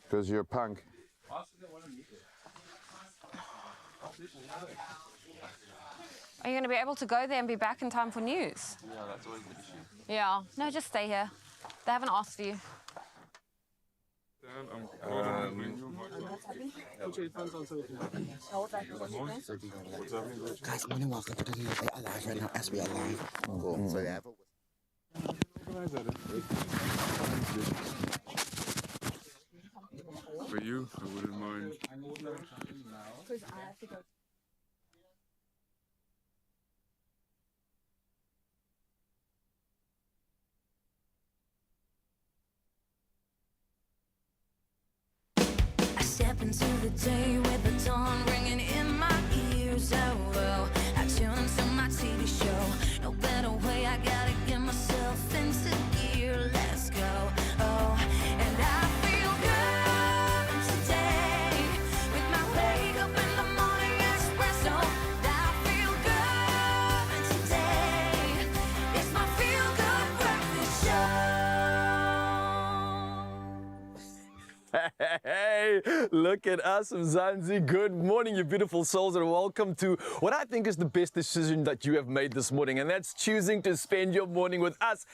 Because you're a punk. Are you going to be able to go there and be back in time for news? Yeah, that's always the issue. Yeah. No, just stay here. They haven't asked for you. Guys, morning welcome to the alive right now as we are live. Cool. So yeah. For you, I wouldn't mind. I step into the day with the dawn ringing in my ears. Oh, well, I tune into my TV show. No better way, I gotta get myself into gear. Let's go. Oh, and I feel good today with my wake up in the morning Expresso. I feel good today. It's my feel good breakfast show. Hey, look at us, Mzansi. Good morning, you beautiful souls, and welcome to what I think is the best decision that you have made this morning, and that's choosing to spend your morning with us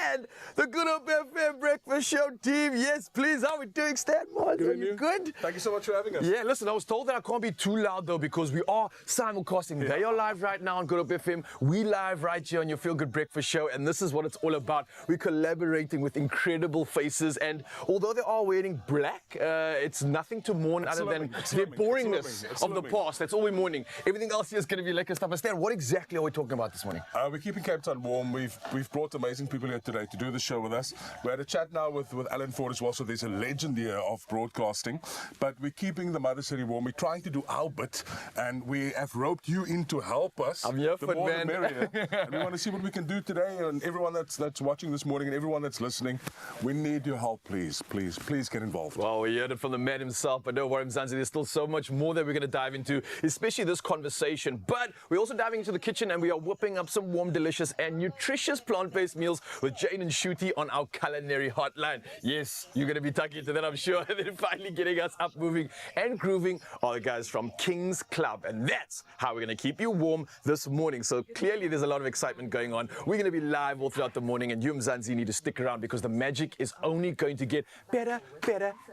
and the Good Hope FM Breakfast Show team. Yes, please. How are we doing, Stan? Are you good? Thank you so much for having us. Yeah, listen, I was told that I can't be too loud, though, because we are simulcasting. They are live right now on Good Hope FM. We live right here on your Feel Good Breakfast Show, and this is what it's all about. We're collaborating with incredible faces, and although they are wearing black, it's nothing to mourn other than the boringness of the past. That's all we're mourning. Everything else here is going to be lekker stuff. But Stan, what exactly are we talking about this morning? We're keeping Cape Town warm. We've brought amazing people here today to do the show with us. We had a chat now with Alan Ford as well, so there's a legend here of broadcasting. But we're keeping the Mother City warm. We're trying to do our bit, and we have roped you in to help us. I'm here the for more it, man. the merrier. And we want to see what we can do today. And everyone that's watching this morning and everyone that's listening, we need your help, please. Please get involved. Well, we heard it from the man himself, but don't worry, Mzansi, there's still so much more that we're going to dive into, especially this conversation. But we're also diving into the kitchen, and we are whipping up some warm, delicious, and nutritious plant-based meals with Jane and Shooty on our culinary hotline. Yes, you're going to be tucking into that, I'm sure. And then finally getting us up, moving, and grooving are the guys from King's Club. And that's how we're going to keep you warm this morning. So clearly there's a lot of excitement going on. We're going to be live all throughout the morning, and you, Mzansi, need to stick around because the magic is only going to get better,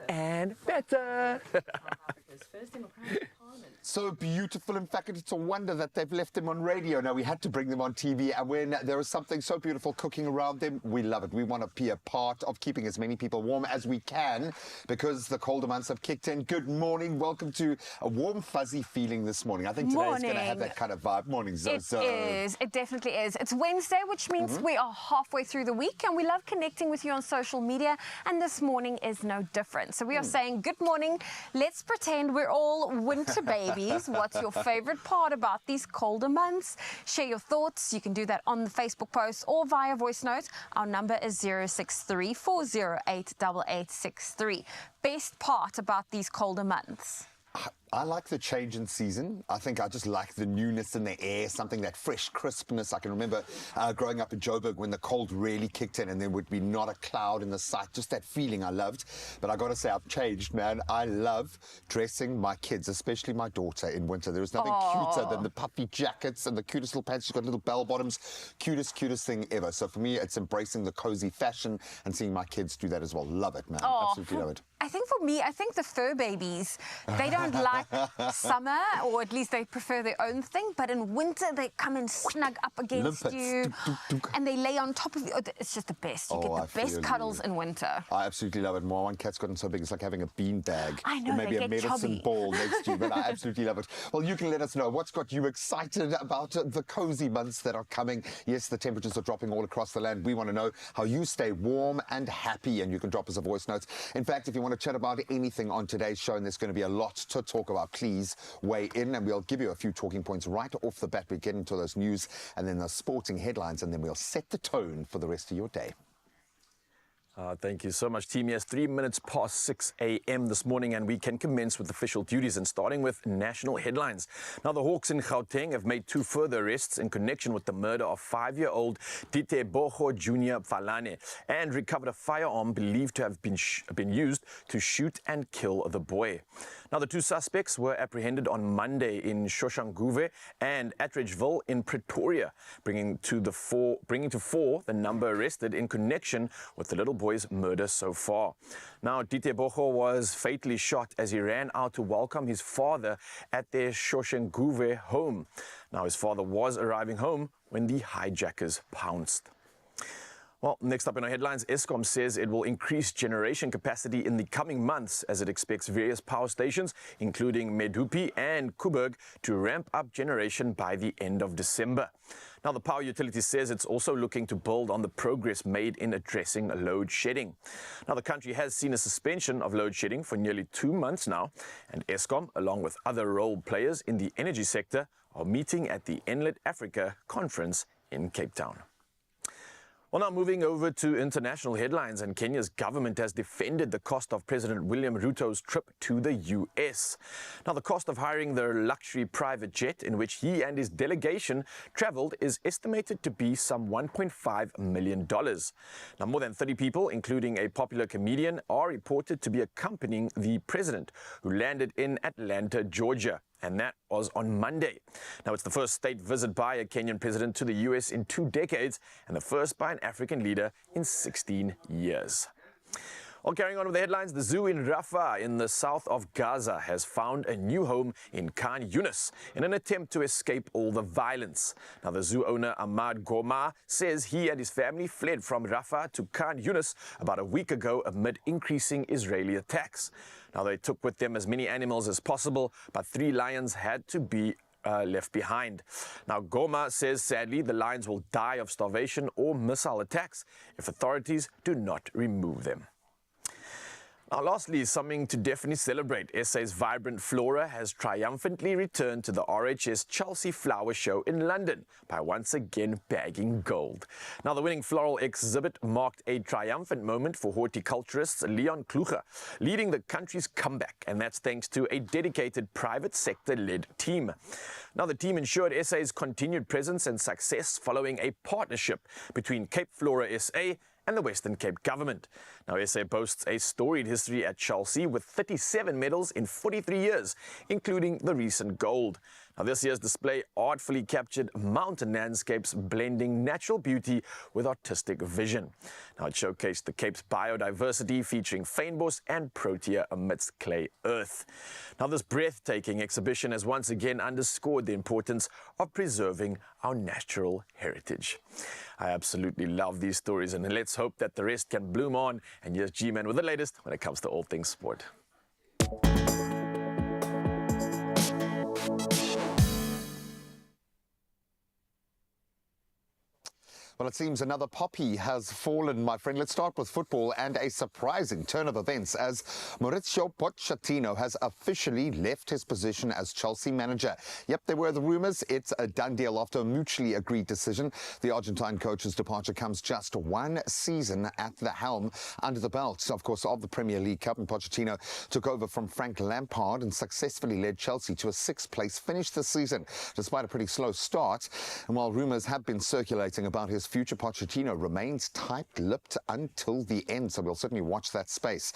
and better. So beautiful. In fact, it's a wonder that they've left them on radio. Now, we had to bring them on TV, and when there is something so beautiful cooking around them, we love it. We want to be a part of keeping as many people warm as we can because the colder months have kicked in. Good morning. Welcome to a warm, fuzzy feeling this morning. I think today's going to have that kind of vibe. Morning, Zozo. It is. It definitely is. It's Wednesday, which means we are halfway through the week, and we love connecting with you on social media, and this morning is no different. So we are saying good morning. Let's pretend we're all winter babies. What's your favorite part about these colder months? Share your thoughts. You can do that on the Facebook post or via voice note. Our number is 063 408 8863. Best part about these colder months? I like the change in season. I think I just like the newness in the air, something that fresh crispness. I can remember growing up in Joburg when the cold really kicked in and there would be not a cloud in the sight. Just that feeling I loved. But I got to say, I've changed, man. I love dressing my kids, especially my daughter, in winter. There is nothing cuter than the puffy jackets and the cutest little pants. She's got little bell bottoms. Cutest thing ever. So for me, it's embracing the cozy fashion and seeing my kids do that as well. Love it, man. Absolutely love it. I think for me, I think the fur babies, they don't like summer, or at least they prefer their own thing. But in winter, they come and snug up against you, and they lay on top of you. It's just the best. You get the best cuddles in winter. I absolutely love it. My one cat's gotten so big, it's like having a bean bag. I know, or maybe they a get medicine chubby. ball next to you, but I absolutely love it. Well, you can let us know what's got you excited about the cozy months that are coming. Yes, the temperatures are dropping all across the land. We want to know how you stay warm and happy, and you can drop us a voice note. In fact, if you want to chat about anything on today's show, and there's going to be a lot to talk about, please weigh in, and we'll give you a few talking points right off the bat. We get into those news and then the sporting headlines, and then we'll set the tone for the rest of your day. Thank you so much, team. Yes, 3 minutes past 6 a.m. this morning, and we can commence with official duties, and starting with national headlines. Now, the Hawks in Gauteng have made 2 further arrests in connection with the murder of 5-year-old Ditebogo Jr. Pfalane, and recovered a firearm believed to have been used to shoot and kill the boy. Now, the 2 suspects were apprehended on Monday in Shoshanguve and Attridgeville in Pretoria, bringing to 4 the number arrested in connection with the little boy's murder so far. Now, Ditebogo was fatally shot as he ran out to welcome his father at their Shoshanguve home. Now, his father was arriving home when the hijackers pounced. Well, next up in our headlines, Eskom says it will increase generation capacity in the coming months as it expects various power stations, including Medupi and Kuburg, to ramp up generation by the end of December. Now, the power utility says it's also looking to build on the progress made in addressing load shedding. Now, the country has seen a suspension of load shedding for nearly 2 months now, and Eskom, along with other role players in the energy sector, are meeting at the Enlit Africa conference in Cape Town. Well, now moving over to international headlines, and Kenya's government has defended the cost of President William Ruto's trip to the US. Now, the cost of hiring the luxury private jet in which he and his delegation traveled is estimated to be some $1.5 million. Now, more than 30 people, including a popular comedian, are reported to be accompanying the president, who landed in Atlanta, Georgia. And that was on Monday. Now, it's the first state visit by a Kenyan president to the US in 2 decades, and the first by an African leader in 16 years. Well, carrying on with the headlines, the zoo in Rafah in the south of Gaza has found a new home in Khan Yunis in an attempt to escape all the violence. Now, the zoo owner Ahmad Goma says he and his family fled from Rafah to Khan Yunis about a week ago amid increasing Israeli attacks. Now, they took with them as many animals as possible, but 3 lions had to be left behind. Now, Goma says sadly the lions will die of starvation or missile attacks if authorities do not remove them. Now, lastly, something to definitely celebrate. SA's vibrant flora has triumphantly returned to the RHS Chelsea Flower Show in London by once again bagging gold. Now, the winning floral exhibit marked a triumphant moment for horticulturist Leon Kluger, leading the country's comeback, and that's thanks to a dedicated private sector-led team. Now, the team ensured SA's continued presence and success following a partnership between Cape Flora SA and the Western Cape government. Now, SA boasts a storied history at Chelsea with 37 medals in 43 years, including the recent gold. Now, this year's display artfully captured mountain landscapes blending natural beauty with artistic vision. Now, it showcased the Cape's biodiversity featuring fynbos and protea amidst clay earth. Now, this breathtaking exhibition has once again underscored the importance of preserving our natural heritage. I absolutely love these stories, and let's hope that the rest can bloom on. And here's G-Man with the latest when it comes to all things sport. Well, it seems another poppy has fallen, my friend. Let's start with football and a surprising turn of events as Mauricio Pochettino has officially left his position as Chelsea manager. Yep, there were the rumours. It's a done deal after a mutually agreed decision. The Argentine coach's departure comes just 1 season at the helm under the belt, of course, of the Premier League Cup. And Pochettino took over from Frank Lampard and successfully led Chelsea to a 6th-place finish this season, despite a pretty slow start. And while rumours have been circulating about his future, Pochettino remains tight-lipped until the end, so we'll certainly watch that space.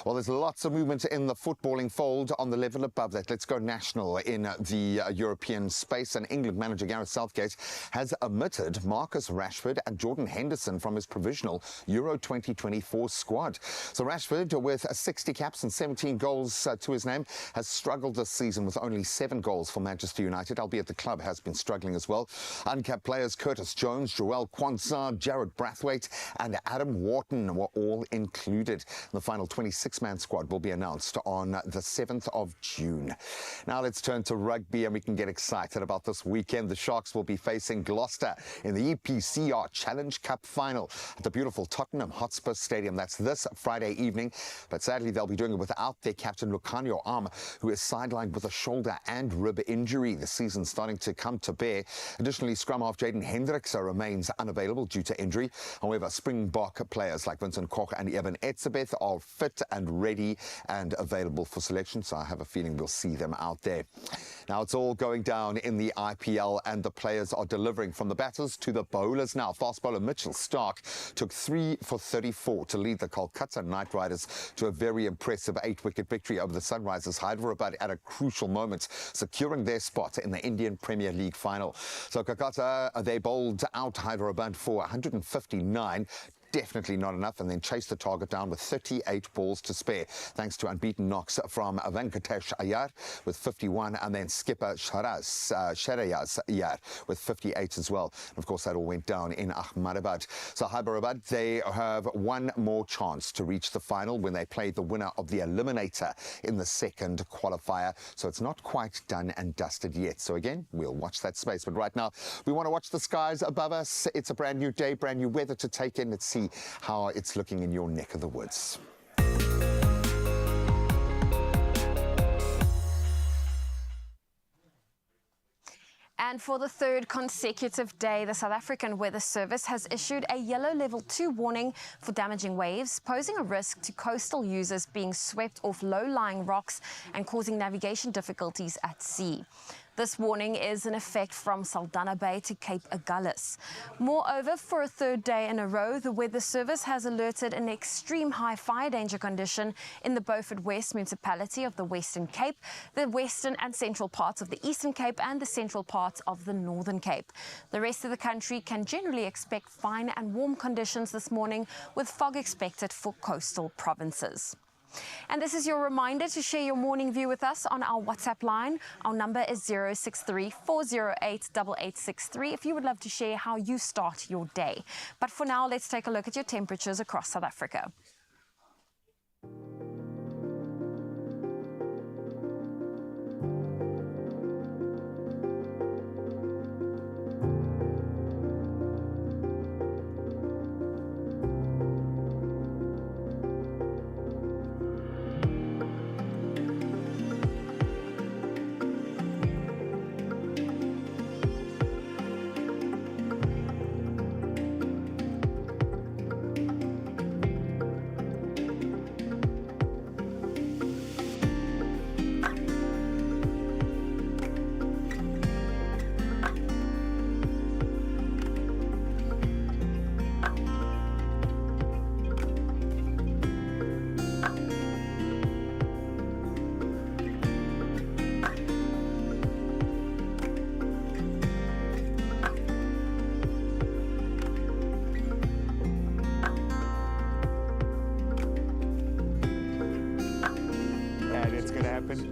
Well, there's lots of movement in the footballing fold. On the level above that, let's go national in the European space, and England manager Gareth Southgate has omitted Marcus Rashford and Jordan Henderson from his provisional Euro 2024 squad. So Rashford, with 60 caps and 17 goals to his name, has struggled this season with only 7 goals for Manchester United, albeit the club has been struggling as well. Uncapped players Curtis Jones, Joel Quansah, Jared Brathwaite and Adam Wharton were all included. The final 26-man squad will be announced on the 7th of June. Now let's turn to rugby, and we can get excited about this weekend. The Sharks will be facing Gloucester in the EPCR Challenge Cup final at the beautiful Tottenham Hotspur Stadium. That's this Friday evening, but sadly they'll be doing it without their captain Lucanio Arm, who is sidelined with a shoulder and rib injury. The season's starting to come to bear. Additionally, scrum half Jaden Hendricks remains unavailable due to injury. However, Springbok players like Vincent Koch and Evan Etzebeth are fit and ready and available for selection, so I have a feeling we'll see them out there. Now, it's all going down in the IPL, and the players are delivering from the batters to the bowlers now. Fast bowler Mitchell Starc took 3 for 34 to lead the Kolkata Knight Riders to a very impressive 8-wicket victory over the Sunrisers Hyderabad at a crucial moment, securing their spot in the Indian Premier League final. So Kolkata, they bowled out Hyderabad for 159. Definitely not enough, and then chased the target down with 38 balls to spare, thanks to unbeaten knocks from Venkatesh Iyer with 51, and then skipper Shreyas Iyer with 58 as well. And of course, that all went down in Ahmedabad. So Hyderabad, they have one more chance to reach the final when they play the winner of the eliminator in the second qualifier. So it's not quite done and dusted yet. So again, we'll watch that space. But right now, we want to watch the skies above us. It's a brand new day, brand new weather to take in. Let's see how it's looking in your neck of the woods. And for the third consecutive day, the South African Weather Service has issued a yellow level 2 warning for damaging waves, posing a risk to coastal users being swept off low-lying rocks and causing navigation difficulties at sea. This warning is in effect from Saldanha Bay to Cape Agulhas. Moreover, for a third day in a row, the Weather Service has alerted an extreme high fire danger condition in the Beaufort West municipality of the Western Cape, the western and central parts of the Eastern Cape, and the central parts of the Northern Cape. The rest of the country can generally expect fine and warm conditions this morning, with fog expected for coastal provinces. And this is your reminder to share your morning view with us on our WhatsApp line. Our number is 063 408 8863 if you would love to share how you start your day. But for now, let's take a look at your temperatures across South Africa.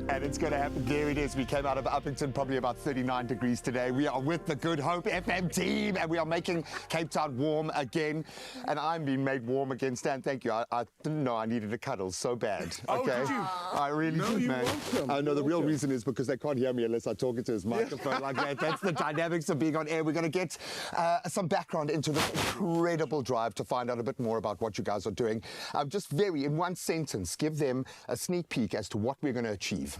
And it's going to happen. There it is. We came out of Uppington, probably about 39 degrees today. We are with the Good Hope FM team, and we are making Cape Town warm again. And I'm being made warm again. Stan, thank you. I didn't know I needed a cuddle so bad. Oh, did you? I really did, man. I know the real reason is because they can't hear me unless I talk into his microphone like that. That's the dynamics of being on air. We're going to get some background into this incredible drive to find out a bit more about what you guys are doing. Just in one sentence, give them a sneak peek as to what we're going to achieve.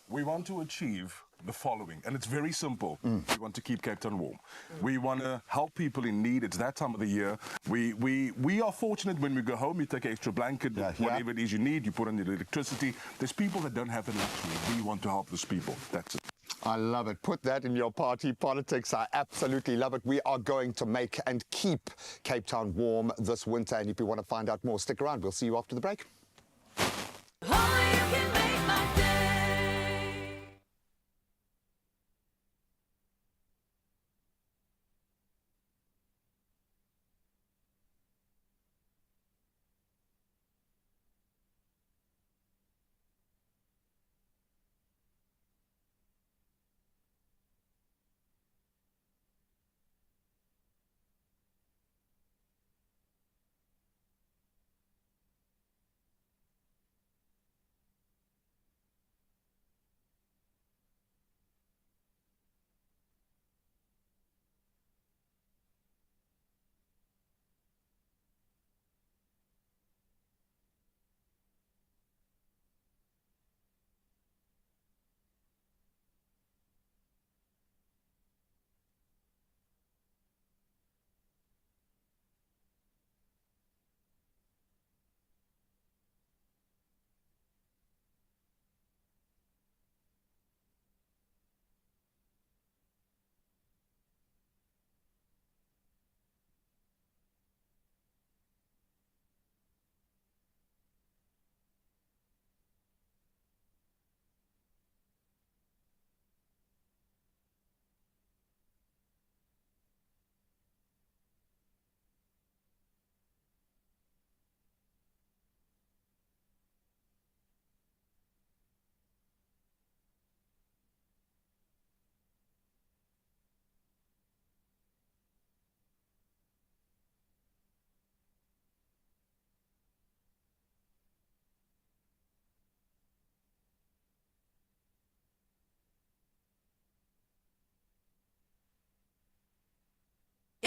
We want to achieve the following, and it's very simple. We want to keep Cape Town warm. We want to help people in need. It's that time of the year. We are fortunate when we go home, you take an extra blanket, whatever it is you need, you put on the electricity. There's people that don't have the luxury. We want to help those people. That's it. I love it. Put that in your party politics. I absolutely love it. We are going to make and keep Cape Town warm this winter. And if you want to find out more, stick around. We'll see you after the break.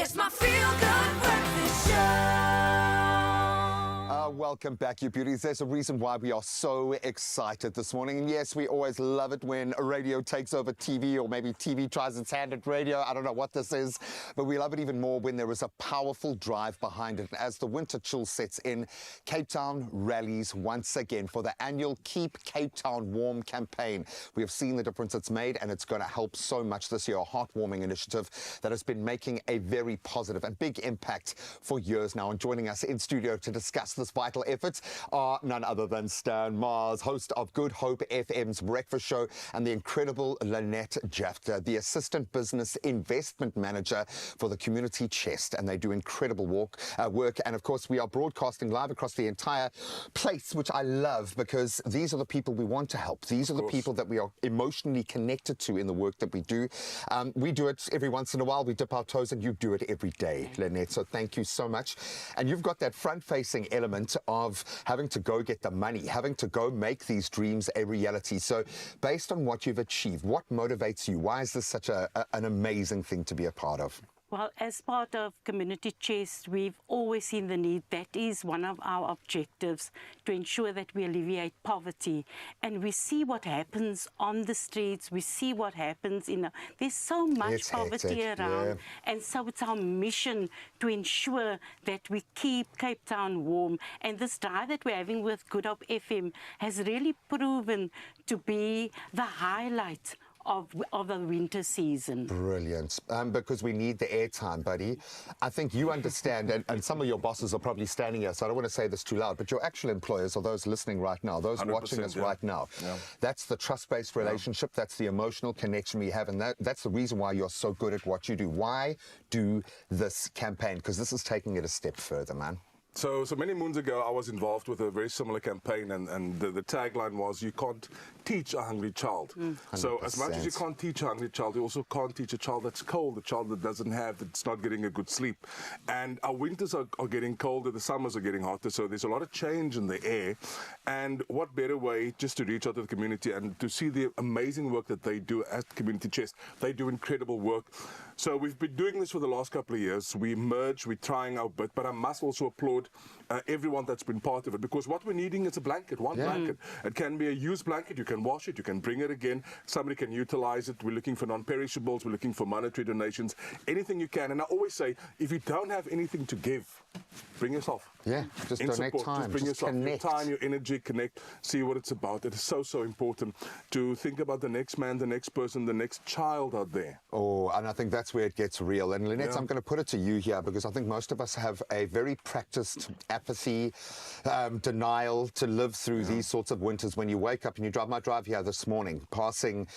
It's my feel-good breakfast show. Welcome back, you beauties. There's a reason why we are so excited this morning. And yes, we always love it when radio takes over TV, or maybe TV tries its hand at radio. I don't know what this is, but we love it even more when there is a powerful drive behind it. As the winter chill sets in, Cape Town rallies once again for the annual Keep Cape Town Warm campaign. We have seen the difference it's made, and it's going to help so much this year. A heartwarming initiative that has been making a very positive and big impact for years now. And joining us in studio to discuss this vital efforts are none other than Stan Mars, host of Good Hope FM's breakfast show, and the incredible Lynette Jafta, the Assistant Business Investment Manager for the Community Chest. And they do incredible work. And of course, we are broadcasting live across the entire place, which I love, because these are the people we want to help. These are the people that we are emotionally connected to in the work that we do. We do it every once in a while. We dip our toes, and you do it every day, Lynette. So thank you so much. And you've got that front-facing element of having to go get the money, having to go make these dreams a reality. So based on what you've achieved, what motivates you? Why is this such an amazing thing to be a part of? Well, as part of Community Chest, we've always seen the need. That is one of our objectives, to ensure that we alleviate poverty. And we see what happens on the streets. We see what happens there's so much poverty around. Yeah. And so it's our mission to ensure that we keep Cape Town warm. And this drive that we're having with Good Hope FM has really proven to be the highlight of the winter season. Brilliant. Because we need the airtime, buddy. I think you understand, and some of your bosses are probably standing here, so I don't want to say this too loud, but your actual employers, or those listening right now, those watching us right now, that's the trust-based relationship, that's the emotional connection we have, and that's the reason why you're so good at what you do. Why do this campaign? Because this is taking it a step further, man. So many moons ago, I was involved with a very similar campaign, and the tagline was, you can't teach a hungry child. 100%. So as much as you can't teach a hungry child, you also can't teach a child that's cold, a child that that's not getting a good sleep. And our winters are getting colder, the summers are getting hotter, so there's a lot of change in the air. And what better way just to reach out to the community and to see the amazing work that they do at Community Chest. They do incredible work. So we've been doing this for the last couple of years. We merge, we're trying our bit, but I must also applaud everyone that's been part of it, because what we're needing is a blanket, one blanket. It can be a used blanket, you can wash it, you can bring it again, somebody can utilize it. We're looking for non-perishables, we're looking for monetary donations, anything you can. And I always say, if you don't have anything to give, bring yourself. Yeah, just donate time, just bring yourself, connect. Your time, your energy, connect, see what it's about. It is so important to think about the next man, the next person, the next child out there. Oh, and I think that's where it gets real. And Lynette, I'm going to put it to you here, because I think most of us have a very practiced apathy, denial to live through these sorts of winters. When you wake up and you drive, my drive here this morning, passing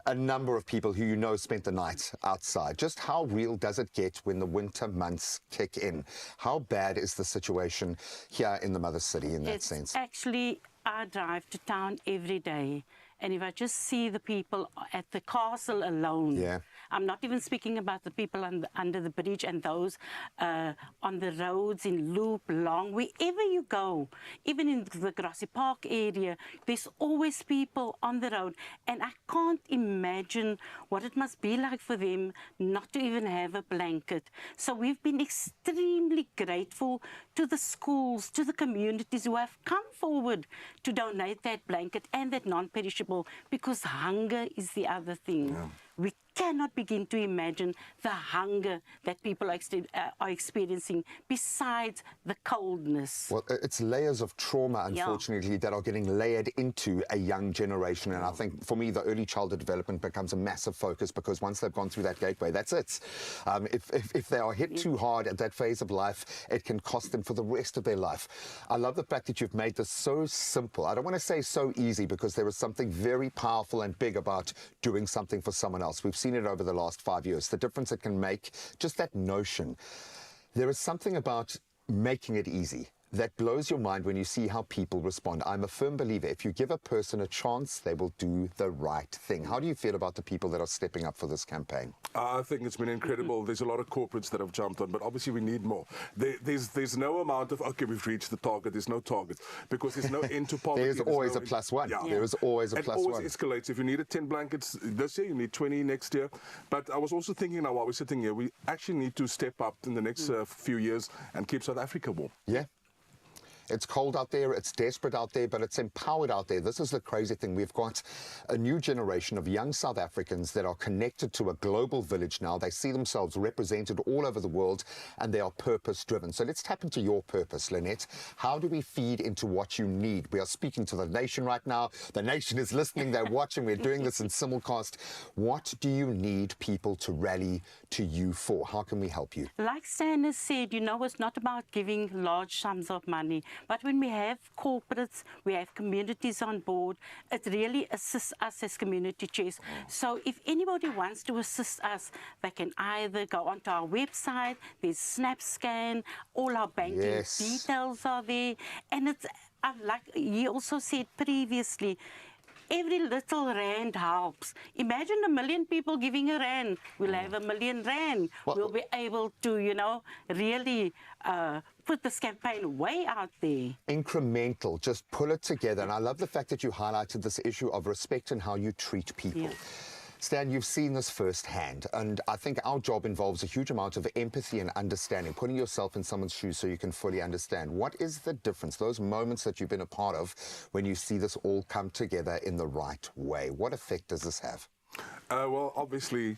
a number of people who you know spent the night outside. Just how real does it get when the winter months kick in? How bad is the situation here in the mother city in that sense? Actually, I drive to town every day, and if I just see the people at the castle alone, I'm not even speaking about the people under the bridge and those on the roads in Loop, Long, wherever you go, even in the Grassy Park area, there's always people on the road, and I can't imagine what it must be like for them not to even have a blanket. So we've been extremely grateful to the schools, to the communities who have come forward to donate that blanket and that non-perishable, because hunger is the other thing. We cannot begin to imagine the hunger that people are experiencing besides the coldness. Well, it's layers of trauma, unfortunately, that are getting layered into a young generation. And I think, for me, the early childhood development becomes a massive focus, because once they've gone through that gateway, that's it. If they are hit too hard at that phase of life, it can cost them for the rest of their life. I love the fact that you've made this so simple. I don't want to say so easy, because there is something very powerful and big about doing something for someone else. We've seen it over the last 5 years, the difference it can make, just that notion. There is something about making it easy, that blows your mind when you see how people respond. I'm a firm believer, if you give a person a chance, they will do the right thing. How do you feel about the people that are stepping up for this campaign? I think it's been incredible. There's a lot of corporates that have jumped on, but obviously we need more. There's no amount of, okay, we've reached the target. There's no target because there's no end to poverty. There's always a plus one. Yeah. There is always a plus one. It always escalates. If you needed 10 blankets this year, you need 20 next year. But I was also thinking now while we're sitting here, we actually need to step up in the next few years and keep South Africa warm. Yeah. It's cold out there, it's desperate out there, but it's empowered out there. This is the crazy thing. We've got a new generation of young South Africans that are connected to a global village now. They see themselves represented all over the world, and they are purpose-driven. So let's tap into your purpose, Lynette. How do we feed into what you need? We are speaking to the nation right now. The nation is listening, they're watching. We're doing this in simulcast. What do you need people to rally to you for? How can we help you? Like Stan has said, you know, it's not about giving large sums of money. But when we have corporates, we have communities on board, it really assists us as community chairs. So if anybody wants to assist us, they can either go onto our website, there's SnapScan, all our banking details are there. And it's, like he also said previously, every little rand helps. Imagine 1 million people giving a rand. We'll have 1 million rand. We'll be able to, you know, really put this campaign way out there. Incremental, just pull it together. And I love the fact that you highlighted this issue of respect and how you treat people. Yeah. Stan, you've seen this firsthand, and I think our job involves a huge amount of empathy and understanding, putting yourself in someone's shoes so you can fully understand. What is the difference, those moments that you've been a part of, when you see this all come together in the right way? What effect does this have? Well, obviously...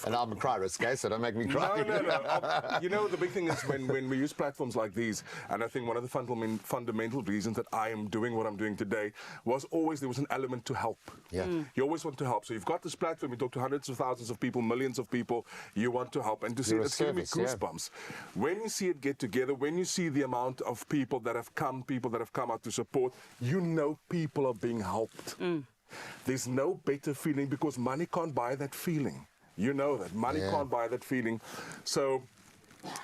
And I'm a cry risk, okay? So don't make me cry. No. You know, the big thing is when we use platforms like these, and I think one of the fundamental reasons that I am doing what I'm doing today was always there was an element to help. Yeah. You always want to help. So you've got this platform, you talk to hundreds of thousands of people, millions of people, you want to help. And to see it's giving me goosebumps. When you see it get together, when you see the amount of people that have come out to support, you know people are being helped. There's no better feeling because money can't buy that feeling. You know that. Money can't buy that feeling. So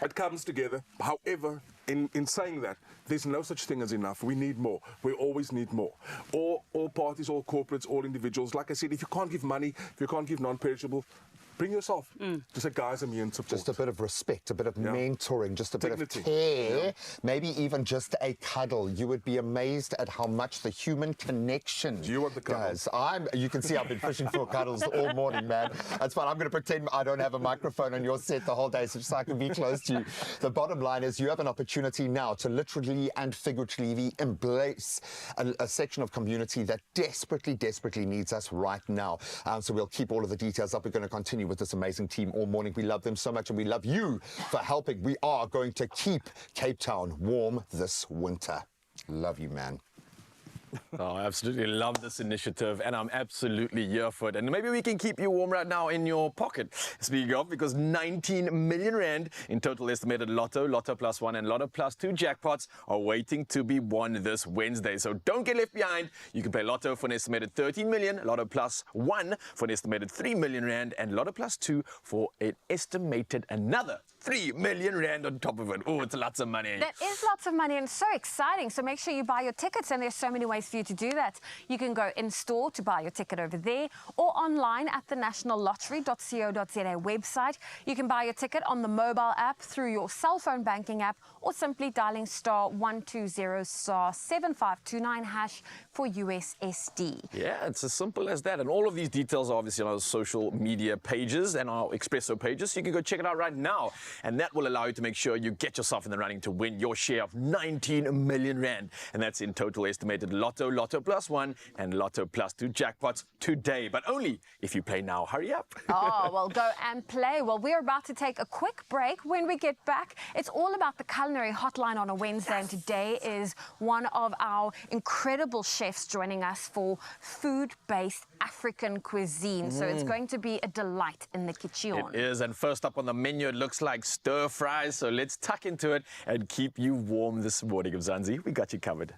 it comes together. However, in saying that, there's no such thing as enough. We need more. We always need more. All parties, all corporates, all individuals. Like I said, if you can't give money, if you can't give non-perishable, bring yourself. Just say, guys, I'm here in support. Just a bit of respect, a bit of mentoring, just a Dignity. bit of care, maybe even just a cuddle. You would be amazed at how much the human connection Do you want the cuddle? does. You can see I've been fishing for cuddles all morning, man. That's fine. I'm going to pretend I don't have a microphone on your set the whole day so just so I can be close to you. The bottom line is you have an opportunity now to literally and figuratively embrace a section of community that desperately, desperately needs us right now. So we'll keep all of the details up. We're going to continue with this amazing team all morning. We love them so much and we love you for helping. We are going to keep Cape Town warm this winter. Love you, man. Oh, I absolutely love this initiative and I'm absolutely here for it. And maybe we can keep you warm right now in your pocket. Speaking of, because 19 million rand in total estimated Lotto, Lotto Plus 1 and Lotto Plus 2 jackpots are waiting to be won this Wednesday. So don't get left behind. You can play Lotto for an estimated 13 million, Lotto Plus 1 for an estimated 3 million rand and Lotto Plus 2 for an estimated another 3 million rand on top of it. Oh, it's lots of money. That is lots of money and so exciting. So make sure you buy your tickets, and there's so many ways for you to do that. You can go in store to buy your ticket over there or online at the nationallottery.co.za website. You can buy your ticket on the mobile app through your cell phone banking app or simply dialing *120*7529# for USSD. Yeah, it's as simple as that. And all of these details are obviously on our social media pages and our Expresso pages. So you can go check it out right now. And that will allow you to make sure you get yourself in the running to win your share of 19 million rand. And that's in total estimated Lotto, Lotto Plus 1 and Lotto Plus 2 jackpots today. But only if you play now. Hurry up. Oh, well, go and play. Well, we're about to take a quick break. When we get back, it's all about the culinary hotline on a Wednesday. And today is one of our incredible chefs joining us for food-based African cuisine. So it's going to be a delight in the kitchen. It is. And first up on the menu, it looks like stir fries. So let's tuck into it and keep you warm this morning, Mzansi. We got you covered.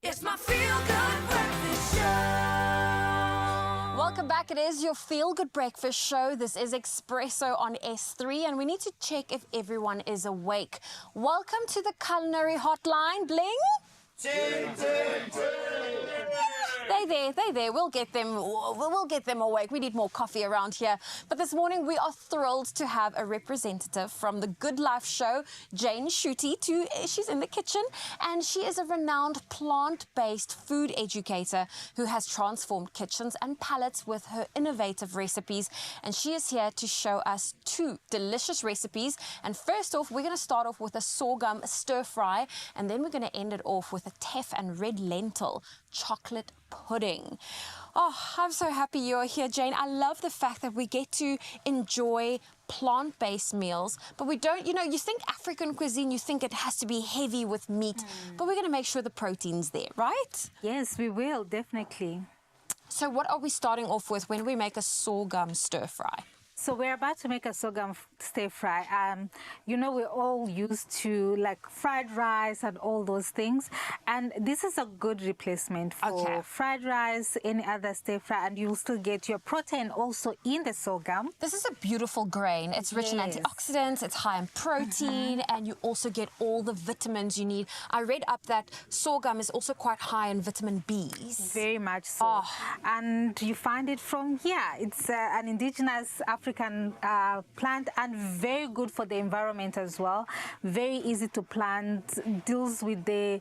It's my feel-good breakfast show. Welcome back. It is your Feel Good Breakfast show. This is Expresso on S3, and we need to check if everyone is awake. Welcome to the culinary hotline. Bling. They there. We'll get them awake. We need more coffee around here. But this morning we are thrilled to have a representative from the Good Life show, Jane Schutte. She's in the kitchen, and she is a renowned plant-based food educator who has transformed kitchens and palates with her innovative recipes. And she is here to show us 2 delicious recipes. And first off, we're going to start off with a sorghum stir fry, and then we're going to end it off with a teff and red lentil chocolate pudding. Oh, I'm so happy you're here, Jane. I love the fact that we get to enjoy plant-based meals, but we don't, you think African cuisine, you think it has to be heavy with meat, but we're going to make sure the protein's there, right? Yes, we will, definitely. So what are we starting off with when we make a sorghum stir fry? So we're about to make a sorghum stir fry. We're all used to like fried rice and all those things. And this is a good replacement for fried rice, any other stir fry, and you'll still get your protein also in the sorghum. This is a beautiful grain. It's rich in antioxidants, it's high in protein, and you also get all the vitamins you need. I read up that sorghum is also quite high in vitamin Bs. Very much so. And you find it from here. It's an indigenous African plant and very good for the environment as well. Very easy to plant, deals with the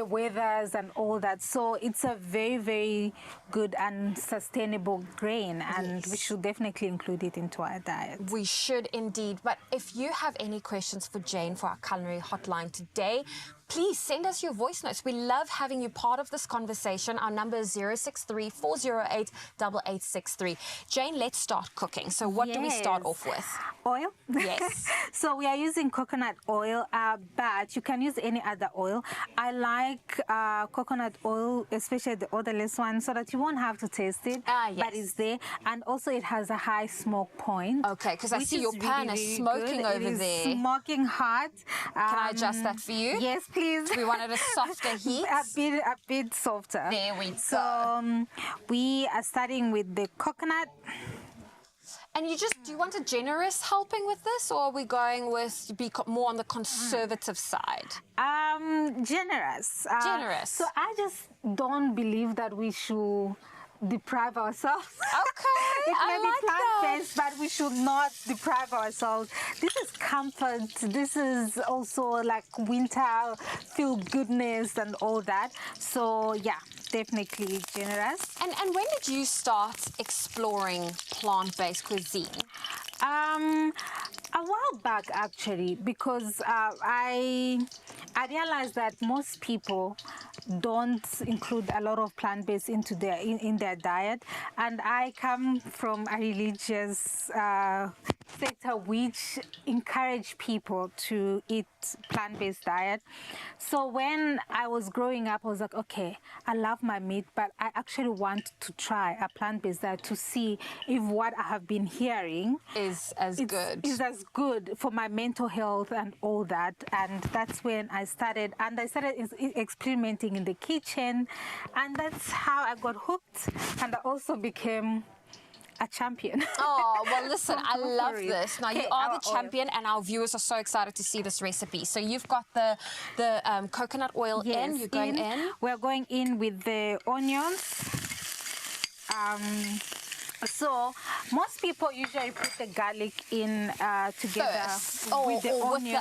weathers and all that. So it's a very, very good and sustainable grain, and we should definitely include it into our diet. We should indeed. But if you have any questions for Jane for our culinary hotline today, please send us your voice notes. We love having you part of this conversation. Our number is 063-408-8863. Jane, let's start cooking. So what do we start off with? Oil. Yes. So we are using coconut oil, but you can use any other oil. I like coconut oil, especially the odorless one, so that you won't have to taste it, but it's there. And also it has a high smoke point. Okay, because I see your pan is smoking over there. Smoking hot. Can I adjust that for you? Yes, please. We wanted a softer heat. A bit softer. There we go. So we are starting with the coconut. And do you want a generous helping with this, or are we going with more on the conservative side? Generous. Generous. So I just don't believe that we should deprive ourselves. Okay, It may I be like plant-based, but we should not deprive ourselves. This is comfort. This is also like winter feel goodness and all that. So yeah, definitely generous. And when did you start exploring plant-based cuisine? A while back, actually, because I realized that most people don't include a lot of plant-based into in their diet, and I come from a religious sector which encourage people to eat plant-based diet. So when I was growing up, I was like, okay, I love my meat, but I actually want to try a plant-based diet to see if what I have been hearing is as good for my mental health and all that. And that's when I started experimenting in the kitchen, and that's how I got hooked, and I also became a champion. Oh, well, listen, I love it. this. Now, you are the champion, and our viewers are so excited to see this recipe. So you've got the coconut oil in. You're going in. We're going in with the onions. So most people usually put the garlic in together with the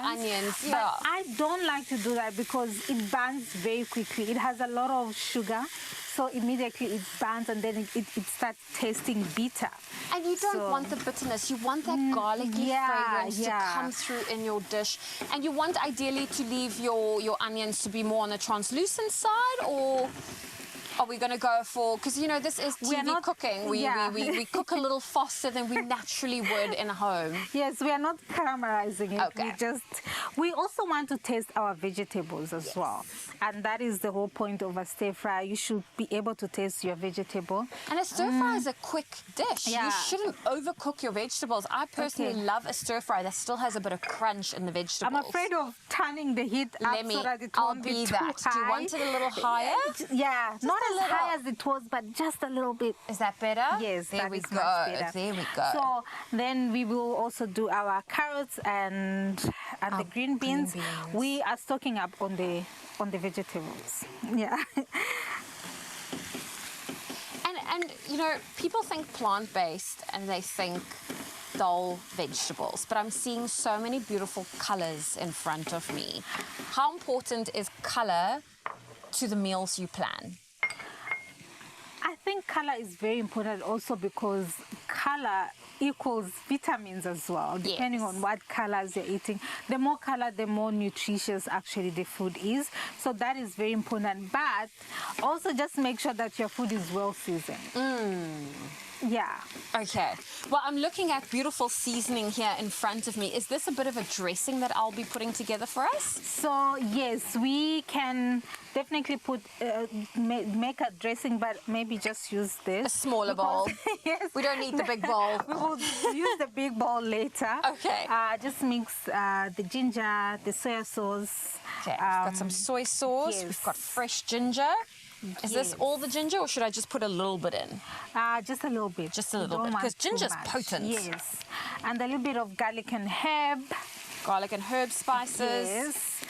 onions. Yeah. But I don't like to do that because it burns very quickly. It has a lot of sugar, so immediately it burns, and then it starts tasting bitter. And you don't want the bitterness. You want that garlicky fragrance to come through in your dish. And you want ideally to leave your onions to be more on the translucent side, or Are we going to go for, because you know this is TV cooking, we cook a little faster than we naturally would in a home. Yes, we are not caramelizing it. Okay. We also want to taste our vegetables as well. And that is the whole point of a stir fry. You should be able to taste your vegetable. And a stir fry is a quick dish. Yeah. You shouldn't overcook your vegetables. I personally love a stir fry that still has a bit of crunch in the vegetables. I'm afraid of turning the heat up so that it won't be too high. Do you want it a little higher? Yeah, Just not a as little. high as it was, but just a little bit. Is that better? Yes, there that we is go. much better. There we go. So then we will also do our carrots and the green beans. We are stocking up on the vegetables. Yeah. And you know, people think plant-based and they think dull vegetables, but I'm seeing so many beautiful colors in front of me. How important is color to the meals you plan? I think color is very important also because color equals vitamins as well, depending on what colors you're eating. The more color, the more nutritious actually the food is. So that is very important. But also just make sure that your food is well seasoned. Yeah. Okay. Well, I'm looking at beautiful seasoning here in front of me. Is this a bit of a dressing that I'll be putting together for us? So yes, we can definitely put make a dressing, but maybe just use this. A smaller bowl. Yes. We don't need the big bowl. We will use the big bowl later. Okay. Just mix the ginger, the soy sauce. Okay. We've got some soy sauce. Yes. We've got fresh ginger. Is this all the ginger, or should I just put a little bit in? Just a little bit. Just a little bit, because ginger's potent. Yes. And a little bit of garlic and herb. Garlic and herb spices. Yes.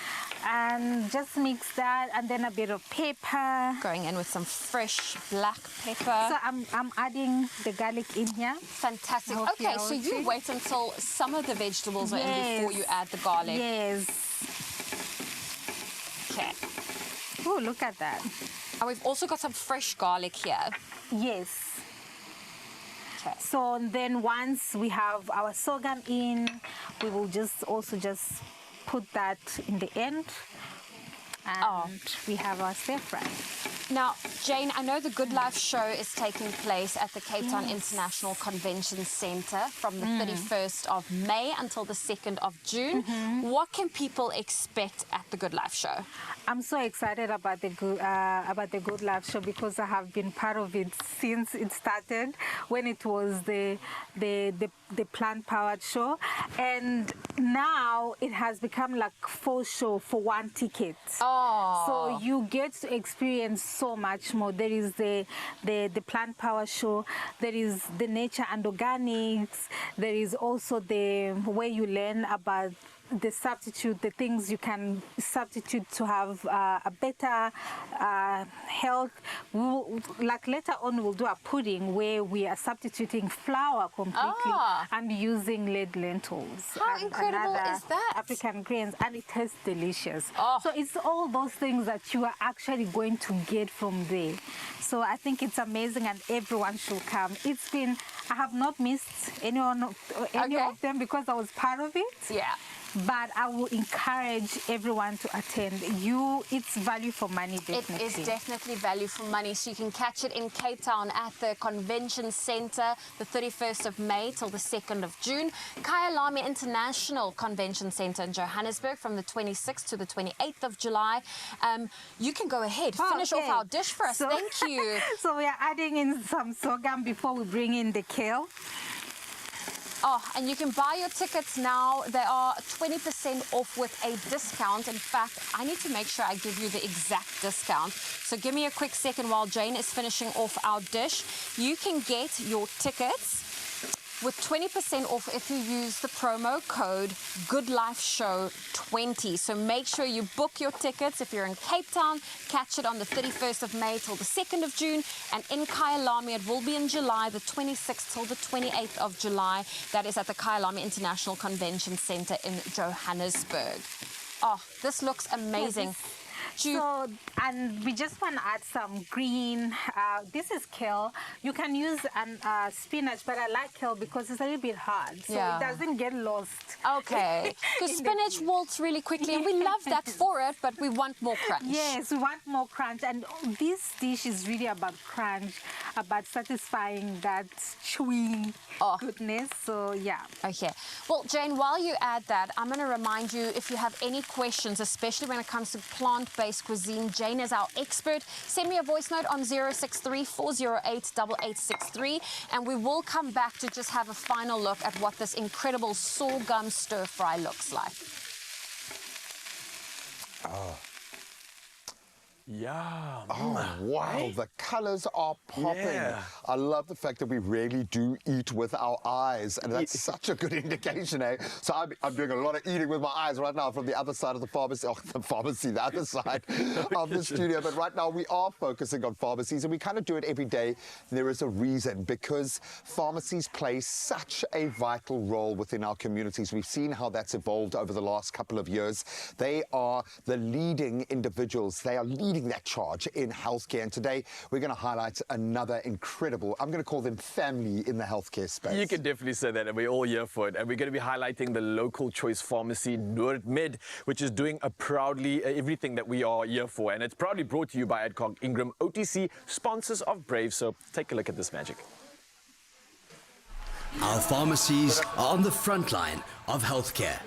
And just mix that, and then a bit of pepper. Going in with some fresh black pepper. So I'm adding the garlic in here. Fantastic. I hope Okay, you're so you okay. wait until some of the vegetables are in before you add the garlic. Yes. Okay. Oh, look at that. And we've also got some fresh garlic here. Yes. Okay. So then once we have our sorghum in, we will just put that in the end. And we have our stir fry. Now, Jane, I know the Good Life show is taking place at the Cape Town International Convention Centre from the 31st of May until the 2nd of June. What can people expect at the Good Life show? I'm so excited about the Good Life show because I have been part of it since it started, when it was the plant-powered show, and now it has become like 4 shows for 1 ticket. So you get to experience so much more. There is the plant power show, there is the nature and organics, there is also the way you learn about the substitute, the things you can substitute to have a better health. Like later on, we'll do a pudding where we are substituting flour completely and using red lentils. How and incredible other is that? African grains, and it tastes delicious. Oh. So it's all those things that you are actually going to get from there. So I think it's amazing, and everyone should come. I have not missed any of them because I was part of it. Yeah. But I will encourage everyone to attend. It's value for money, definitely. It is definitely value for money. So you can catch it in Cape Town at the Convention Centre, the 31st of May till the 2nd of June. Kyalami International Convention Centre in Johannesburg from the 26th to the 28th of July. You can go ahead, finish off our dish for us. Thank you. So we are adding in some sorghum before we bring in the kale. And you can buy your tickets now. They are 20% off with a discount. In fact, I need to make sure I give you the exact discount. So give me a quick second while Jane is finishing off our dish. You can get your tickets with 20% off if you use the promo code GoodLifeShow20. So make sure you book your tickets. If you're in Cape Town, catch it on the 31st of May till the 2nd of June. And in Kyalami, it will be in July, the 26th till the 28th of July. That is at the Kyalami International Convention Centre in Johannesburg. Oh, this looks amazing. So, and we just want to add some green. This is kale. You can use spinach, but I like kale because it's a little bit hard, so it doesn't get lost. Okay, because spinach wilts really quickly, and we love that for it, but we want more crunch. Yes, we want more crunch, and this dish is really about crunch, about satisfying that chewy goodness. So yeah. Okay. Well, Jane, while you add that, I'm going to remind you, if you have any questions, especially when it comes to plant-based cuisine, Jane is our expert. Send me a voice note on 063-408-8863, and we will come back to just have a final look at what this incredible sorghum stir-fry looks like. Yeah. Oh, wow. The colors are popping. Yeah. I love the fact that we really do eat with our eyes. And that's such a good indication, eh? So I'm doing a lot of eating with my eyes right now from the other side of the pharmacy. Oh, the pharmacy, the other side of the studio. But right now we are focusing on pharmacies, and we kind of do it every day. There is a reason, because pharmacies play such a vital role within our communities. We've seen how that's evolved over the last couple of years. They are the leading individuals. They are leading that charge in healthcare. And today we're going to highlight another incredible, I'm going to call them family in the healthcare space. You can definitely say that, and we're all here for it. And we're going to be highlighting the local choice pharmacy, Noordmed, which is doing proudly everything that we are here for. And it's proudly brought to you by Adcock Ingram OTC, sponsors of Brave. So take a look at this magic. Our pharmacies are on the front line of healthcare.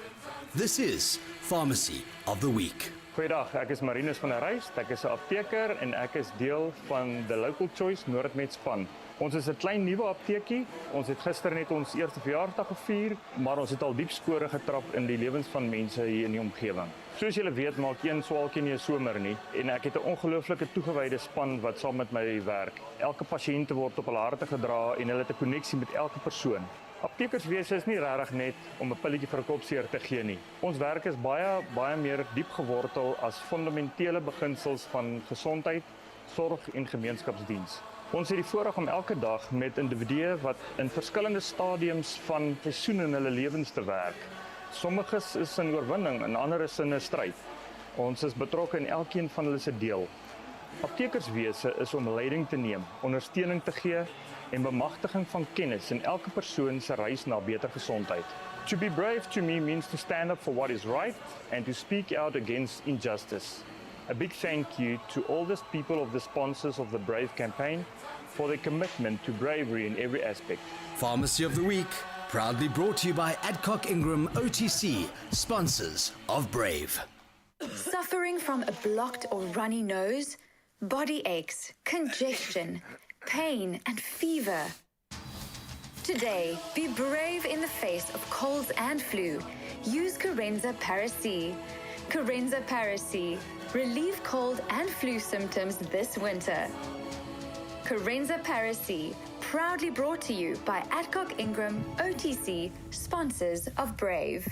This is Pharmacy of the Week. Goeiedag, ek is Marinus van der Rys, ek is 'n apteker en ek is deel van the Local Choice Noordmed span. Ons is 'n klein nuwe apteekie. Ons het gister net ons eerste verjaarsdag gevier, maar ons het al diep spore getrap in die lewens van mense hier in die omgewing. Soos julle weet, maak een swaalkie nie 'n somer nie, en ek het 'n ongelooflike toegewyde span wat saam met my werk. Elke pasiënt word op hulle harte gedra en hulle het 'n koneksie met elke persoon. Aptekerswese is nie regtig net om 'n pilletjie vir 'n kopseer te gee nie. Ons werk is baie meer diep gewortel as fundamentele beginsels van gesondheid, sorg en gemeenskapsdiens. Ons het die voorreg om elke dag met individue wat in verskillende stadiums van seisoen in hulle lewens te werk. Sommiges is in oorwinning en ander is in 'n stryd. Ons is betrokke in elkeen van hulle se deel. Aptekerswese is om leiding te neem, ondersteuning te gee en bemagtiging van kennis in elke persoon se reis na beter gesondheid. To be brave to me means to stand up for what is right and to speak out against injustice. A big thank you to all the people of the sponsors of the Brave campaign for their commitment to bravery in every aspect. Pharmacy of the Week, proudly brought to you by Adcock Ingram OTC, sponsors of Brave. Suffering from a blocked or runny nose, body aches, congestion, pain and fever. Today, be brave in the face of colds and flu. Use Carenza Paracy. Carenza Paracy. Relieve cold and flu symptoms this winter. Carenza Paracy. Proudly brought to you by Adcock Ingram OTC, sponsors of Brave.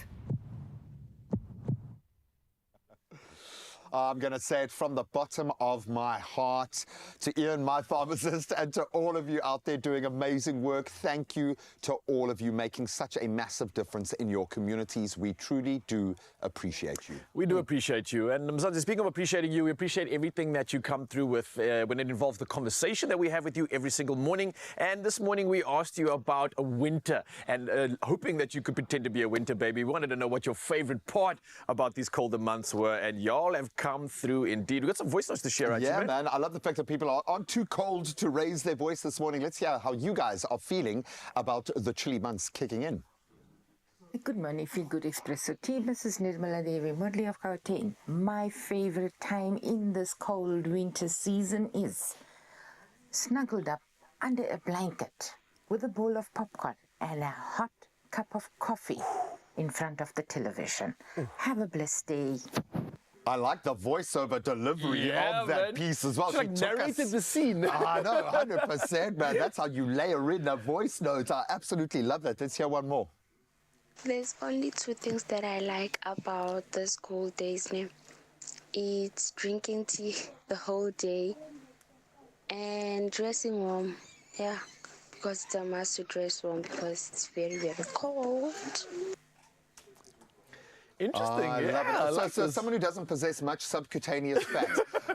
I'm going to say it from the bottom of my heart to Ian, my pharmacist, and to all of you out there doing amazing work. Thank you to all of you making such a massive difference in your communities. We truly do appreciate you. We do appreciate you. And Mzansi, speaking of appreciating you, we appreciate everything that you come through with when it involves the conversation that we have with you every single morning. And this morning we asked you about a winter and hoping that you could pretend to be a winter baby. We wanted to know what your favorite part about these colder months were. And y'all have come through indeed. We've got some voice notes to share. Yeah, man. I love the fact that people aren't too cold to raise their voice this morning. Let's hear how you guys are feeling about the chilly months kicking in. Good morning, Feel Good Expresso team. This is Nirmala Devi Mudley of Gauteng. My favorite time in this cold winter season is snuggled up under a blanket with a bowl of popcorn and a hot cup of coffee in front of the television. Have a blessed day. I like the voiceover delivery of that piece as well. She narrated the scene. I know, 100%, man. That's how you layer in a voice note. I absolutely love that. Let's hear one more. There's only two things that I like about this cold days. It's drinking tea the whole day and dressing warm. Yeah, because it's a must to dress warm because it's very, very cold. Interesting. I yeah, love it. I So, like this. someone who doesn't possess much subcutaneous fat,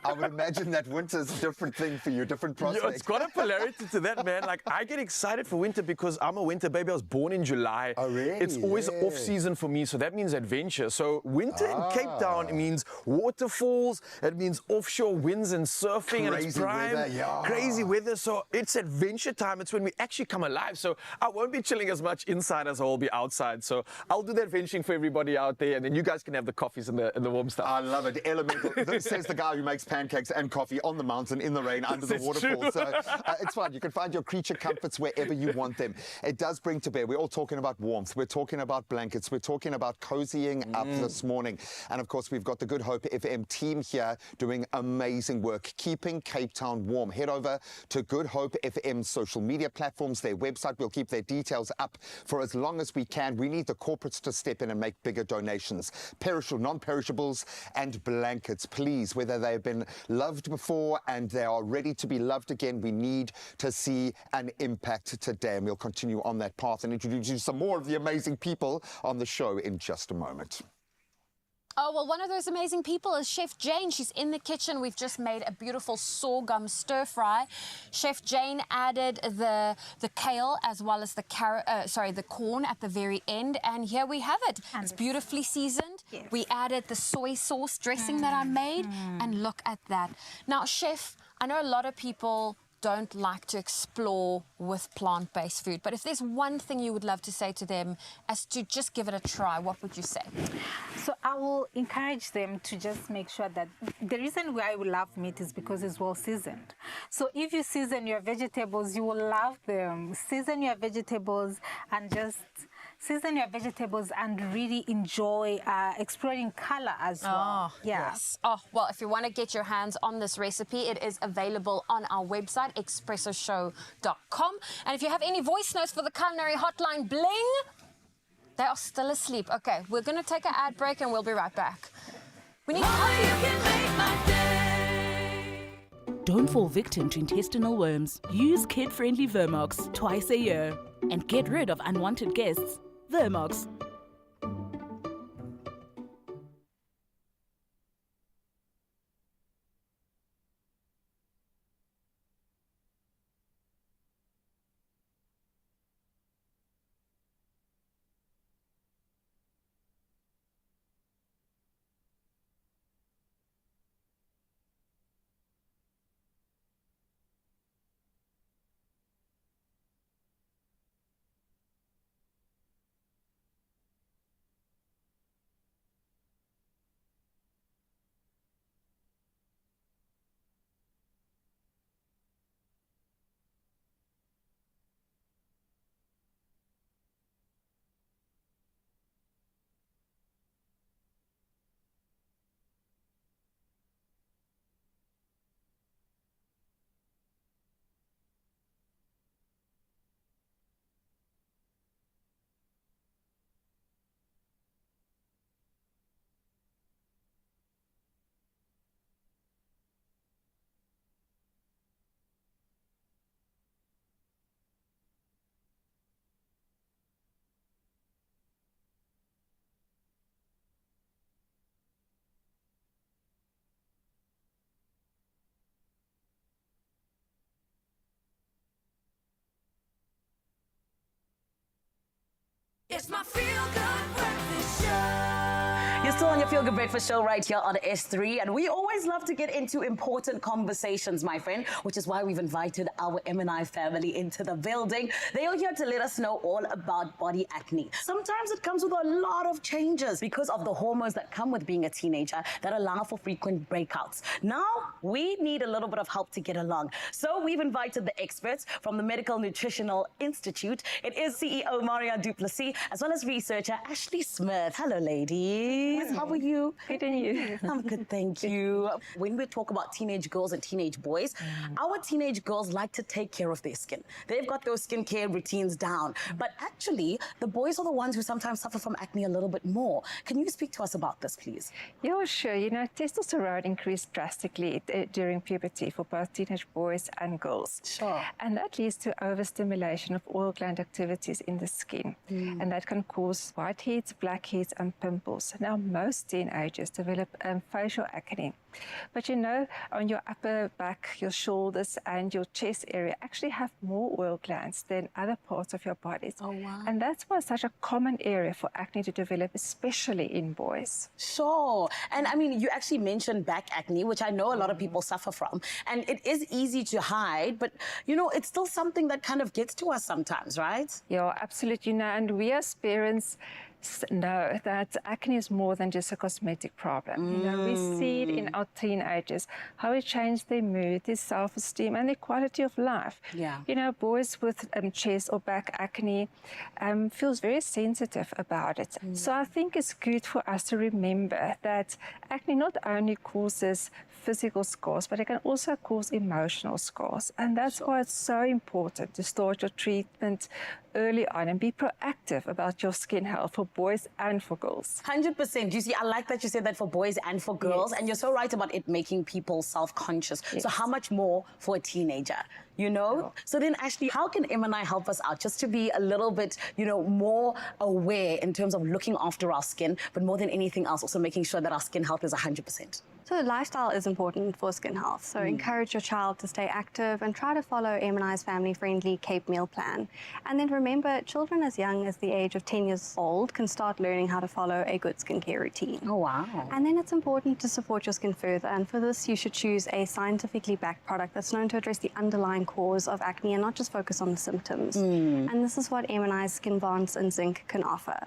I would imagine that winter's a different thing for you, different prospect. Yeah, it's got a polarity to that, man. Like, I get excited for winter because I'm a winter baby. I was born in July. Oh, really? It's always off season for me, so that means adventure. So winter in Cape Town, it means waterfalls, it means offshore winds and surfing, and it's Crazy prime. weather, yeah. Crazy weather. So it's adventure time. It's when we actually come alive. So I won't be chilling as much inside as I'll be outside. So I'll do the adventuring for everybody out there, and then you guys can have the coffees and the warm stuff. I love it. Elemental. This says the guy who makes pancakes and coffee on the mountain, in the rain, under the This is waterfall. true. So it's fine. You can find your creature comforts wherever you want them. It does bring to bear. We're all talking about warmth. We're talking about blankets. We're talking about cozying up this morning. And of course, we've got the Good Hope FM team here doing amazing work, keeping Cape Town warm. Head over to Good Hope FM's social media platforms, their website. We'll keep their details up for as long as we can. We need the corporates to step in and make bigger donations. Perishable, non-perishables and blankets, please, whether they've been loved before and they are ready to be loved again, we need to see an impact today. And we'll continue on that path and introduce you to some more of the amazing people on the show in just a moment. Oh, well, one of those amazing people is Chef Jane. She's in the kitchen. We've just made a beautiful sorghum stir fry. Chef Jane added the kale as well as the the corn at the very end. And here we have it. It's beautifully seasoned. Yes. We added the soy sauce dressing that I made. And look at that. Now, Chef, I know a lot of people don't like to explore with plant-based food, but if there's one thing you would love to say to them as to just give it a try, what would you say? So I will encourage them to just make sure that the reason why we love meat is because it's well seasoned. So if you season your vegetables, you will love them. Season your vegetables and just season your vegetables and really enjoy exploring color as well. Yes. Oh, well, if you want to get your hands on this recipe, it is available on our website, expressoshow.com. And if you have any voice notes for the culinary hotline bling, they are still asleep. Okay, we're going to take an ad break and we'll be right back. We need Don't fall victim to intestinal worms. Use kid-friendly Vermox twice a year and get rid of unwanted guests. Vermox. It's my feel-good breakfast show. You're still on your Feel Good Breakfast show right here on S3, and we always love to get into important conversations, my friend, which is why we've invited our M&I family into the building. They are here to let us know all about body acne. Sometimes it comes with a lot of changes because of the hormones that come with being a teenager that allow for frequent breakouts. Now, we need a little bit of help to get along. So we've invited the experts from the Medical Nutritional Institute. It is CEO Marianne Duplessis, as well as researcher Ashley Smith. Hello, ladies. ladies. How are you? Good, and you? I'm good, thank you. When we talk about teenage girls and teenage boys, our teenage girls like to take care of their skin. They've got those skincare routines down. But actually, the boys are the ones who sometimes suffer from acne a little bit more. Can you speak to us about this, please? Yeah, sure. You know, testosterone increased drastically during puberty for both teenage boys and girls. Sure. And that leads to overstimulation of oil gland activities in the skin. And that can cause whiteheads, blackheads, and pimples. Now, most teenagers develop facial acne. But you know, on your upper back, your shoulders, and your chest area actually have more oil glands than other parts of your body. Oh, wow. And that's why it's such a common area for acne to develop, especially in boys. Sure. And I mean, you actually mentioned back acne, which I know a lot of people suffer from. And it is easy to hide, but, you know, it's still something that kind of gets to us sometimes, right? Yeah, absolutely. You know, and we as parents know that acne is more than just a cosmetic problem. You know, we see it in our teenagers, how it changed their mood, their self-esteem, and their quality of life. Yeah. You know, boys with chest or back acne feels very sensitive about it. So I think it's good for us to remember that acne not only causes physical scars, but it can also cause emotional scars. And that's why it's so important to start your treatment early on and be proactive about your skin health for boys and for girls. 100%. You see, I like that you said that for boys and for girls. Yes. And you're so right about it making people self-conscious. So how much more for a teenager? You know? So then, Ashley, how can M&I help us out just to be a little bit, you know, more aware in terms of looking after our skin, but more than anything else, also making sure that our skin health is 100%? So lifestyle is important for skin health. So encourage your child to stay active and try to follow M&I's family-friendly Cape meal plan. And then remember, children as young as the age of 10 years old can start learning how to follow a good skincare routine. Oh, wow. And then it's important to support your skin further. And for this, you should choose a scientifically backed product that's known to address the underlying cause of acne and not just focus on the symptoms. And this is what M&I's Skin Bonds and Zinc can offer.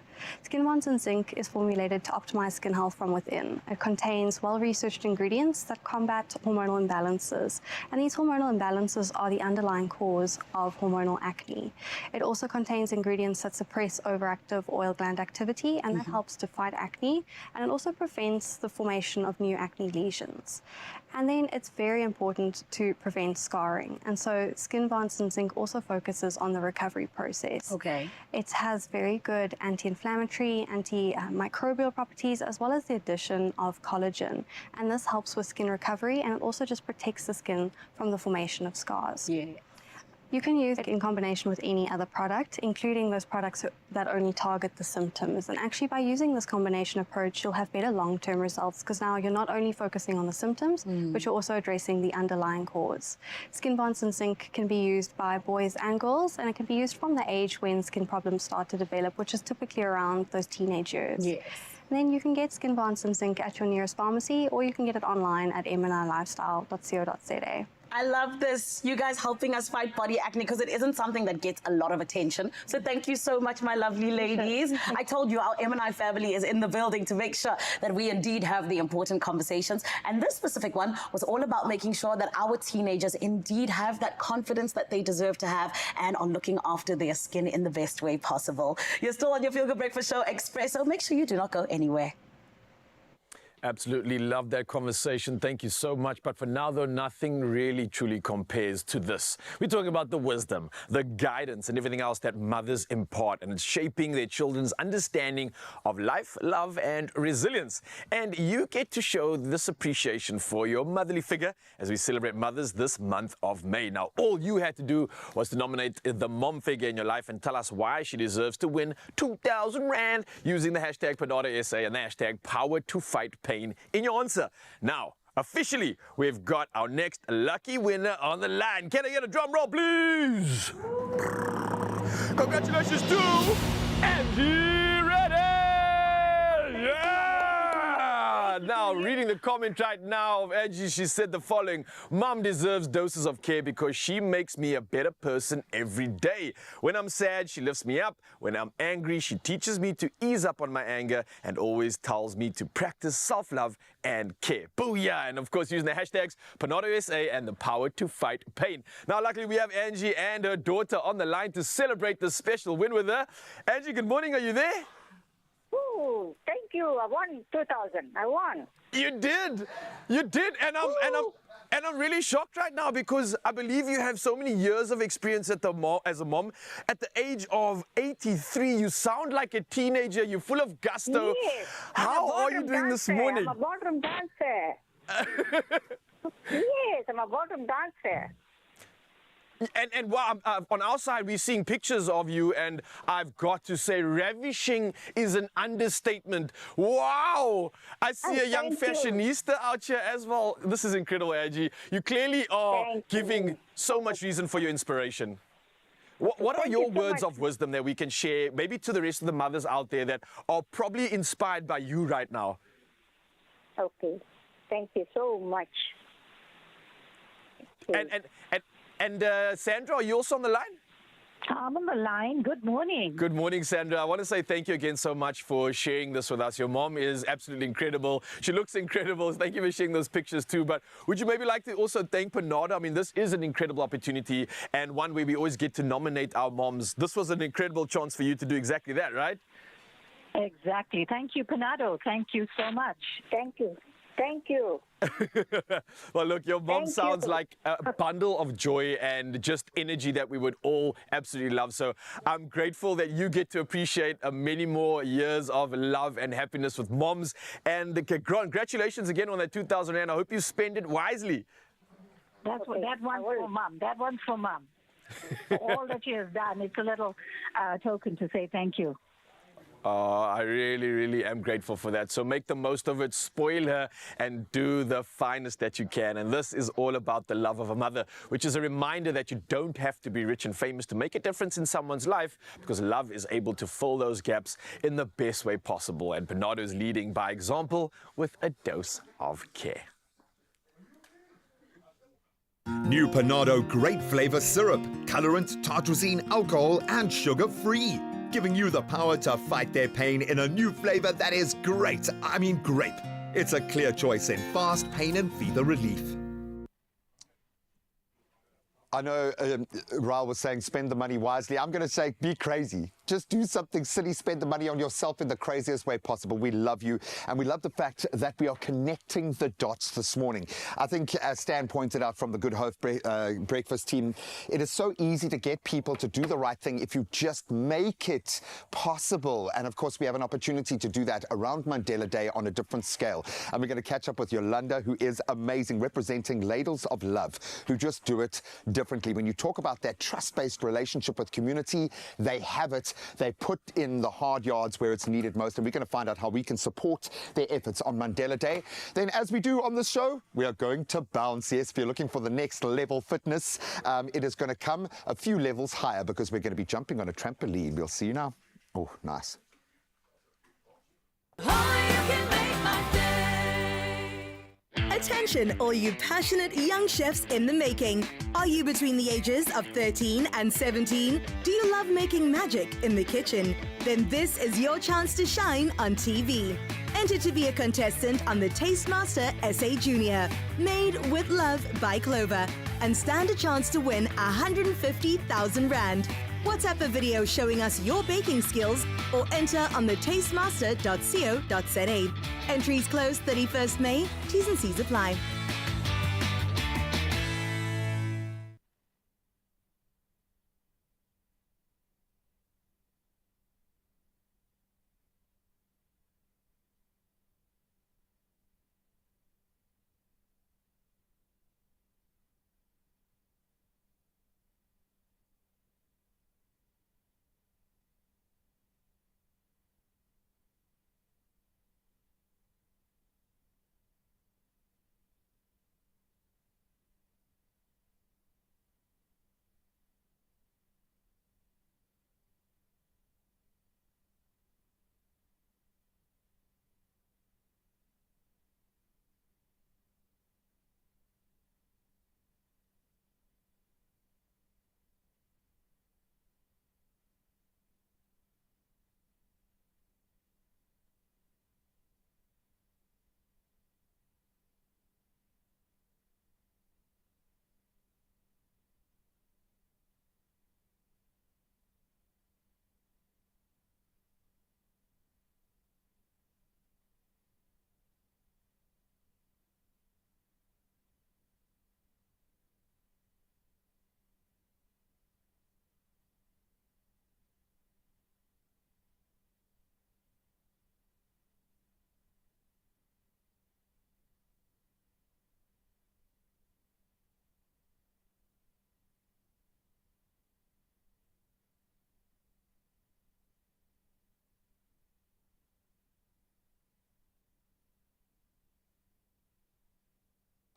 Skin Bonds and Zinc is formulated to optimize skin health from within. It contains well-researched ingredients that combat hormonal imbalances. And these hormonal imbalances are the underlying cause of hormonal acne. It also contains ingredients that suppress overactive oil gland activity, and that helps to fight acne. And it also prevents the formation of new acne lesions. And then it's very important to prevent scarring. And so Skin Bonds and Zinc also focuses on the recovery process. Okay. It has very good anti-inflammatory, antimicrobial properties, as well as the addition of collagen. And this helps with skin recovery, and it also just protects the skin from the formation of scars. Yeah. You can use it in combination with any other product, including those products that only target the symptoms. And actually, by using this combination approach, you'll have better long-term results, because now you're not only focusing on the symptoms, but you're also addressing the underlying cause. Skin Bonds and Zinc can be used by boys and girls, and it can be used from the age when skin problems start to develop, which is typically around those teenage years. Yes. And then you can get Skin Bonds and Zinc at your nearest pharmacy, or you can get it online at mnilifestyle.co.za. I love this. You guys helping us fight body acne, because it isn't something that gets a lot of attention. So thank you so much, my lovely ladies. I told you our M&I family is in the building to make sure that we indeed have the important conversations. And this specific one was all about making sure that our teenagers indeed have that confidence that they deserve to have and are looking after their skin in the best way possible. You're still on your Feel Good Breakfast show, Expresso. Make sure you do not go anywhere. Absolutely love that conversation. Thank you so much. But for now, though, nothing really truly compares to this. We're talking about the wisdom, the guidance, and everything else that mothers impart, and it's shaping their children's understanding of life, love, and resilience. And you get to show this appreciation for your motherly figure as we celebrate mothers this month of May. Now, all you had to do was to nominate the mom figure in your life and tell us why she deserves to win 2,000 Rand using the hashtag PanadaSA and the hashtag Power to Fight Pain in your answer. Now, officially, we've got our next lucky winner on the line. Can I get a drum roll, please? Congratulations to Angie Reddy! Yeah! Now, reading the comment right now of Angie, she said the following: Mom deserves doses of care because she makes me a better person every day. When I'm sad, she lifts me up. When I'm angry, she teaches me to ease up on my anger and always tells me to practice self-love and care. Booyah! And of course, using the hashtags PanadaSA and the Power to Fight Pain. Now, luckily, we have Angie and her daughter on the line to celebrate this special win with her. Angie, good morning. Are you there? Ooh, thank Thank you. I won 2,000. I won. You did, and I'm really shocked right now because I believe you have so many years of experience as a mom. At the age of 83, you sound like a teenager. You're full of gusto. Yes. How are you doing this morning? I'm a ballroom dancer. Yes, I'm a ballroom dancer. And wow, on our side, we're seeing pictures of you, and I've got to say, ravishing is an understatement. Wow! I see a young fashionista out here as well. This is incredible, Angie. You clearly are giving so much reason for your inspiration. What are your words of wisdom that we can share, maybe to the rest of the mothers out there that are probably inspired by you right now? Okay. Thank you so much. And Sandra, are you also on the line? I'm on the line. Good morning. Good morning, Sandra. I want to say thank you again so much for sharing this with us. Your mom is absolutely incredible. She looks incredible. Thank you for sharing those pictures too. But would you maybe like to also thank Panado? I mean, this is an incredible opportunity and one where we always get to nominate our moms. This was an incredible chance for you to do exactly that, right? Exactly. Thank you, Panado. Thank you so much. Thank you. Thank you. Well, look, your mom sounds like a bundle of joy and just energy that we would all absolutely love. So I'm grateful that you get to appreciate many more years of love and happiness with moms. And congratulations again on that 2,000 Rand. I hope you spend it wisely. That one's for Mom. That one's for Mom. For all that she has done. It's a little token to say thank you. I really, really am grateful for that. So make the most of it, spoil her, and do the finest that you can. And this is all about the love of a mother, which is a reminder that you don't have to be rich and famous to make a difference in someone's life, because love is able to fill those gaps in the best way possible. And Panado is leading by example with a dose of care. New Panado Great Flavor Syrup, colorant, tartrazine, alcohol, and sugar-free. Giving you the power to fight their pain in a new flavor that is great. I mean grape. It's a clear choice in fast pain and fever relief. I know Raul was saying spend the money wisely. I'm going to say be crazy. Just do something silly. Spend the money on yourself in the craziest way possible. We love you. And we love the fact that we are connecting the dots this morning. I think, as Stan pointed out from the Good Hope breakfast team, it is so easy to get people to do the right thing if you just make it possible. And of course, we have an opportunity to do that around Mandela Day on a different scale. And we're going to catch up with Yolanda, who is amazing, representing Ladles of Love, who just do it differently. When you talk about that trust-based relationship with community, they have it. They put in the hard yards where it's needed most, and we're going to find out how we can support their efforts on Mandela Day. Then, as we do on this show, we are going to bounce. Yes, if you're looking for the next level fitness, it is going to come a few levels higher because we're going to be jumping on a trampoline. We'll see you now. Oh, nice. Attention, all you passionate young chefs in the making. Are you between the ages of 13 and 17? Do you love making magic in the kitchen? Then this is your chance to shine on TV. Enter to be a contestant on the Tastemaster SA Junior, made with love by Clover, and stand a chance to win 150,000 Rand. WhatsApp a video showing us your baking skills or enter on the tastemaster.co.za. Entries close 31st May. T's and C's apply.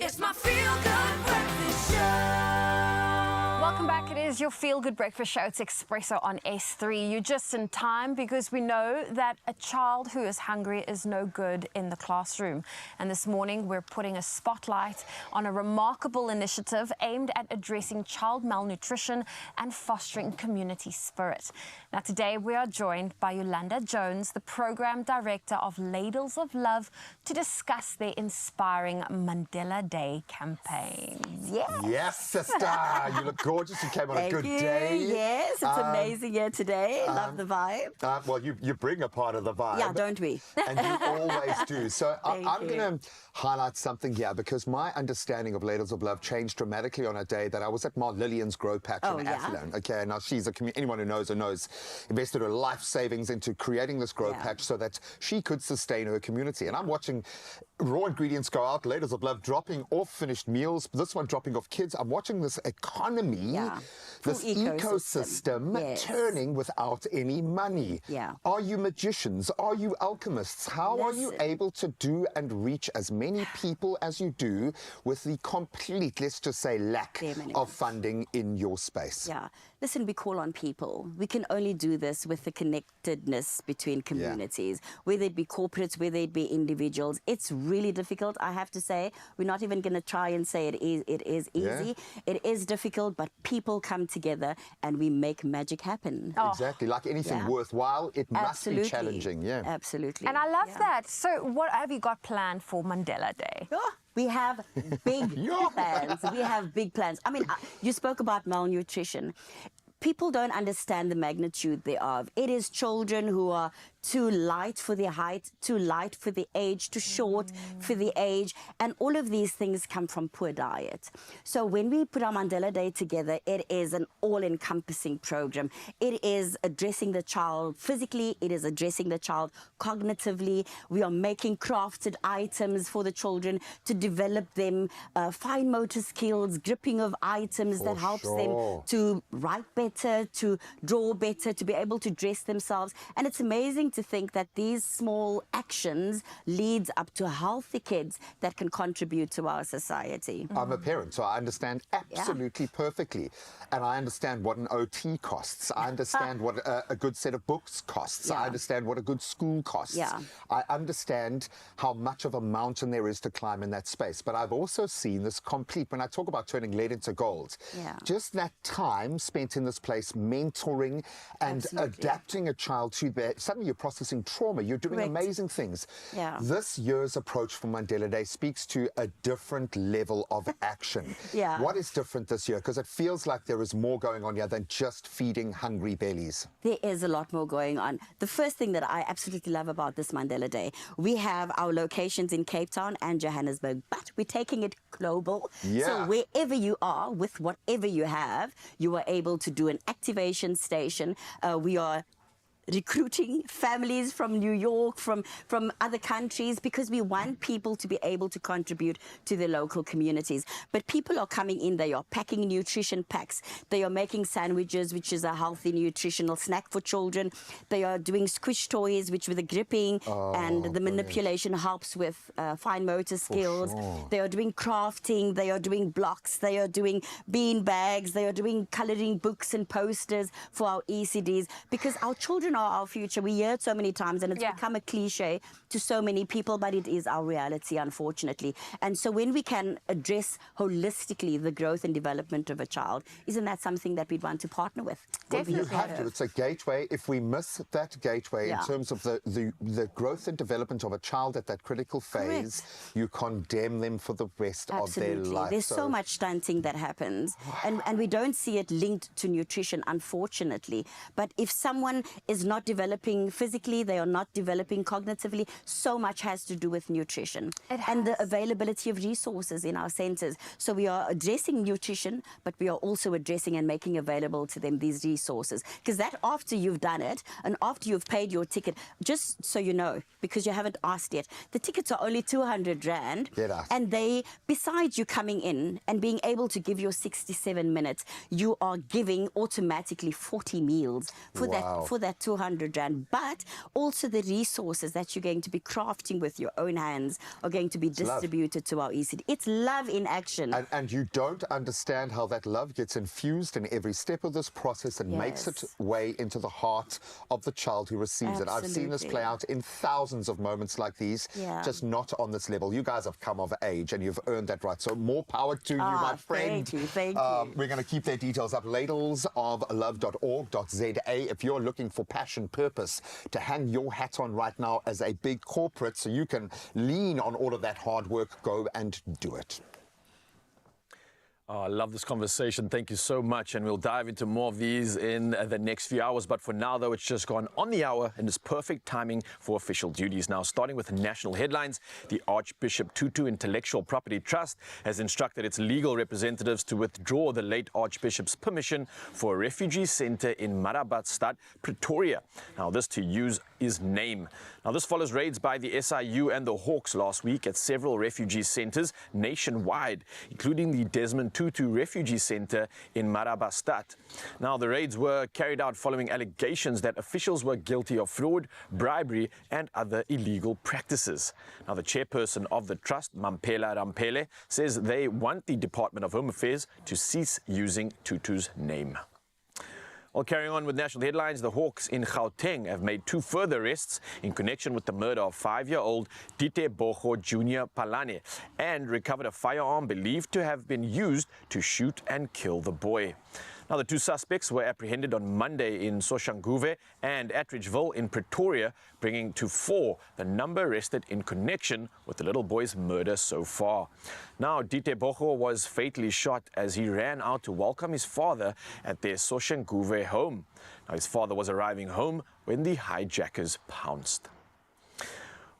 It's my feel-good breakfast show. Welcome back. It is your Feel Good Breakfast Show. It's Expresso on S3. You're just in time because we know that a child who is hungry is no good in the classroom. And this morning we're putting a spotlight on a remarkable initiative aimed at addressing child malnutrition and fostering community spirit. Now today we are joined by Yolanda Jones, the Program Director of Ladles of Love, to discuss their inspiring Mandela Day campaign. Yes, sister. You look gorgeous. You came on a good day. Yes, it's amazing here today. Love the vibe. Well, you bring a part of the vibe. Yeah, don't we? And you always do. So I'm going to highlight something here because my understanding of Ladles of Love changed dramatically on a day that I was at Ma Lillian's Grow Patch in Athlone. Okay, now she's anyone who knows her knows, invested her life savings into creating this grow patch so that she could sustain her community. And I'm watching raw ingredients go out, Ladles of Love dropping off finished meals, this one dropping off kids. I'm watching this economy, this ecosystem turning without any money. Are you magicians? Are you alchemists? How are you able to do and reach as many people as you do with the complete, let's just say, lack of funding in your space? Yeah. Listen, we call on people. We can only do this with the connectedness between communities, whether it be corporates, whether it be individuals. It's really difficult, I have to say. We're not even going to try and say it is easy. It is difficult, but people come together and we make magic happen. Exactly. Like anything worthwhile, it must be challenging. Absolutely. And I love that. So what have you got planned for Mandela Day? We have big plans. We have big plans. I mean, you spoke about malnutrition. People don't understand the magnitude thereof. It is children who are too light for their height, too light for the age, too short for the age, and all of these things come from poor diet. So when we put our Mandela Day together, it is an all-encompassing program. It is addressing the child physically, it is addressing the child cognitively. We are making crafted items for the children to develop them, fine motor skills, gripping of items that helps them to write better, to draw better, to be able to dress themselves. And it's amazing to think that these small actions leads up to healthy kids that can contribute to our society. I'm a parent, so I understand absolutely perfectly. And I understand what an OT costs. I understand what a good set of books costs. I understand what a good school costs. I understand how much of a mountain there is to climb in that space. But I've also seen this complete, when I talk about turning lead into gold, just that time spent in this place mentoring and adapting a child to their, suddenly you're processing trauma, you're doing amazing things. This year's approach for Mandela Day speaks to a different level of action. What is different this year? Because it feels like there is more going on here than just feeding hungry bellies. There is a lot more going on. The first thing that I absolutely love about this Mandela Day, we have our locations in Cape Town and Johannesburg, but we're taking it global. So wherever you are, with whatever you have, you are able to do an activation station. We are recruiting families from New York, from other countries, because we want people to be able to contribute to their local communities. But people are coming in, they are packing nutrition packs, they are making sandwiches, which is a healthy nutritional snack for children. They are doing squish toys, which with the gripping and the manipulation helps with fine motor skills. They are doing crafting, they are doing blocks, they are doing bean bags, they are doing coloring books and posters for our ECDs, because our children are our future. We hear it so many times and it's become a cliche to so many people, but it is our reality, unfortunately. And so when we can address holistically the growth and development of a child, isn't that something that we'd want to partner with? Definitely. You have to. It's a gateway. If we miss that gateway in terms of the growth and development of a child at that critical phase, you condemn them for the rest of their life. There's so much stunting that happens, and we don't see it linked to nutrition, unfortunately. But if someone is not developing physically, they are not developing cognitively, so much has to do with nutrition and the availability of resources in our centers. So we are addressing nutrition, but we are also addressing and making available to them these resources. Because that after you've done it and after you've paid your ticket, just so you know, because you haven't asked yet, the tickets are only 200 Rand. And they, besides you coming in and being able to give your 67 minutes, you are giving automatically 40 meals for that 200 rand, but also the resources that you're going to be crafting with your own hands are going to be distributed to our ECD. It's love in action. And you don't understand how that love gets infused in every step of this process and makes its way into the heart of the child who receives it. I've seen this play out in thousands of moments like these, just not on this level. You guys have come of age and you've earned that right. So more power to you, my friend. Thank you. We're going to keep their details up. ladlesoflove.org.za if you're looking for passion, purpose to hang your hat on right now as a big corporate so you can lean on all of that hard work, go and do it. Oh, I love this conversation. Thank you so much. And we'll dive into more of these in the next few hours. But for now, though, it's just gone on the hour and it's perfect timing for official duties. Now, starting with national headlines, the Archbishop Tutu Intellectual Property Trust has instructed its legal representatives to withdraw the late Archbishop's permission for a refugee center in Marabastad, Pretoria. Now, this to use his name. Now, this follows raids by the SIU and the Hawks last week at several refugee centers nationwide, including the Desmond Tutu Refugee Center in Marabastad. Now, the raids were carried out following allegations that officials were guilty of fraud, bribery, and other illegal practices. Now, the chairperson of the trust, Mampela Rampele, says they want the Department of Home Affairs to cease using Tutu's name. Well, carrying on with national headlines, the Hawks in Gauteng have made 2 further arrests in connection with the murder of 5-year-old Dite Bogo Jr. Palane and recovered a firearm believed to have been used to shoot and kill the boy. Now, the 2 suspects were apprehended on Monday in Soshanguve and Attridgeville in Pretoria, bringing to 4 the number arrested in connection with the little boy's murder so far. Now, Dite Bogo was fatally shot as he ran out to welcome his father at their Soshanguve home. Now, his father was arriving home when the hijackers pounced.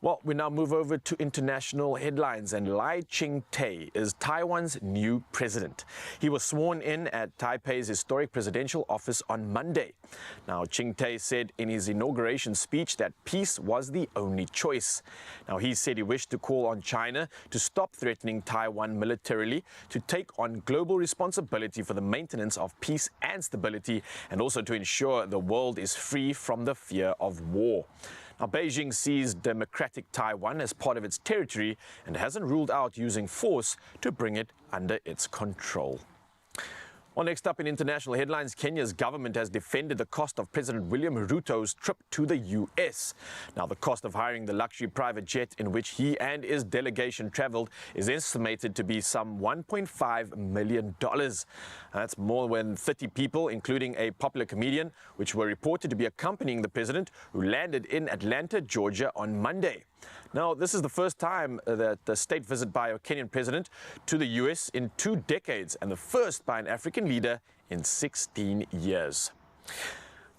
Well, we now move over to international headlines, and Lai Ching-te is Taiwan's new president. He was sworn in at Taipei's historic presidential office on Monday. Now, Ching-te said in his inauguration speech that peace was the only choice. Now, he said he wished to call on China to stop threatening Taiwan militarily, to take on global responsibility for the maintenance of peace and stability, and also to ensure the world is free from the fear of war. Now, Beijing sees democratic Taiwan as part of its territory and hasn't ruled out using force to bring it under its control. Well, next up in international headlines, Kenya's government has defended the cost of President William Ruto's trip to the U.S. Now, the cost of hiring the luxury private jet in which he and his delegation traveled is estimated to be some $1.5 million. That's more than 30 people, including a popular comedian, which were reported to be accompanying the president, who landed in Atlanta, Georgia on Monday. Now, this is the first time that the state visit by a Kenyan president to the U.S. in 2 decades, and the first by an African leader in 16 years.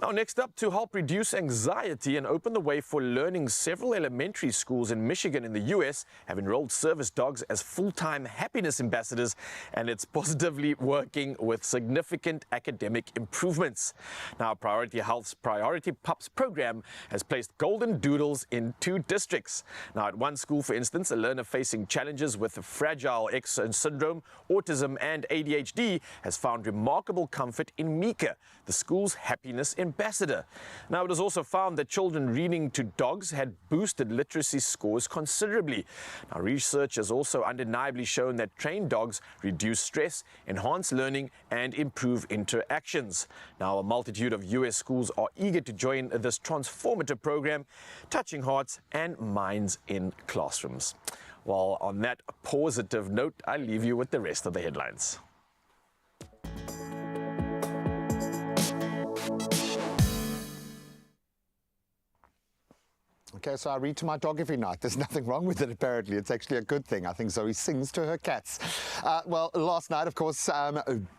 Now, next up, to help reduce anxiety and open the way for learning, several elementary schools in Michigan in the U.S. have enrolled service dogs as full-time happiness ambassadors, and it's positively working with significant academic improvements. Now, Priority Health's Priority Pups program has placed golden doodles in 2 districts. Now, at one school, for instance, a learner facing challenges with Fragile X syndrome, autism, and ADHD has found remarkable comfort in Mika, the school's happiness ambassador. Now, it was also found that children reading to dogs had boosted literacy scores considerably. Now, research has also undeniably shown that trained dogs reduce stress, enhance learning, and improve interactions. Now, a multitude of U.S. schools are eager to join this transformative program, touching hearts and minds in classrooms. Well, on that positive note, I leave you with the rest of the headlines. Okay, so I read to my dog every night. There's nothing wrong with it, apparently. It's actually a good thing. I think Zoe sings to her cats. Well, last night, of course,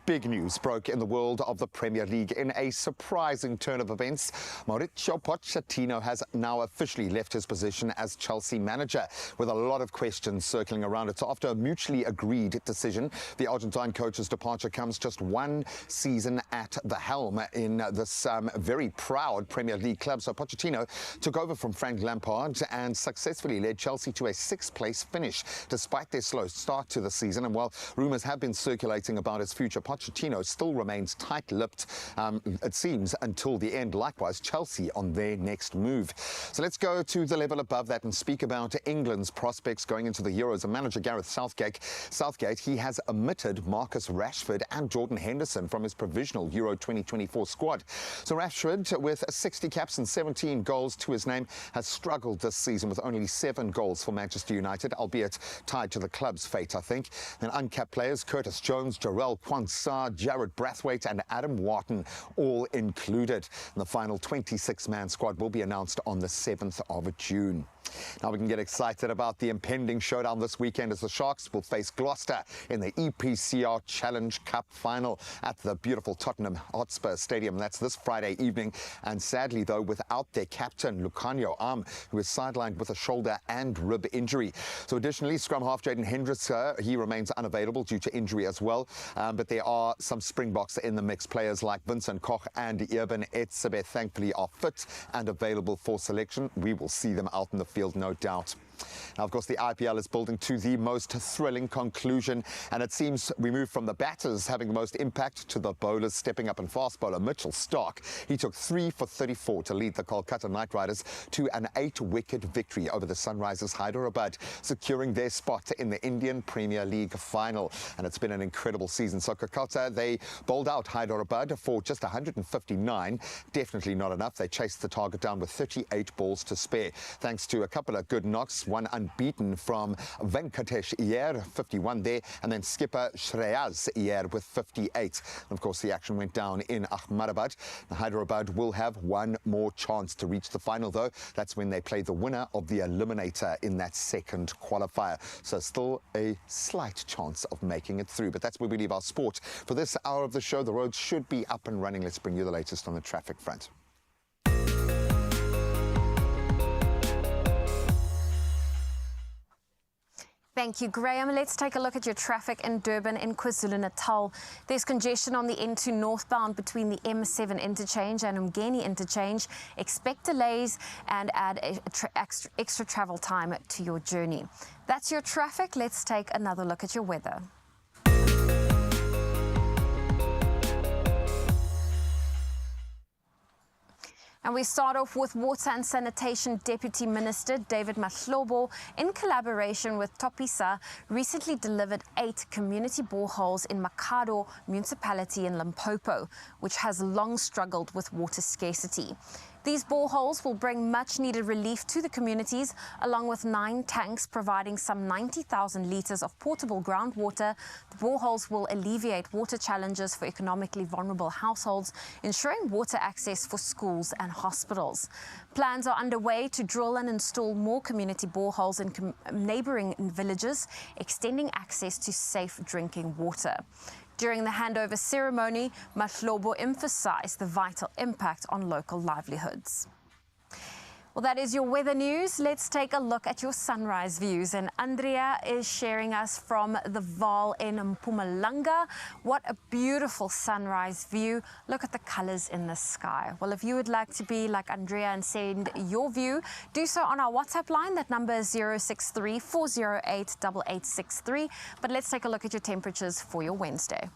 big news broke in the world of the Premier League. In a surprising turn of events, Mauricio Pochettino has now officially left his position as Chelsea manager, with a lot of questions circling around it. So after a mutually agreed decision, the Argentine coach's departure comes just 1 season at the helm in this very proud Premier League club. So Pochettino took over from Frank Lampard Lampard and successfully led Chelsea to a 6th place finish despite their slow start to the season. And while rumours have been circulating about his future, Pochettino still remains tight-lipped, it seems, until the end. Likewise, Chelsea on their next move. So let's go to the level above that and speak about England's prospects going into the Euros. And manager Gareth Southgate, he has omitted Marcus Rashford and Jordan Henderson from his provisional Euro 2024 squad. So Rashford, with 60 caps and 17 goals to his name, has struggled this season with only 7 goals for Manchester United, albeit tied to the club's fate, I think. Then uncapped players Curtis Jones, Jarrell Quansah, Jared Brathwaite and Adam Wharton all included. And the final 26-man squad will be announced on the 7th of June. Now we can get excited about the impending showdown this weekend as the Sharks will face Gloucester in the EPCR Challenge Cup final at the beautiful Tottenham Hotspur Stadium. That's this Friday evening. And sadly, though, without their captain, Lucanio Am, who is sidelined with a shoulder and rib injury. So additionally, scrum half Jaden Hendricks, he remains unavailable due to injury as well. But there are some Springboks in the mix. Players like Vincent Koch and Irvin Etzebeth thankfully are fit and available for selection. We will see them out in the field, no doubt. Now, of course, the IPL is building to the most thrilling conclusion, and it seems we move from the batters having the most impact to the bowlers stepping up. And fast bowler Mitchell Starc, he took 3 for 34 to lead the Kolkata Knight Riders to an 8-wicket victory over the Sunrisers Hyderabad, securing their spot in the Indian Premier League final. And it's been an incredible season. So Kolkata, they bowled out Hyderabad for just 159. Definitely not enough. They chased the target down with 38 balls to spare, thanks to a couple of good knocks. One unbeaten from Venkatesh Iyer, 51 there, and then skipper Shreyas Iyer with 58. And of course, the action went down in Ahmedabad. Hyderabad will have one more chance to reach the final, though. That's when they play the winner of the eliminator in that second qualifier. So still a slight chance of making it through. But that's where we leave our sport. For this hour of the show, the roads should be up and running. Let's bring you the latest on the traffic front. Thank you, Graham. Let's take a look at your traffic in Durban in KwaZulu-Natal. There's congestion on the N2 northbound between the M7 interchange and Umgeni interchange. Expect delays and add extra travel time to your journey. That's your traffic. Let's take another look at your weather. And we start off with Water and Sanitation Deputy Minister David Mahlobo, in collaboration with Topisa, recently delivered 8 community boreholes in Makado municipality in Limpopo, which has long struggled with water scarcity. These boreholes will bring much-needed relief to the communities, along with 9 tanks providing some 90,000 litres of portable groundwater. The boreholes will alleviate water challenges for economically vulnerable households, ensuring water access for schools and hospitals. Plans are underway to drill and install more community boreholes in neighbouring villages, extending access to safe drinking water. During the handover ceremony, Mahlobo emphasised the vital impact on local livelihoods. Well, that is your weather news. Let's take a look at your sunrise views. And Andrea is sharing us from the Vaal in Mpumalanga. What a beautiful sunrise view. Look at the colours in the sky. Well, if you would like to be like Andrea and send your view, do so on our WhatsApp line. That number is 063 408 8863. But let's take a look at your temperatures for your Wednesday.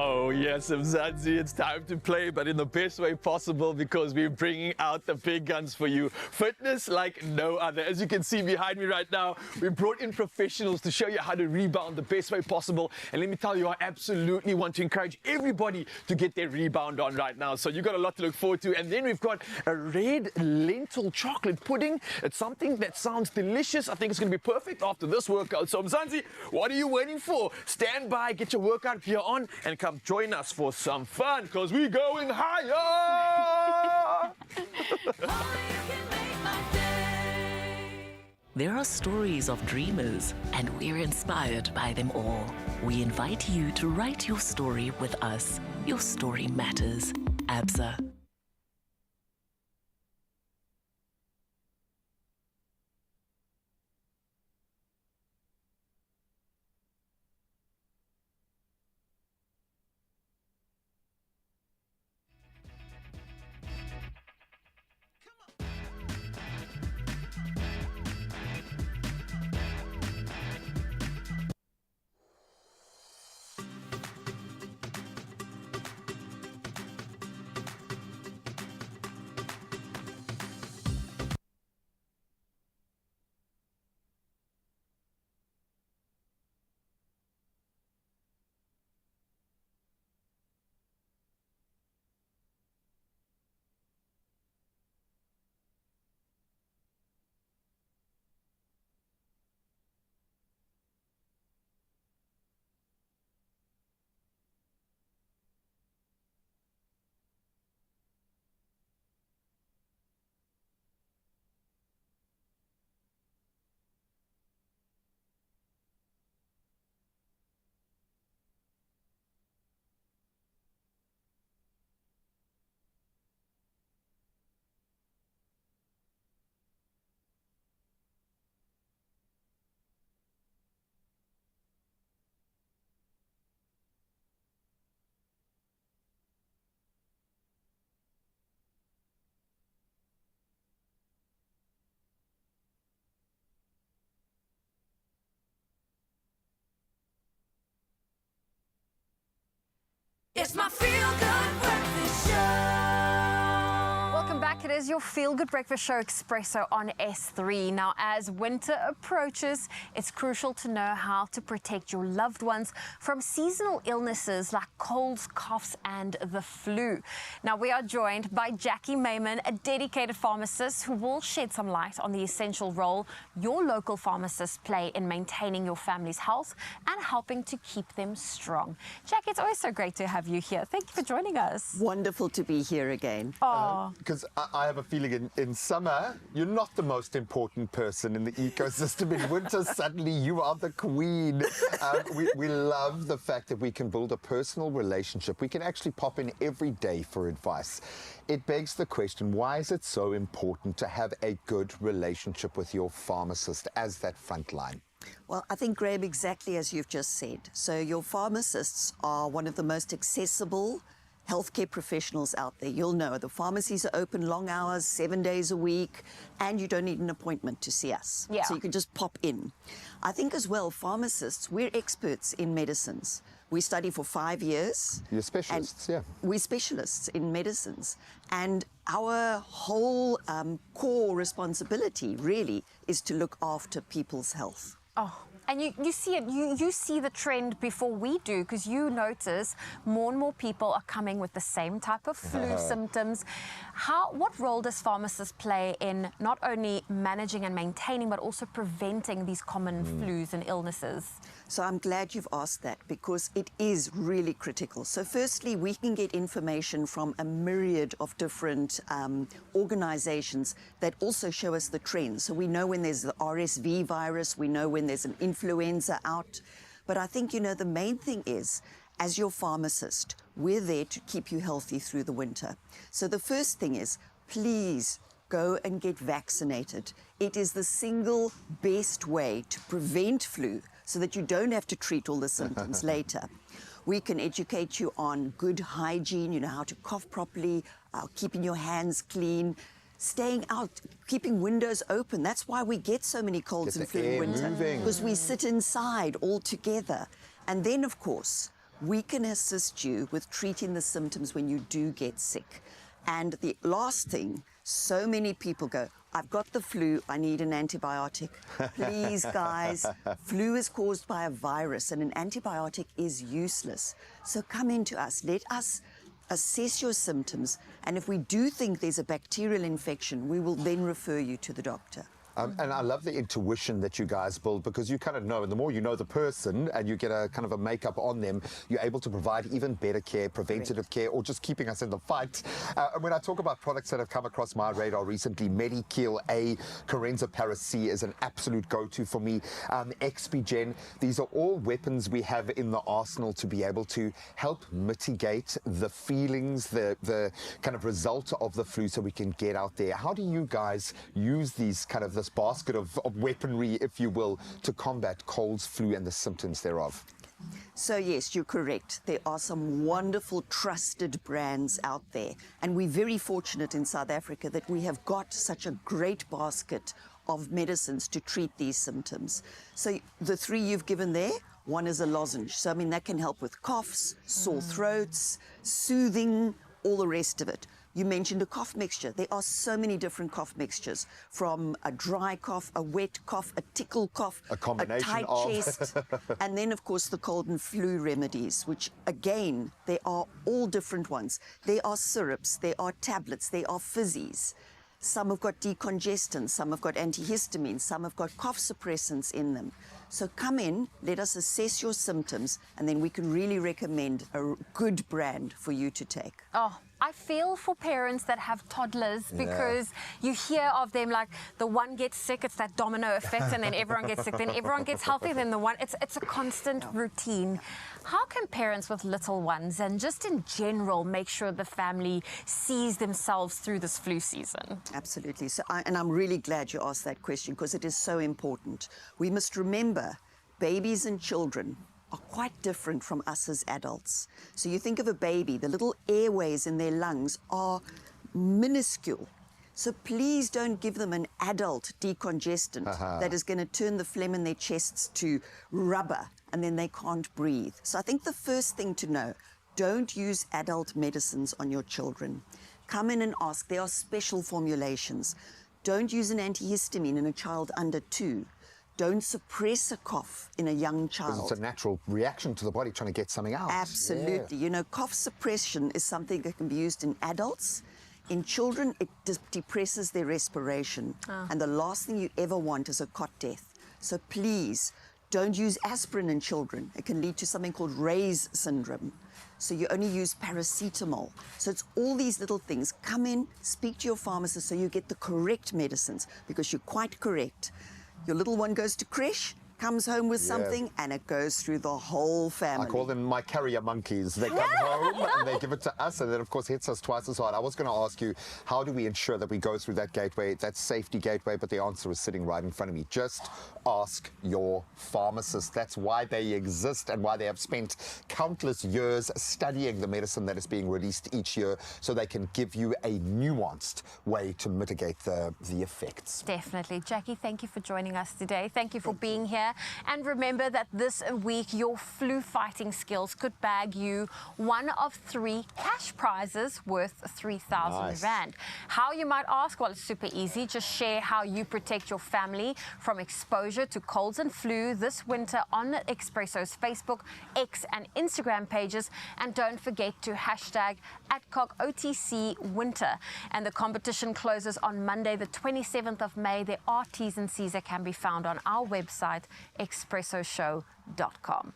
Oh yes, Mzansi, it's time to play, but in the best way possible because we're bringing out the big guns for you. Fitness like no other. As you can see behind me right now, we brought in professionals to show you how to rebound the best way possible. And let me tell you, I absolutely want to encourage everybody to get their rebound on right now. So you've got a lot to look forward to. And then we've got a red lentil chocolate pudding. It's something that sounds delicious. I think it's going to be perfect after this workout. So Mzansi, what are you waiting for? Stand by, get your workout gear on, and come join us for some fun, because we're going higher! There are stories of dreamers, and we're inspired by them all. We invite you to write your story with us. Your story matters. ABSA. It's my feel-good breakfast show. Welcome back. It is your Feel Good Breakfast Show Expresso on S3. Now, as winter approaches, it's crucial to know how to protect your loved ones from seasonal illnesses like colds, coughs, and the flu. Now, we are joined by Jackie Mayman, a dedicated pharmacist who will shed some light on the essential role your local pharmacists play in maintaining your family's health and helping to keep them strong. Jackie, it's always so great to have you here. Thank you for joining us. Wonderful to be here again. Oh. Because I have a feeling in summer, you're not the most important person in the ecosystem. In winter, suddenly you are the queen. We love the fact that we can build a personal relationship. We can actually pop in every day for advice. It begs the question, why is it so important to have a good relationship with your pharmacist as that front line? Well, I think, Graham, exactly as you've just said. So your pharmacists are one of the most accessible healthcare professionals out there. You'll know the pharmacies are open long hours, 7 days a week, and you don't need an appointment to see us. Yeah. So you can just pop in. I think as well, pharmacists, we're experts in medicines. We study for 5 years. You're specialists, yeah. We're specialists in medicines. And our whole core responsibility really is to look after people's health. Oh, and you see it, you see the trend before we do, because you notice more and more people are coming with the same type of flu symptoms. What role does pharmacists play in not only managing and maintaining, but also preventing these common flus and illnesses? So I'm glad you've asked that, because it is really critical. So firstly, we can get information from a myriad of different organizations that also show us the trends. So we know when there's the RSV virus, we know when there's an influenza out. But I think, you know, the main thing is, as your pharmacist, we're there to keep you healthy through the winter. So the first thing is, please go and get vaccinated. It is the single best way to prevent flu, so that you don't have to treat all the symptoms later. We can educate you on good hygiene, you know, how to cough properly, keeping your hands clean, staying out, keeping windows open. That's why we get so many colds and flu in winter, because we sit inside all together. And then, of course, we can assist you with treating the symptoms when you do get sick. And the last thing, so many people go, I've got the flu, I need an antibiotic. Please, guys, flu is caused by a virus and an antibiotic is useless. So come into us, let us assess your symptoms, and if we do think there's a bacterial infection, we will then refer you to the doctor. And I love the intuition that you guys build, because you kind of know, and the more you know the person and you get a kind of a makeup on them, you're able to provide even better care, preventative care, or just keeping us in the fight. And when I talk about products that have come across my radar recently, Medikeel A, Corenza Paris C is an absolute go-to for me. XPGen, these are all weapons we have in the arsenal to be able to help mitigate the feelings, the kind of result of the flu, so we can get out there. How do you guys use these kind of this basket of weaponry, if you will, to combat colds, flu, and the symptoms thereof? So yes, you're correct. There are some wonderful, trusted brands out there. And we're very fortunate in South Africa that we have got such a great basket of medicines to treat these symptoms. So the three you've given there, one is a lozenge. So I mean, that can help with coughs, sore throats, soothing, all the rest of it. You mentioned a cough mixture. There are so many different cough mixtures, from a dry cough, a wet cough, a tickle cough, a combination tight of chest, and then of course the cold and flu remedies, which again, they are all different ones. There are syrups, there are tablets, there are fizzies. Some have got decongestants, some have got antihistamines, some have got cough suppressants in them. So come in, let us assess your symptoms, and then we can really recommend a good brand for you to take. Oh, I feel for parents that have toddlers, because you hear of them like the one gets sick, it's that domino effect, and then everyone gets sick, then everyone gets healthy, then the one, it's a constant routine. How can parents with little ones and just in general make sure the family sees themselves through this flu season? Absolutely. So and I'm really glad you asked that question, because it is so important. We must remember babies and children are quite different from us as adults. So you think of a baby, the little airways in their lungs are minuscule. So please don't give them an adult decongestant that is going to turn the phlegm in their chests to rubber, and then they can't breathe. So I think the first thing to know, don't use adult medicines on your children. Come in and ask. There are special formulations. Don't use an antihistamine in a child under 2. Don't suppress a cough in a young child. Because it's a natural reaction to the body trying to get something out. Absolutely. Yeah. You know, cough suppression is something that can be used in adults. In children, it depresses their respiration. And the last thing you ever want is a cot death. So please, don't use aspirin in children. It can lead to something called Ray's syndrome. So you only use paracetamol. So it's all these little things. Come in, speak to your pharmacist so you get the correct medicines, because you're quite correct. Your little one goes to creche, comes home with something, and it goes through the whole family. I call them my carrier monkeys. They come home and they give it to us, and then of course hits us twice as hard. I was going to ask you, how do we ensure that we go through that gateway, that safety gateway, but the answer is sitting right in front of me. Just ask your pharmacist. That's why they exist and why they have spent countless years studying the medicine that is being released each year, so they can give you a nuanced way to mitigate the effects. Definitely. Jackie, thank you for joining us today. Thank you for being here. And remember that this week, your flu fighting skills could bag you one of 3 cash prizes worth 3,000 Rand. How, you might ask? Well, it's super easy. Just share how you protect your family from exposure to colds and flu this winter on Expresso's Facebook, X and Instagram pages. And don't forget to hashtag @OTC And the competition closes on Monday, the 27th of May. There are T's and C's that can be found on our website, expressoshow.com.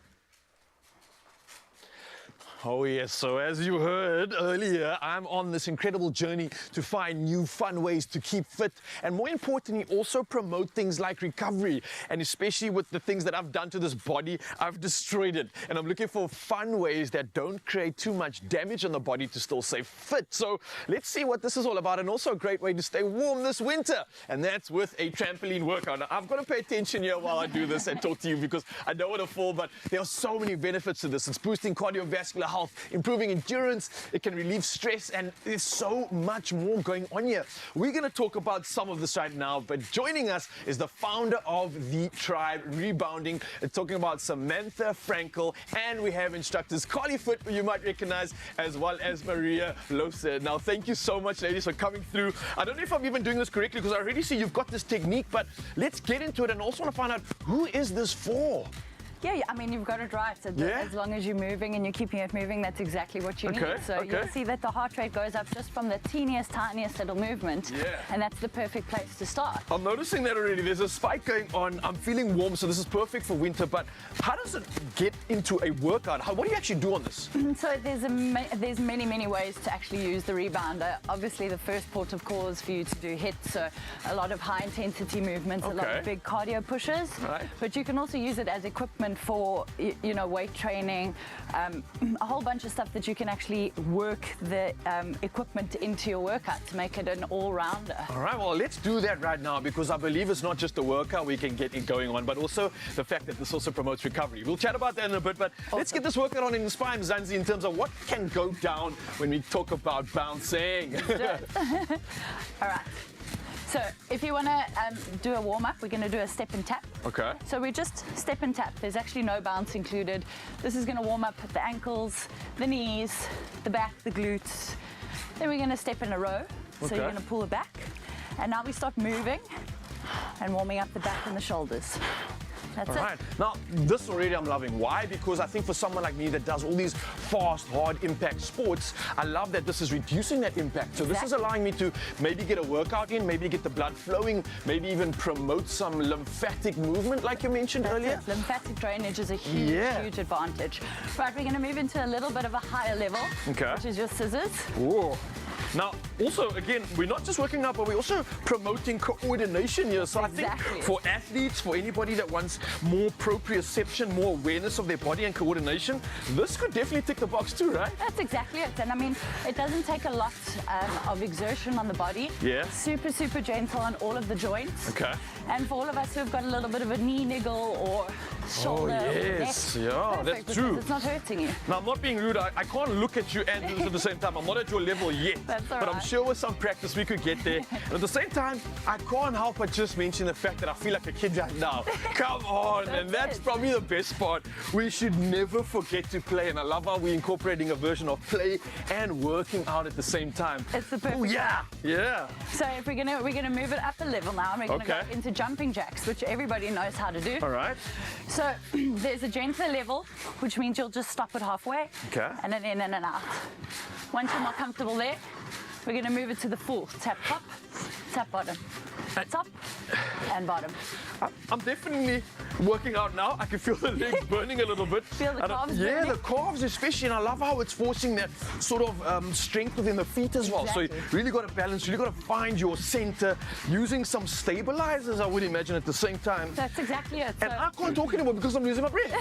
Oh yes, so as you heard earlier, I'm on this incredible journey to find new fun ways to keep fit, and more importantly also promote things like recovery. And especially with the things that I've done to this body, I've destroyed it, and I'm looking for fun ways that don't create too much damage on the body to still stay fit. So let's see what this is all about, and also a great way to stay warm this winter, and that's with a trampoline workout. Now, I've got to pay attention here while I do this and talk to you, because I don't want to fall, but there are so many benefits to this. It's boosting cardiovascular health, health, improving endurance, it can relieve stress, and there's so much more going on here. We're going to talk about some of this right now, but joining us is the founder of the Tribe Rebounding, talking about Samantha Frankel, and we have instructors Carly Foot, who you might recognize, as well as Maria Loser. Now, thank you so much, ladies, for coming through. I don't know if I'm even doing this correctly because I already see you've got this technique, but let's get into it, and also want to find out, who is this for? Yeah, I mean, you've got it right. As long as you're moving and you're keeping it moving, that's exactly what you need. So you'll see that the heart rate goes up just from the teeniest, tiniest little movement. Yeah. And that's the perfect place to start. I'm noticing that already. There's a spike going on. I'm feeling warm, so this is perfect for winter. But how does it get into a workout? What do you actually do on this? So there's many ways to actually use the rebounder. Obviously, the first port of call is for you to do HIIT, so a lot of high intensity movements, a lot of big cardio pushes. Right. But you can also use it as equipment for, you know, weight training, a whole bunch of stuff that you can actually work the equipment into your workout to make it an all-rounder. All right, well, let's do that right now, because I believe it's not just a workout we can get it going on, but also the fact that this also promotes recovery. We'll chat about that in a bit, but let's get this workout on in Inspire Mzansi in terms of what can go down when we talk about bouncing. All right. So if you want to do a warm-up, we're going to do a step and tap. Okay. So we just step and tap. There's actually no bounce included. This is going to warm up the ankles, the knees, the back, the glutes. Then we're going to step in a row. So you're going to pull it back. And now we start moving and warming up the back and the shoulders. That's all right. Now, this already I'm loving. Why? Because I think for someone like me that does all these fast, hard impact sports, I love that this is reducing that impact. So this is allowing me to maybe get a workout in, maybe get the blood flowing, maybe even promote some lymphatic movement like you mentioned earlier. Lymphatic drainage is a huge advantage. Right, we're going to move into a little bit of a higher level, which is your scissors. Whoa. Now, also, again, we're not just working out, but we're also promoting coordination here. So I think for athletes, for anybody that wants more proprioception, more awareness of their body and coordination, this could definitely tick the box too, right? That's exactly it. And I mean, it doesn't take a lot of exertion on the body. Yeah. Super, super gentle on all of the joints. Okay. And for all of us who've got a little bit of a knee niggle or shoulder or neck, yeah, that's true. It's not hurting you. Now, I'm not being rude. I can't look at you and do this at the same time. I'm not at your level yet. But I'm sure with some practice we could get there. And at the same time, I can't help but just mention the fact that I feel like a kid right now. Come on, and that's probably the best part. We should never forget to play, and I love how we're incorporating a version of play and working out at the same time. It's the perfect. Oh yeah, yeah. So if we're gonna move it up a level now, and we're gonna go into jumping jacks, which everybody knows how to do. All right. So there's a gentler level, which means you'll just stop it halfway. Okay. And then in and out. Once you're more comfortable there, we're going to move it to the full. Tap top, tap bottom. Top and bottom. I'm definitely working out now. I can feel the legs burning a little bit. Feel the calves Yeah, burning? the calves especially, and I love how it's forcing that sort of strength within the feet as well. So you really got to balance, really got to find your center, using some stabilizers, I would imagine, at the same time. That's exactly it. And I can't talk anymore because I'm losing my breath.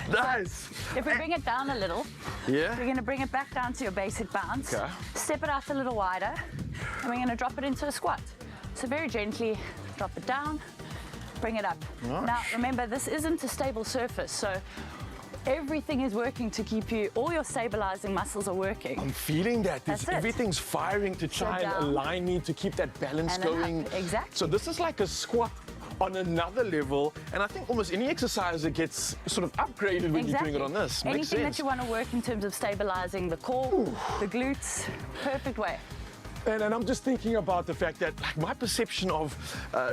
Nice. If we bring it down a little, we're going to bring it back down to your basic bounce. Okay. Step it out a little wider, and we're going to drop it into a squat. So very gently drop it down, bring it up. Nice. Now remember, this isn't a stable surface, so everything is working to keep you, all your stabilizing muscles are working. I'm feeling that. Everything's firing to try and align me, to keep that balance going. Exactly. So this is like a squat on another level, and I think almost any exercise gets sort of upgraded when you're doing it on this. Makes Anything sense. that you want to work in terms of stabilizing the core, the glutes, perfect way. And I'm just thinking about the fact that, like, my perception of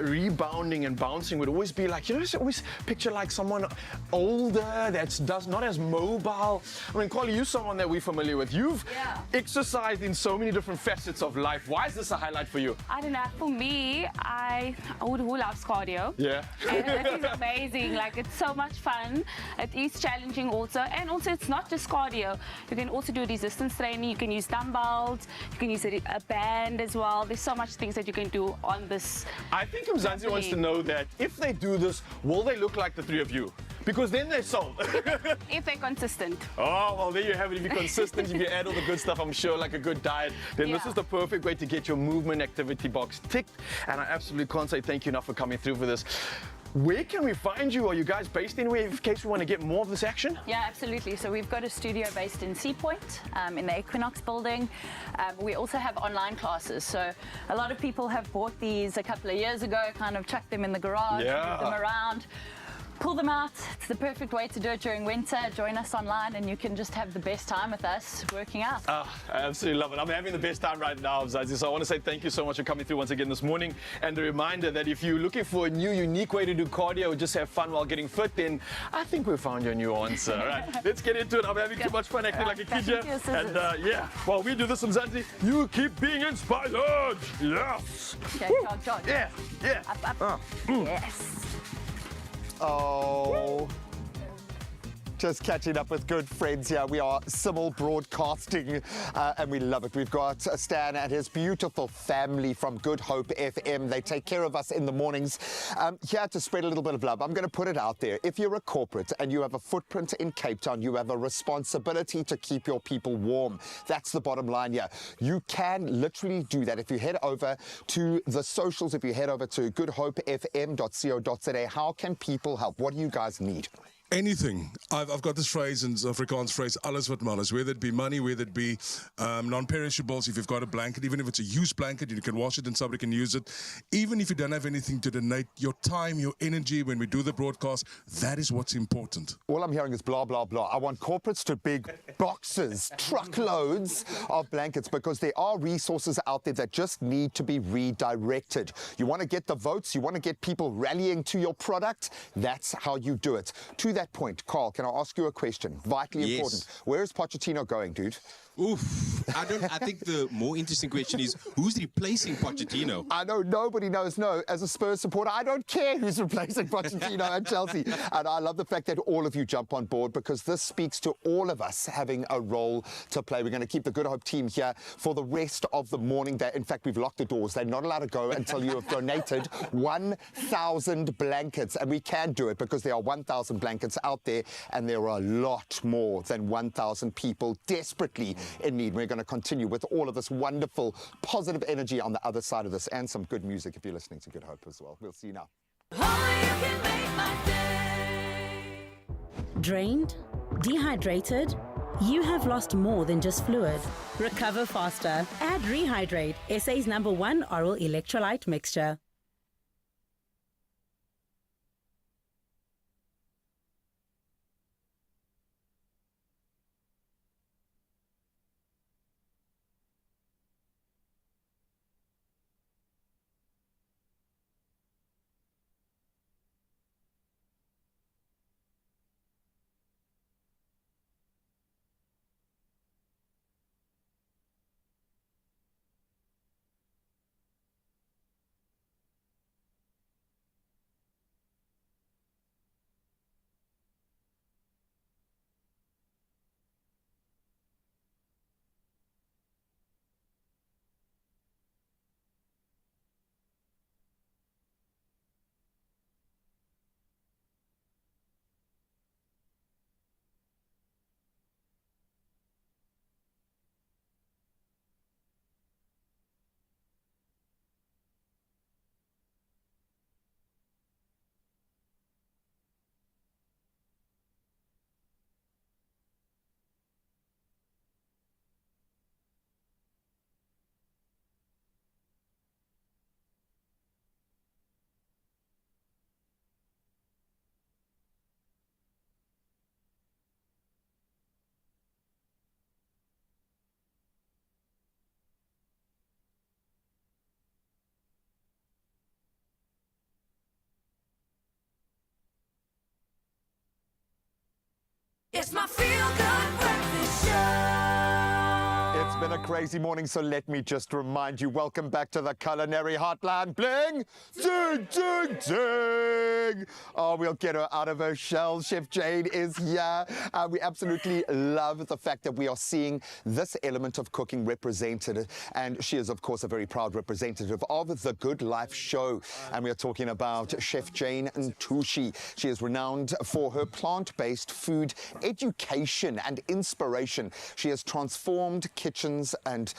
rebounding and bouncing would always be like, you know, I always picture like someone older that's not as mobile. I mean, Carly, you're someone that we're familiar with. You've exercised in so many different facets of life. Why is this a highlight for you? I don't know. For me, who loves cardio? Yeah. And it is amazing. Like, it's so much fun. It is challenging also. And also, it's not just cardio. You can also do resistance training. You can use dumbbells. You can use a band as well. There's so much things that you can do on this. I think Mzansi wants to know that if they do this, will they look like the three of you? Because then they're sold. If they're consistent. Oh, well, there you have it. If you're consistent, if you add all the good stuff, I'm sure, like a good diet, then this is the perfect way to get your movement activity box ticked. And I absolutely can't say thank you enough for coming through for this. Where can we find you? Are you guys based anywhere in case we want to get more of this action? Yeah, absolutely. So we've got a studio based in Sea Point, in the Equinox building. We also have online classes. So a lot of people have bought these a couple of years ago, kind of chucked them in the garage, moved them around. Pull them out. It's the perfect way to do it during winter. Join us online and you can just have the best time with us working out. I absolutely love it. I'm having the best time right now, Zazi. So I want to say thank you so much for coming through once again this morning. And a reminder that if you're looking for a new, unique way to do cardio or just have fun while getting fit, then I think we found your new answer. All right, let's get into it. I'm having too much fun acting like a kid here. And yeah, while we do this, Mzansi, you keep being inspired. Yes. Okay, jog. Yeah. Up. Yes. Oh, just catching up with good friends here. We are Sybil Broadcasting and we love it. We've got Stan and his beautiful family from Good Hope FM. They take care of us in the mornings. Here to spread a little bit of love, I'm going to put it out there. If you're a corporate and you have a footprint in Cape Town, you have a responsibility to keep your people warm. That's the bottom line here. You can literally do that. If you head over to the socials, if you head over to goodhopefm.co.za, how can people help? What do you guys need? Anything. I've got this phrase in Afrikaans phrase, alles wat mal is, whether it be money, whether it be non-perishables, if you've got a blanket, even if it's a used blanket, you can wash it and somebody can use it. Even if you don't have anything to donate, your time, your energy when we do the broadcast, that is what's important. All I'm hearing is blah, blah, blah. I want corporates to big boxes, truckloads of blankets, because there are resources out there that just need to be redirected. You want to get the votes, you want to get people rallying to your product, that's how you do it. To that point, Carl, can I ask you a question? Vitally important. Where is Pochettino going, dude? Oof. I think the more interesting question is, who's replacing Pochettino? I know nobody knows. No, as a Spurs supporter, I don't care who's replacing Pochettino at Chelsea. And I love the fact that all of you jump on board, because this speaks to all of us having a role to play. We're going to keep the Good Hope team here for the rest of the morning. In fact, we've locked the doors. They're not allowed to go until you have donated 1,000 blankets. And we can do it because there are 1,000 blankets out there, and there are a lot more than 1,000 people desperately in need. We're going to continue with all of this wonderful, positive energy on the other side of this, and some good music if you're listening to Good Hope as well. We'll see you now. Drained? Dehydrated? You have lost more than just fluid. Recover faster. Add Rehydrate, SA's #1 oral electrolyte mixture. It's my feel-good breakfast show. It's been a crazy morning, so let me just remind you, welcome back to the culinary hotline. Bling! Ding, ding, ding! Oh, we'll get her out of her shell. Chef Jane is here. We absolutely love the fact that we are seeing this element of cooking represented. And she is, of course, a very proud representative of the Good Life show. And we are talking about Chef Jane Ntushi. She is renowned for her plant-based food education and inspiration. She has transformed kitchens passions and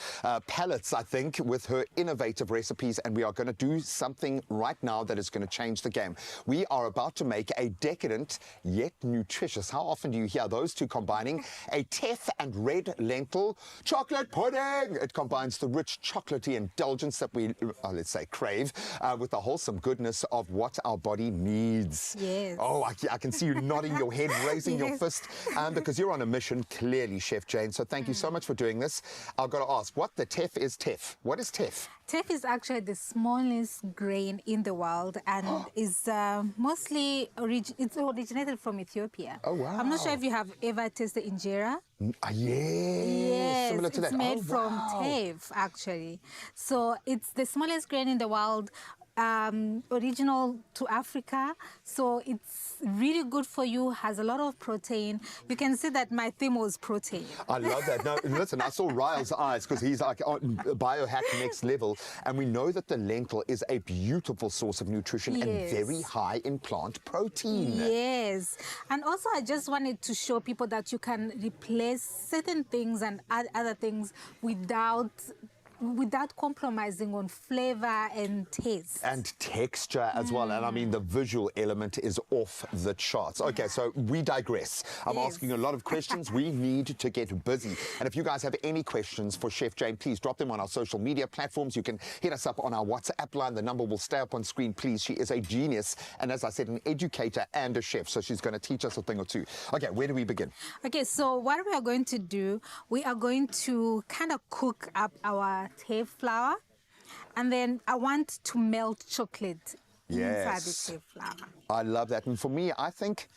palates, I think, with her innovative recipes, and we are going to do something right now that is going to change the game. We are about to make a decadent yet nutritious, how often do you hear those two combining, a teff and red lentil chocolate pudding. It combines the rich chocolatey indulgence that we, let's say, crave with the wholesome goodness of what our body needs. Yes. Oh, I can see you nodding your head, raising your fist, because you're on a mission, clearly, Chef Jane. So thank you so much for doing this. I've got to ask, what the teff is teff? What is teff? Teff is actually the smallest grain in the world and is mostly it's originated from Ethiopia. Oh, wow. I'm not sure if you have ever tasted injera. Yes, similar to it's that. made from teff, actually. So it's the smallest grain in the world, original to Africa. So it's really good for you, has a lot of protein. You can see that my theme was protein. I love that. No, listen, I saw Ryle's eyes because he's like on biohack next level. And we know that the lentil is a beautiful source of nutrition and very high in plant protein. Yes. And also I just wanted to show people that you can replace certain things and add other things without compromising on flavor and taste. And texture as well. And I mean, the visual element is off the charts. Okay, so we digress. I'm asking a lot of questions. We need to get busy. And if you guys have any questions for Chef Jane, please drop them on our social media platforms. You can hit us up on our WhatsApp line. The number will stay up on screen, please. She is a genius. And as I said, an educator and a chef. So she's going to teach us a thing or two. Okay, where do we begin? Okay, so what we are going to do, we are going to kind of cook up our teff flour, and then I want to melt chocolate inside the teff flour. I love that. And for me, I think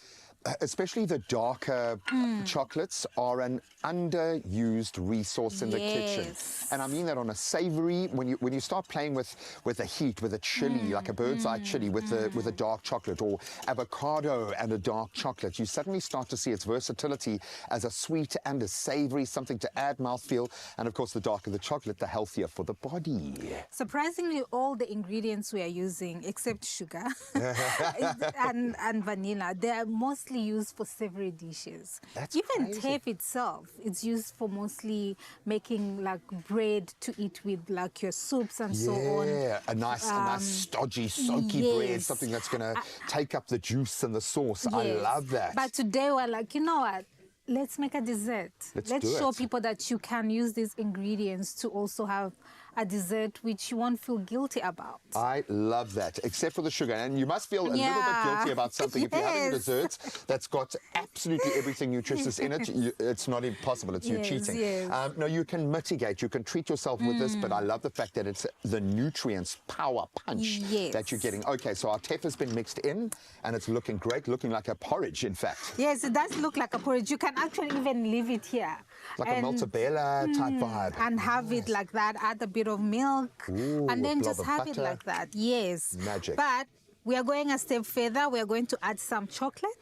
especially the darker chocolates are an underused resource in the kitchen. And I mean that on a savory, when you start playing with the heat, with a chili, like a bird's eye chili with a dark chocolate, or avocado and a dark chocolate, you suddenly start to see its versatility as a sweet and a savory, something to add mouthfeel. And of course, the darker the chocolate, the healthier for the body. Surprisingly, all the ingredients we are using, except sugar and vanilla, they are mostly used for savory dishes. That's Even crazy. teff itself, it's used for mostly making like bread to eat with, like your soups and so on. Yeah, a nice stodgy, soaky bread, something that's going to take up the juice and the sauce. I love that. But today we're like, you know what? Let's make a dessert. Let's show people that you can use these ingredients to also have a dessert which you won't feel guilty about. I love that, except for the sugar. And you must feel a little bit guilty about something. If you're having a dessert that's got absolutely everything nutritious in it, it's not impossible. It's you cheating. No, you can mitigate. You can treat yourself with this, but I love the fact that it's the nutrients, power punch that you're getting. Okay, so our teff has been mixed in, and it's looking great, looking like a porridge, in fact. Yes, it does look like a porridge. You can actually even leave it here. Like a maltabella type vibe. And have it like that, add a bit of milk, and then just have it like that. Yes. Magic. But we are going a step further. We are going to add some chocolate.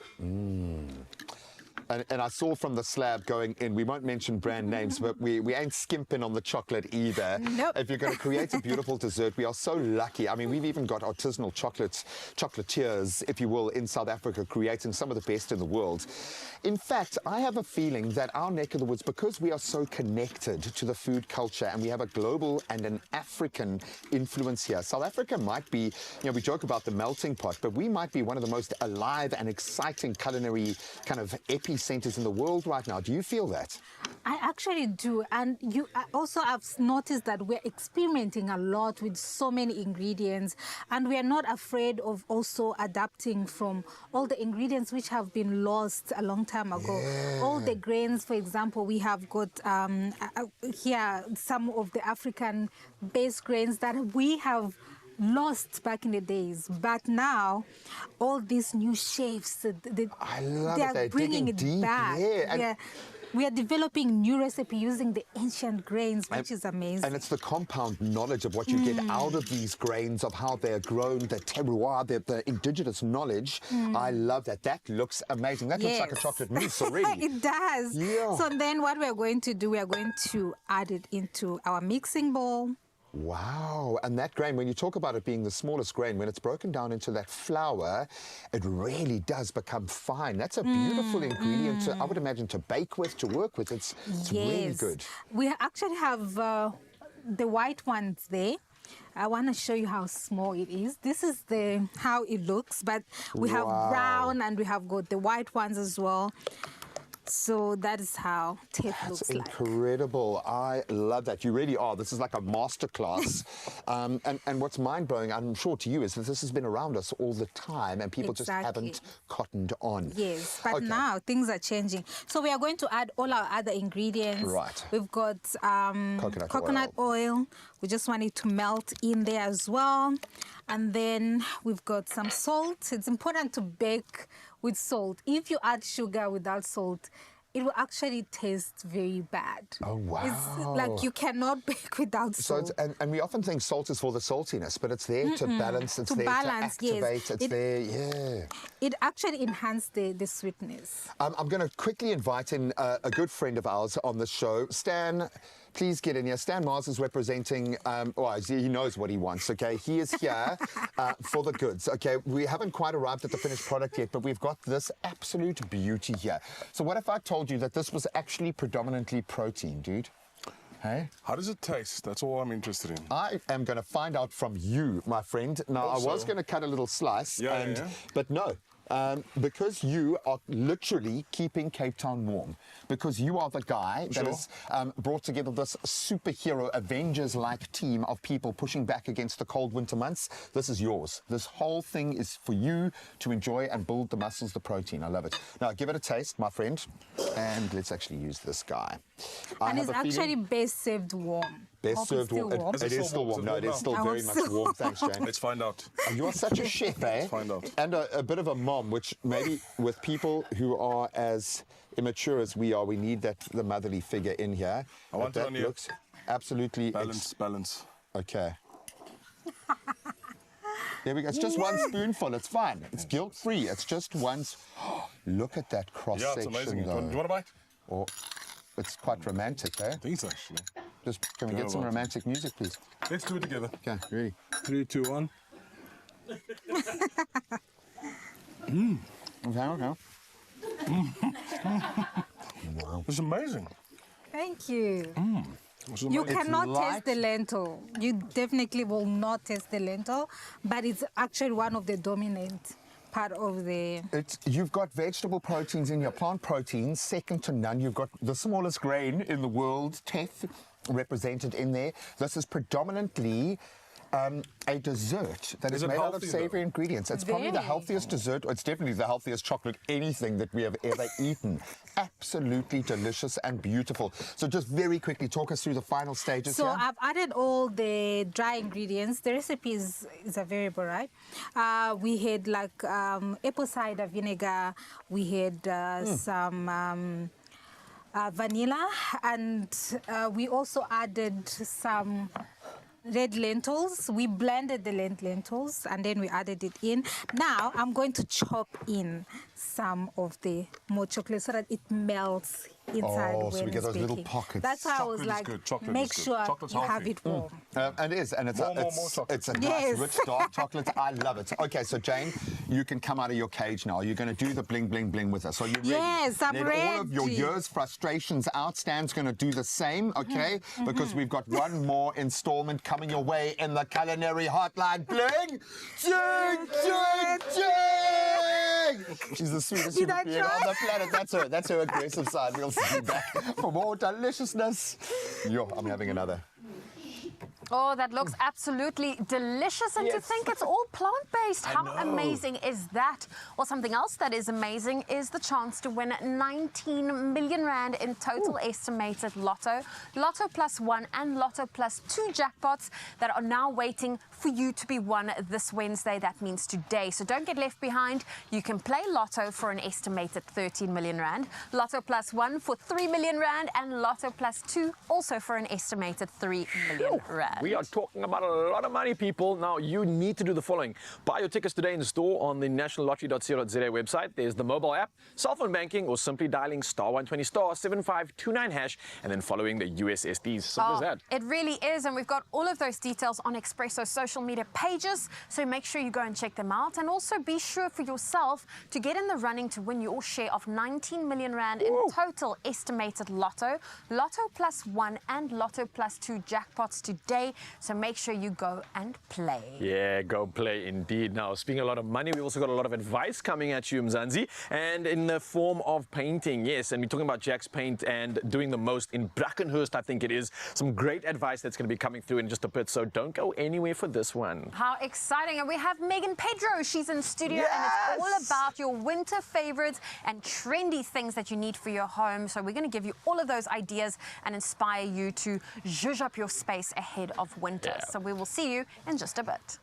And I saw from the slab going in, we won't mention brand names, but we ain't skimping on the chocolate either. Nope. If you're going to create a beautiful dessert, we are so lucky. I mean, we've even got artisanal chocolatiers, if you will, in South Africa, creating some of the best in the world. In fact, I have a feeling that our neck of the woods, because we are so connected to the food culture and we have a global and an African influence here, South Africa might be, you know, we joke about the melting pot, but we might be one of the most alive and exciting culinary kind of epicenters in the world right now. Do you feel that? I actually do. And also I've noticed that we're experimenting a lot with so many ingredients, and we are not afraid of also adapting from all the ingredients which have been lost a long time ago. All the grains, for example, we have got here some of the African-based grains that we have lost back in the days, but now all these new chefs, they are bringing it back. We are developing new recipe using the ancient grains, which is amazing. And it's the compound knowledge of what you get out of these grains, of how they're grown, the terroir, the indigenous knowledge. I love that. That looks amazing. That looks like a chocolate mousse already. It does. Yeah. So then what we are going to do, we are going to add it into our mixing bowl. Wow, and that grain, when you talk about it being the smallest grain, when it's broken down into that flour, it really does become fine. That's a beautiful ingredient, to, I would imagine, to bake with, to work with. It's really good. We actually have the white ones there. I want to show you how small it is. This is how it looks, but we have brown and we have got the white ones as well. So that is how teff looks like. That's incredible. I love that. You really are. This is like a masterclass. And what's mind-blowing, I'm sure to you, is that this has been around us all the time and people just haven't cottoned on. Yes, but now things are changing. So we are going to add all our other ingredients. Right. We've got coconut oil. We just want it to melt in there as well. And then we've got some salt. It's important to bake with salt. If you add sugar without salt, it will actually taste very bad. Oh, wow. It's like you cannot bake without salt. So and we often think salt is for the saltiness, but it's there to balance, it's there to activate, it's there, It actually enhances the sweetness. I'm going to quickly invite in a good friend of ours on the show, Stan. Please get in here. Stan Mars is representing, he knows what he wants, okay? He is here for the goods, okay? We haven't quite arrived at the finished product yet, but we've got this absolute beauty here. So what if I told you that this was actually predominantly protein, dude? Hey? How does it taste? That's all I'm interested in. I am going to find out from you, my friend. Now, I was going to cut a little slice, but no. Because you are literally keeping Cape Town warm, because you are the guy that has brought together this superhero Avengers-like team of people pushing back against the cold winter months. This is yours. This whole thing is for you to enjoy and build the muscles, the protein. I love it. Now, give it a taste, my friend, and let's actually use this guy. And it's actually best served warm. Best served warm. It is still warm. No, it is still very much warm. Thanks, Jane. Let's find out. You are such a chef, eh? Let's find out. And a bit of a mom, which maybe with people who are as immature as we are, we need the motherly figure in here. I want that. Looks absolutely balance. Okay. There we go. It's just one spoonful. It's fine. It's guilt-free. It's just one. Look at that cross section. Yeah, it's amazing. Though. Do you want a bite? Or it's quite romantic, eh? I think so, actually. Can we get some romantic music, please? Let's do it together. Okay, ready? 3, 2, 1. Okay. Wow. It's amazing. Thank you. You cannot taste the lentil. You definitely will not taste the lentil, but it's actually one of the dominant part of the... You've got vegetable proteins in your plant proteins, second to none. You've got the smallest grain in the world, teff, represented in there. This is predominantly a dessert that is made out of savoury ingredients. It's probably the healthiest dessert, or it's definitely the healthiest chocolate anything that we have ever eaten. Absolutely delicious and beautiful. So just very quickly, talk us through the final stages. So I've added all the dry ingredients. The recipe is a variable, right? We had like apple cider vinegar. We had some vanilla, and we also added some red lentils. We blended the lentils and then we added it in. Now I'm going to chop in some of the more chocolate so that it melts inside when so we get those baking. little pockets. That's why I was like, make sure you have it warm. And it is, and it's a nice, rich, dark chocolate. I love it. Okay, so Jane, you can come out of your cage now. You're going to do the bling, bling, bling with us. Are you ready? Yes, I'm ready. All of your year's frustrations out. Stan's going to do the same, okay? Because we've got one more installment coming your way in the culinary hotline. Bling! Jing, jing, jing! She's the sweetest human being on the planet. That's her aggressive side. We'll see you back for more deliciousness. I'm having another. Oh, that looks absolutely delicious. And to think it's all plant-based. How amazing is that? Well, something else that is amazing is the chance to win 19 million rand in total estimated lotto. Lotto plus 1 and Lotto plus 2 jackpots that are now waiting for you to be won this Wednesday. That means today. So don't get left behind. You can play Lotto for an estimated 13 million rand. Lotto plus 1 for 3 million rand and Lotto plus 2 also for an estimated 3 million rand. We are talking about a lot of money, people. Now, you need to do the following. Buy your tickets today in the store on the nationallottery.co.za website. There's the mobile app, cell phone banking, or simply dialing *120 *7529# and then following the USSDs. Simple as that. It really is, and we've got all of those details on Expresso's social media pages, so make sure you go and check them out, and also be sure for yourself to get in the running to win your share of 19 million rand in total estimated Lotto, Lotto +1 and Lotto +2 jackpots today, so make sure you go and play. Yeah, go play indeed. Now, speaking of a lot of money, we've also got a lot of advice coming at you, Mzansi, and in the form of painting. Yes, and we're talking about Jack's Paint and doing the most in Brackenhurst, I think it is. Some great advice that's going to be coming through in just a bit, so don't go anywhere for this one. How exciting. And we have Megan Pedro. She's in studio, and it's all about your winter favorites and trendy things that you need for your home. So we're going to give you all of those ideas and inspire you to zhuzh up your space ahead of winter. Yeah. So we will see you in just a bit.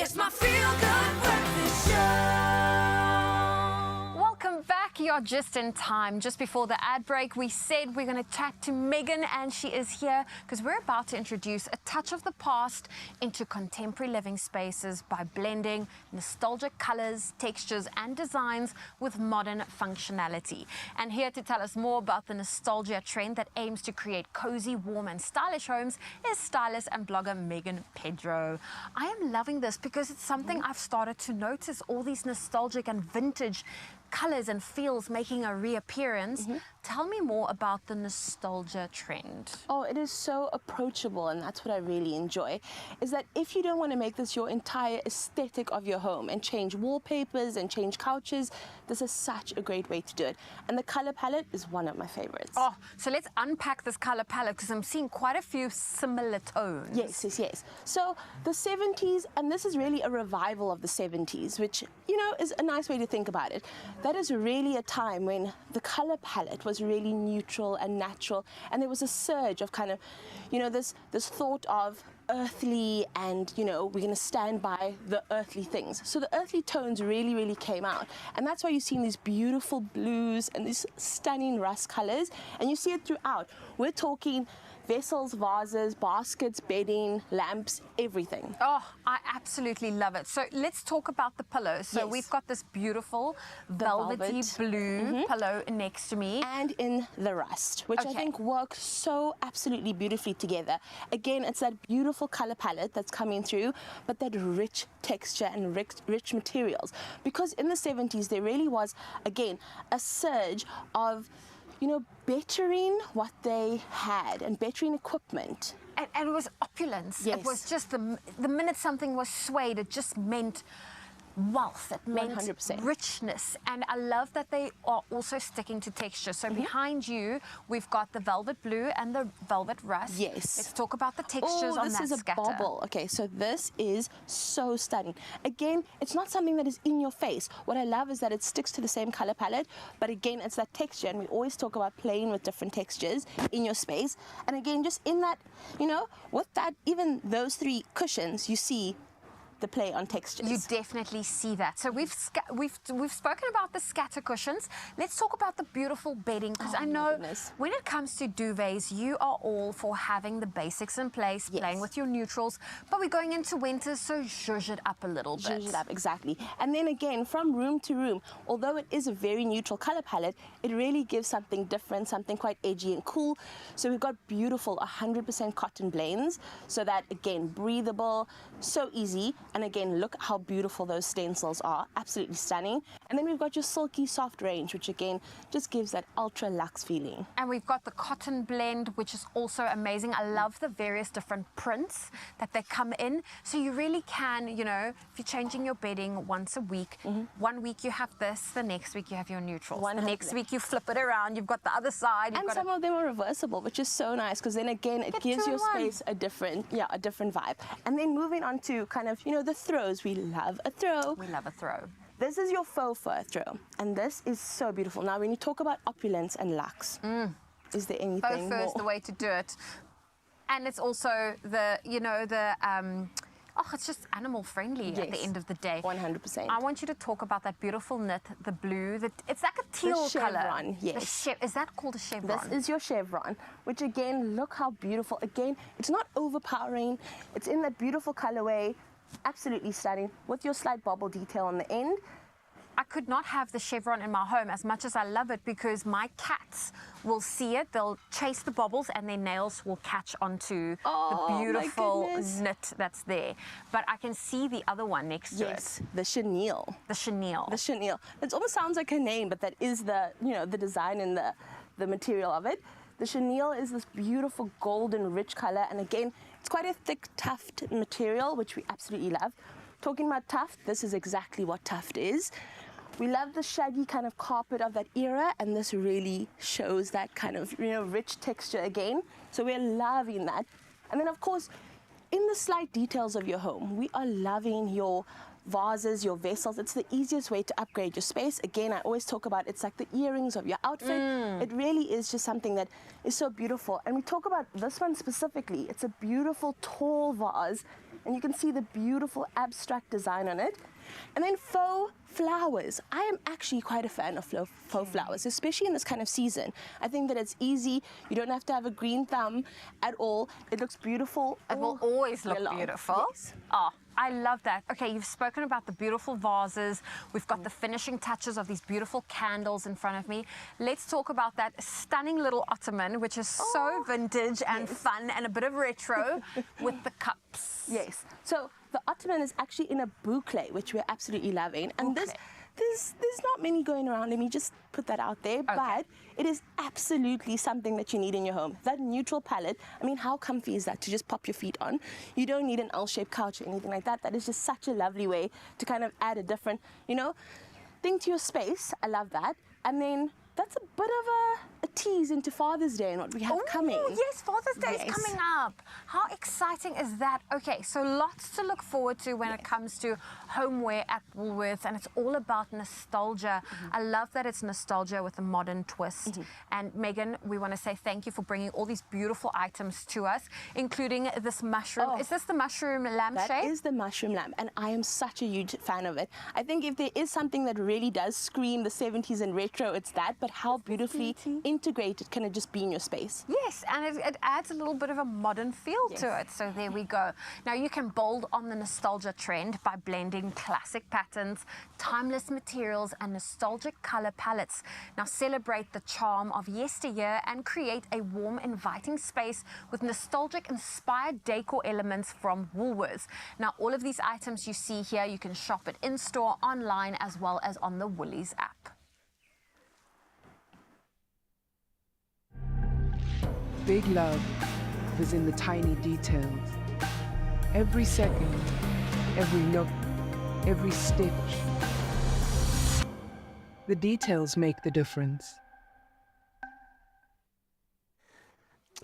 It's my feel-good breakfast show. Welcome back. You're just in time. Just before the ad break, we said we're going to chat to Megan, and she is here because we're about to introduce a touch of the past into contemporary living spaces by blending nostalgic colors, textures, and designs with modern functionality. And here to tell us more about the nostalgia trend that aims to create cozy, warm, and stylish homes is stylist and blogger Megan Pedro. I am loving this because it's something I've started to notice, all these nostalgic and vintage colors and feels making a reappearance. Tell me more about the nostalgia trend. Oh, it is so approachable, and that's what I really enjoy, is that if you don't want to make this your entire aesthetic of your home and change wallpapers and change couches, this is such a great way to do it. And the color palette is one of my favorites. Oh, so let's unpack this color palette because I'm seeing quite a few similar tones. Yes. So the 70s, and this is really a revival of the 70s, which, you know, is a nice way to think about it. That is really a time when the color palette was really neutral and natural, and there was a surge of kind of, you know, this thought of earthly, and, you know, we're going to stand by the earthly things. So the earthly tones really came out, and that's why you're seeing these beautiful blues and these stunning rust colors, and you see it throughout. We're talking vessels, vases, baskets, bedding, lamps, everything. Oh, I absolutely love it. So let's talk about the pillows. So we've got this beautiful velvety blue pillow next to me. And in the rust, which I think works so absolutely beautifully together. Again, it's that beautiful color palette that's coming through, but that rich texture and rich materials. Because in the 70s, there really was, again, a surge of, you know, bettering what they had and bettering equipment. And it was opulence. Yes. It was just the minute something was suede, it just meant wealth. It meant 100%. richness. And I love that they are also sticking to texture. So behind you, we've got the velvet blue and the velvet rust. Yes. Let's talk about the textures on this that is a scatter. bobble. Okay, so this is so stunning. Again, it's not something that is in your face. What I love is that it sticks to the same color palette, but again, it's that texture, and we always talk about playing with different textures in your space. And again, just in that, you know, with that, even those 3 cushions, you see the play on textures. You definitely see that. So we've spoken about the scatter cushions. Let's talk about the beautiful bedding, because I know when it comes to duvets, you are all for having the basics in place, playing with your neutrals, but we're going into winter, so zhuzh it up a little bit. Zhuzh it up, exactly. And then again, from room to room, although it is a very neutral color palette, it really gives something different, something quite edgy and cool. So we've got beautiful 100% cotton blends, so that again, breathable, so easy. And again, look how beautiful those stencils are, absolutely stunning. And then we've got your silky soft range, which again, just gives that ultra luxe feeling. And we've got the cotton blend, which is also amazing. I love the various different prints that they come in. So you really can, you know, if you're changing your bedding once a week, 1 week you have this, the next week you have your neutrals. The next week you flip it around, you've got the other side. And some of them are reversible, which is so nice, because then again, it gives your space a different vibe. And then moving on to kind of, you know, the throws. We love a throw. We love a throw. This is your faux fur throw, and this is so beautiful. Now, when you talk about opulence and luxe, is there anything faux fur more? is the way to do it. And it's also the, you know, the it's just animal friendly at the end of the day. 100%. I want you to talk about that beautiful knit, the blue. It's like a teal the chevron, color. yes. Is that called a chevron? This is your chevron, which again, look how beautiful. Again, it's not overpowering. It's in that beautiful colorway. Absolutely stunning, with your slight bobble detail on the end. I could not have the chevron in my home as much as I love it, because my cats will see it, they'll chase the bobbles, and their nails will catch onto the beautiful knit that's there. But I can see the other one next to it. Yes, the chenille. The chenille. The chenille. It almost sounds like a name, but that is the, you know, the design and the material of it. The chenille is this beautiful golden rich color, and again, it's quite a thick tuft material, which we absolutely love. Talking about tuft, this is exactly what tuft is. We love the shaggy kind of carpet of that era, and this really shows that kind of, you know, rich texture again. So we're loving that. And then, of course, in the slight details of your home, we are loving your vases, your vessels. It's the easiest way to upgrade your space. Again, I always talk about it's like the earrings of your outfit. It really is just something that is so beautiful. And we talk about this one specifically. It's a beautiful tall vase, and you can see the beautiful abstract design on it. And then faux flowers. I am actually quite a fan of faux flowers, especially in this kind of season. I think that it's easy. You don't have to have a green thumb at all. It looks beautiful. It will always look beautiful. Yes. Oh, I love that. Okay, you've spoken about the beautiful vases. We've got the finishing touches of these beautiful candles in front of me. Let's talk about that stunning little ottoman, which is so vintage and fun and a bit of retro with the cups. Yes. So the ottoman is actually in a boucle, which we're absolutely loving. And there's not many going around. Let me just put that out there. But it is absolutely something that you need in your home. That neutral palette, I mean, how comfy is that to just pop your feet on? You don't need an L-shaped couch or anything like that. That is just such a lovely way to kind of add a different, you know, thing to your space. I love that. And then that's a bit of a tease into Father's Day and what we have coming. Yes, Father's Day is coming up. How exciting is that? Okay, so lots to look forward to when it comes to homeware at Woolworths, and it's all about nostalgia. I love that it's nostalgia with a modern twist. And Megan, we want to say thank you for bringing all these beautiful items to us, including this mushroom. Is this the mushroom lampshade? That is the mushroom lamp, and I am such a huge fan of it. I think if there is something that really does scream the 70s and retro, it's that, but how beautifully integrated can it just be in your space? Yes, and it adds a little bit of a modern feel to it. So there we go. Now you can build on the nostalgia trend by blending classic patterns, timeless materials, and nostalgic color palettes. Now celebrate the charm of yesteryear and create a warm, inviting space with nostalgic inspired decor elements from Woolworths. Now all of these items you see here, you can shop it in-store, online, as well as on the Woolies app. Big love is in the tiny details. Every second, every nook, every stitch. The details make the difference.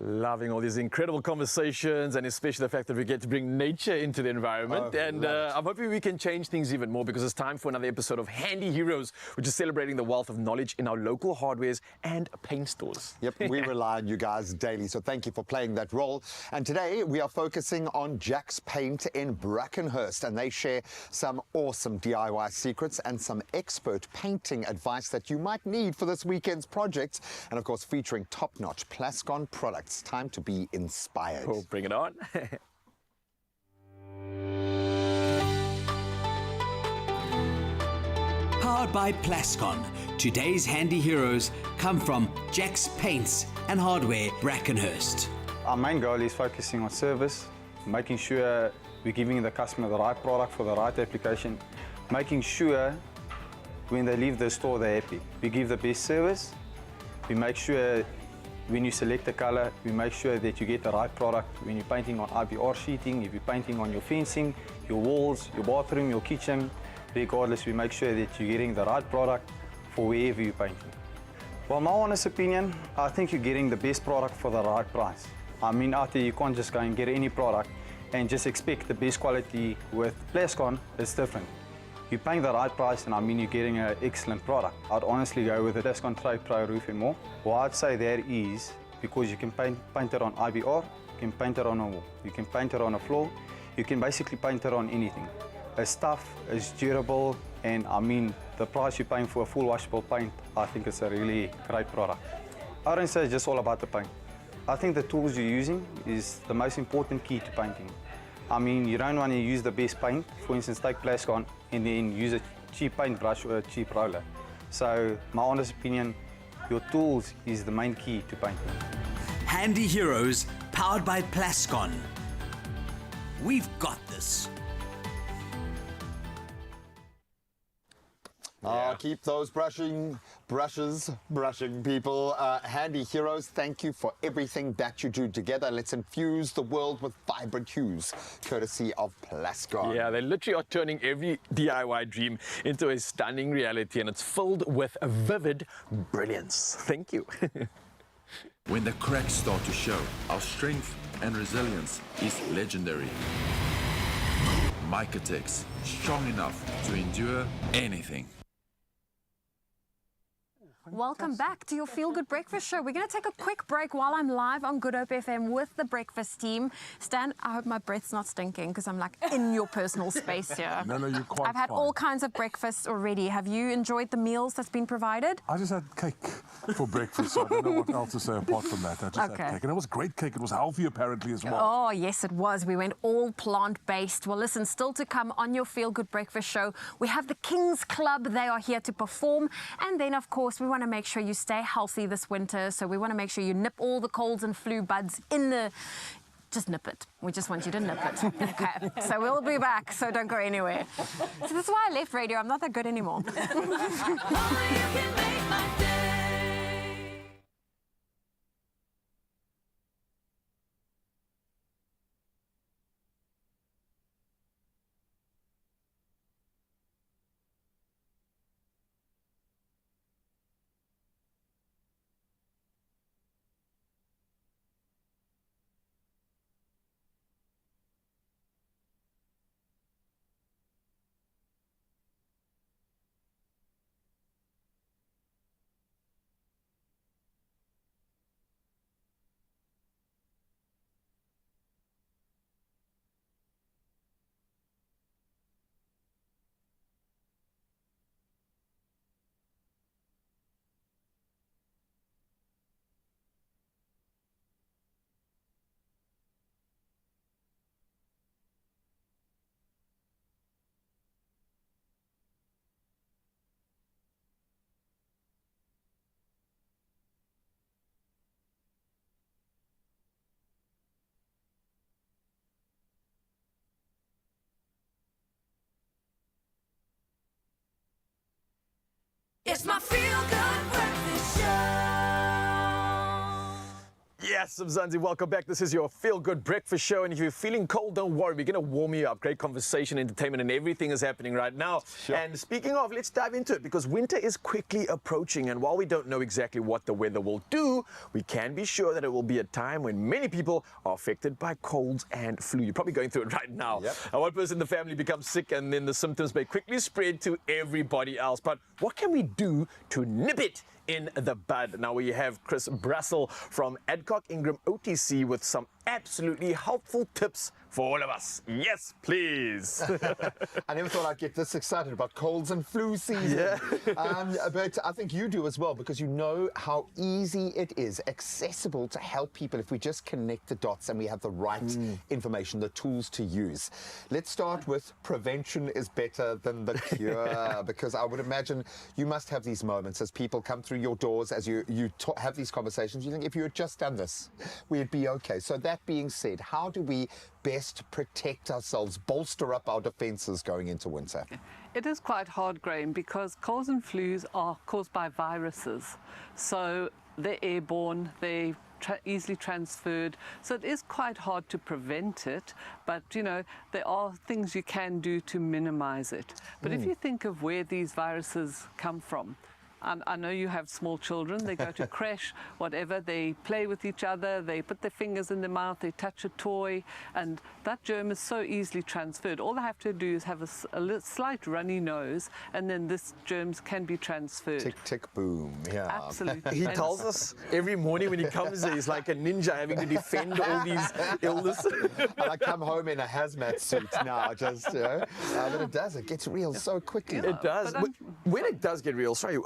Loving all these incredible conversations, and especially the fact that we get to bring nature into the environment. I'm hoping we can change things even more, because it's time for another episode of Handy Heroes, which is celebrating the wealth of knowledge in our local hardwares and paint stores. Yep, we rely on you guys daily, so thank you for playing that role. And today we are focusing on Jack's Paint in Brackenhurst, and they share some awesome DIY secrets and some expert painting advice that you might need for this weekend's project, and of course featuring top-notch Plascon products. Time to be inspired. Oh, bring it on. Powered by Plascon, today's handy heroes come from Jack's Paints and Hardware, Brackenhurst. Our main goal is focusing on service, making sure we're giving the customer the right product for the right application, making sure when they leave the store they're happy. We give the best service, we make sure when you select the color, we make sure that you get the right product. When you're painting on IBR sheeting, if you're painting on your fencing, your walls, your bathroom, your kitchen, regardless, we make sure that you're getting the right product for wherever you're painting. Well, my honest opinion, I think you're getting the best product for the right price. I mean, out there you can't just go and get any product and just expect the best quality. With Plascon, it's different. You're paying the right price, and I mean you're getting an excellent product. I'd honestly go with the Plascon Trade Pro Roof and More. Why I'd say that is because you can paint it on IBR, you can paint it on a wall, you can paint it on a floor, you can basically paint it on anything. It's tough, it's durable, and I mean the price you're paying for a full washable paint, I think it's a really great product. I don't say it's just all about the paint. I think the tools you're using is the most important key to painting. I mean, you don't want to use the best paint. For instance, take Plascon and then use a cheap paintbrush or a cheap roller. So, my honest opinion, your tools is the main key to painting. Handy Heroes, powered by Plascon. We've got this. Keep those brushes brushing, people. Handy Heroes, thank you for everything that you do together. Let's infuse the world with vibrant hues, courtesy of Plascon. Yeah, they literally are turning every DIY dream into a stunning reality, and it's filled with vivid brilliance. Thank you. When the cracks start to show, our strength and resilience is legendary. Micatex, strong enough to endure anything. Welcome back to your Feel Good Breakfast Show. We're going to take a quick break while I'm live on Good Hope FM with the breakfast team. Stan, I hope my breath's not stinking, because I'm like in your personal space here. No, you're quite I've had all kinds of breakfasts already. Have you enjoyed the meals that's been provided? I just had cake for breakfast, so I don't know what else to say apart from that. I just had cake, and it was great cake. It was healthy apparently as well. Oh, yes, it was. We went all plant-based. Well, listen, still to come on your Feel Good Breakfast Show, we have the Kings Club. They are here to perform. And then, of course, we want to make sure you stay healthy this winter. So we want to make sure you nip all the colds and flu buds in the... Just nip it. We just want you to nip it. Okay. So we'll be back, so don't go anywhere. So that's why I left radio. I'm not that good anymore. Massive Zanzi, welcome back. This is your feel-good breakfast show, and if you're feeling cold, don't worry. We're going to warm you up. Great conversation, entertainment, and everything is happening right now. Sure. And speaking of, let's dive into it, because winter is quickly approaching, and while we don't know exactly what the weather will do, we can be sure that it will be a time when many people are affected by colds and flu. You're probably going through it right now. Yep. One person in the family becomes sick, and then the symptoms may quickly spread to everybody else. But what can we do to nip it in the bud? Now we have Chris Brassel from Adcock Ingram OTC with some absolutely helpful tips for all of us. Yes, please. I never thought I'd get this excited about colds and flu season. Yeah. But I think you do as well, because you know how easy it is, accessible to help people if we just connect the dots and we have the right information, the tools to use. Let's start with prevention is better than the cure, because I would imagine you must have these moments as people come through your doors, as you have these conversations, you think if you had just done this, we'd be okay. So that being said, how do we best protect ourselves, bolster up our defenses going into winter? It is quite hard, Graham, because colds and flus are caused by viruses. So they're airborne, they're easily transferred. So it is quite hard to prevent it, but you know, there are things you can do to minimize it. But if you think of where these viruses come from, I know you have small children, they go to creche, whatever, they play with each other, they put their fingers in their mouth, they touch a toy, and that germ is so easily transferred. All they have to do is have a slight runny nose, and then this germs can be transferred. Tick, tick, boom, yeah. Absolutely. He tells us every morning when he comes there, he's like a ninja having to defend all these illnesses. And I come home in a hazmat suit now, just, you know, but it gets real so quickly. It does. When it does get real, sorry,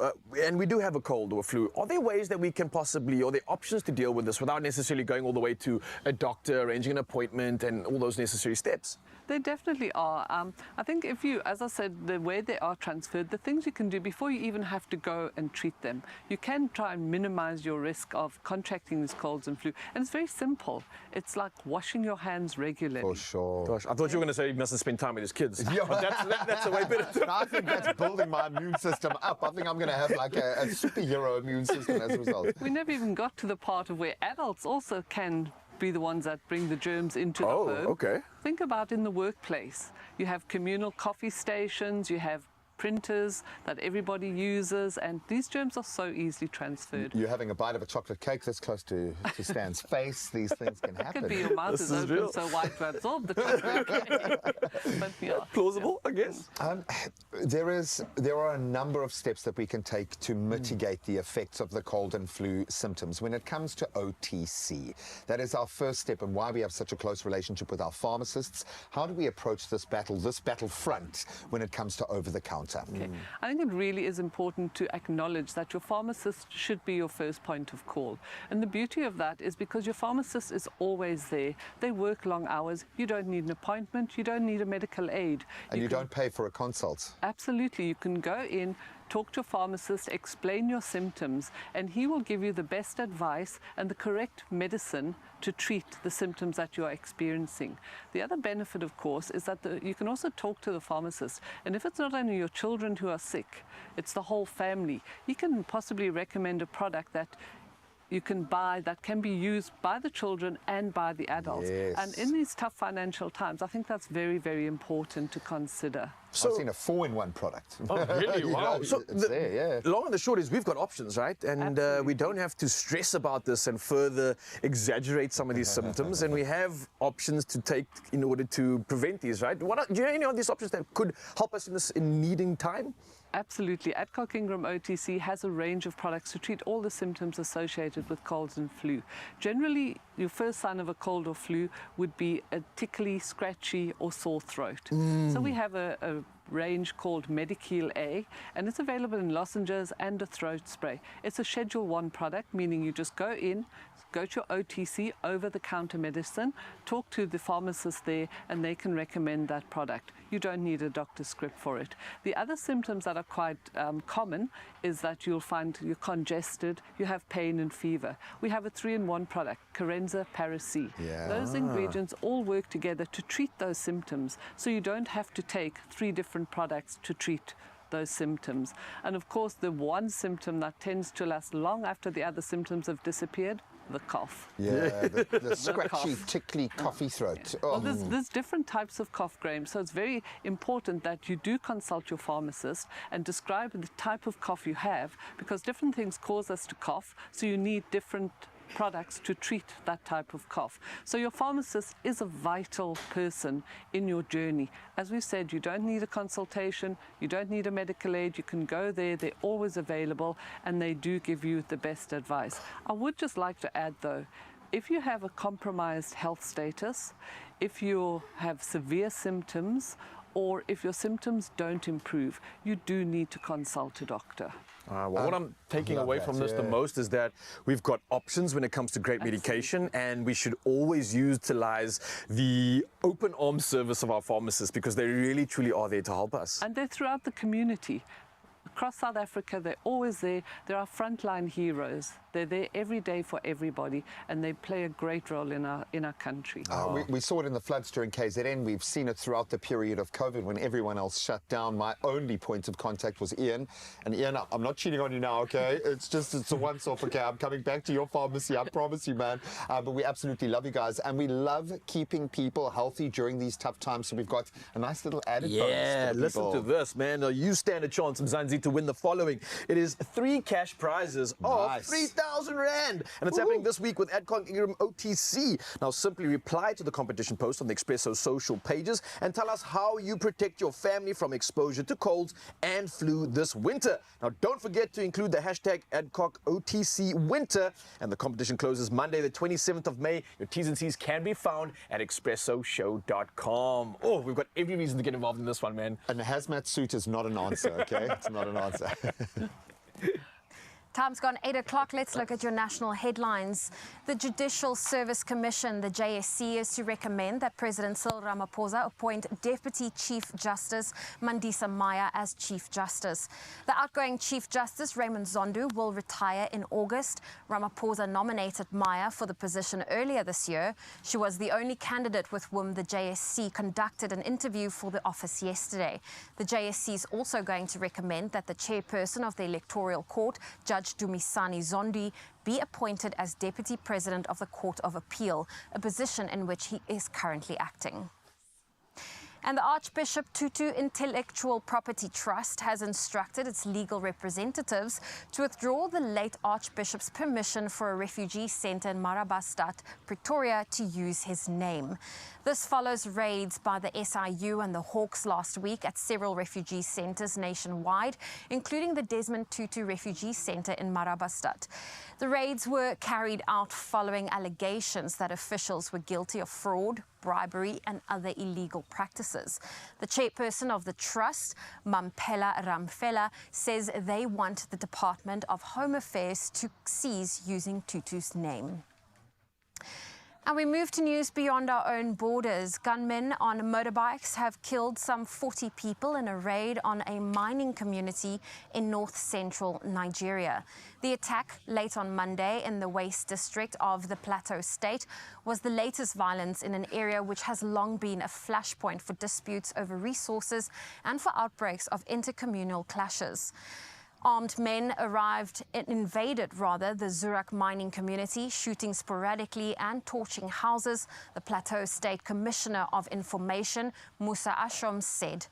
and we do have a cold or flu, are there ways that we can possibly, or there options to deal with this without necessarily going all the way to a doctor, arranging an appointment, and all those necessary steps? There definitely are. I think if you, as I said, the way they are transferred, the things you can do before you even have to go and treat them, you can try and minimize your risk of contracting these colds and flu. And it's very simple. It's like washing your hands regularly. For sure. Gosh, I thought you were going to say he mustn't spend time with his kids. Yeah. But that's a way better tip. I think that's building my immune system up. I think I'm going to have like a superhero immune system as a result. We never even got to the part of where adults also can be the ones that bring the germs into the home. Okay. Think about in the workplace. You have communal coffee stations, you have printers that everybody uses, and these germs are so easily transferred. You're having a bite of a chocolate cake that's close to Stan's face. These things can happen. It could be your mouth is open real. so wide to absorb the chocolate cake. But, yeah. Plausible, I guess. There are a number of steps that we can take to mitigate the effects of the cold and flu symptoms. When it comes to OTC, that is our first step, and why we have such a close relationship with our pharmacists. How do we approach this battlefront when it comes to over-the-counter? Okay. I think it really is important to acknowledge that your pharmacist should be your first point of call. And the beauty of that is because your pharmacist is always there. They work long hours. You don't need an appointment. You don't need a medical aid. And you don't pay for a consult. Absolutely. You can go in, talk to a pharmacist, explain your symptoms, and he will give you the best advice and the correct medicine to treat the symptoms that you are experiencing. The other benefit, of course, is that you can also talk to the pharmacist, and if it's not only your children who are sick, it's the whole family. He can possibly recommend a product that you can buy that can be used by the children and by the adults. Yes. And in these tough financial times, I think that's very, very important to consider. So, I've seen a 4-in-1 product. Oh, really? Wow. Know, so there, long and the short is we've got options, right? And we don't have to stress about this and further exaggerate some of these symptoms. And we have options to take in order to prevent these, right? Do you know any of these options that could help us in needing time? Absolutely. Adcock Ingram OTC has a range of products to treat all the symptoms associated with colds and flu. Generally, your first sign of a cold or flu would be a tickly, scratchy or sore throat. So we have a range called Medikeel A, and it's available in lozenges and a throat spray. It's a Schedule 1 product, meaning you just go in, go to your OTC, over-the-counter medicine, talk to the pharmacist there, and they can recommend that product. You don't need a doctor's script for it. The other symptoms that are quite common is that you'll find you're congested, you have pain and fever. We have a 3-in-1 product, Carenza Para-C. Those ingredients all work together to treat those symptoms, so you don't have to take 3 different products to treat those symptoms. And of course, the one symptom that tends to last long after the other symptoms have disappeared the cough. Yeah, the The scratchy, cough. tickly, coffee throat. Well, Oh. there's different types of cough, Graham, so it's very important that you do consult your pharmacist and describe the type of cough you have, because different things cause us to cough, so you need different products to treat that type of cough. So your pharmacist is a vital person in your journey. As we said, you don't need a consultation, you don't need a medical aid, you can go there, they're always available, and they do give you the best advice. I would just like to add though, if you have a compromised health status, if you have severe symptoms, or if your symptoms don't improve, you do need to consult a doctor. Well, what I'm taking away from this the most is that we've got options when it comes to great medication, and we should always utilize the open arms service of our pharmacists, because they really truly are there to help us. And they're throughout the community. Across South Africa, they're always there. They're our frontline heroes. They're there every day for everybody, and they play a great role in our country. We saw it in the floods during KZN. We've seen it throughout the period of COVID when everyone else shut down. My only point of contact was Ian. And Ian, I'm not cheating on you now, okay? It's a once-off, okay? I'm coming back to your pharmacy, I promise you, man. But we absolutely love you guys, and we love keeping people healthy during these tough times. So we've got a nice little added bonus. Yeah, listen to this, man. You stand a chance, Mzansi, to win the following. It is 3 cash prizes of 3,000 Rand. And it's happening this week with Adcock Ingram OTC. Now, simply reply to the competition post on the Expresso social pages and tell us how you protect your family from exposure to colds and flu this winter. Now, don't forget to include the hashtag Adcock OTC winter. And the competition closes Monday, the 27th of May. Your T's and C's can be found at expressoshow.com. Oh, we've got every reason to get involved in this one, man. And a hazmat suit is not an answer, okay? It's not an answer. Time's gone 8 o'clock. Let's look at your national headlines. The Judicial Service Commission, the JSC, is to recommend that President Cyril Ramaphosa appoint Deputy Chief Justice Mandisa Maya as Chief Justice. The outgoing Chief Justice, Raymond Zondo, will retire in August. Ramaphosa nominated Maya for the position earlier this year. She was the only candidate with whom the JSC conducted an interview for the office yesterday. The JSC is also going to recommend that the chairperson of the Electoral Court, Judge Dumisani Zondi, be appointed as Deputy President of the Court of Appeal, a position in which he is currently acting. And the Archbishop Tutu Intellectual Property Trust has instructed its legal representatives to withdraw the late Archbishop's permission for a refugee centre in Marabastad, Pretoria, to use his name. This follows raids by the SIU and the Hawks last week at several refugee centres nationwide, including the Desmond Tutu Refugee Centre in Marabastad. The raids were carried out following allegations that officials were guilty of fraud, bribery and other illegal practices. The chairperson of the trust, Mampela Ramfela, says they want the Department of Home Affairs to cease using Tutu's name. And we move to news beyond our own borders. Gunmen on motorbikes have killed some 40 people in a raid on a mining community in north-central Nigeria. The attack late on Monday in the West District of the Plateau State was the latest violence in an area which has long been a flashpoint for disputes over resources and for outbreaks of intercommunal clashes. Armed men invaded the Zurak mining community, shooting sporadically and torching houses, the Plateau State Commissioner of Information, Musa Ashom, said.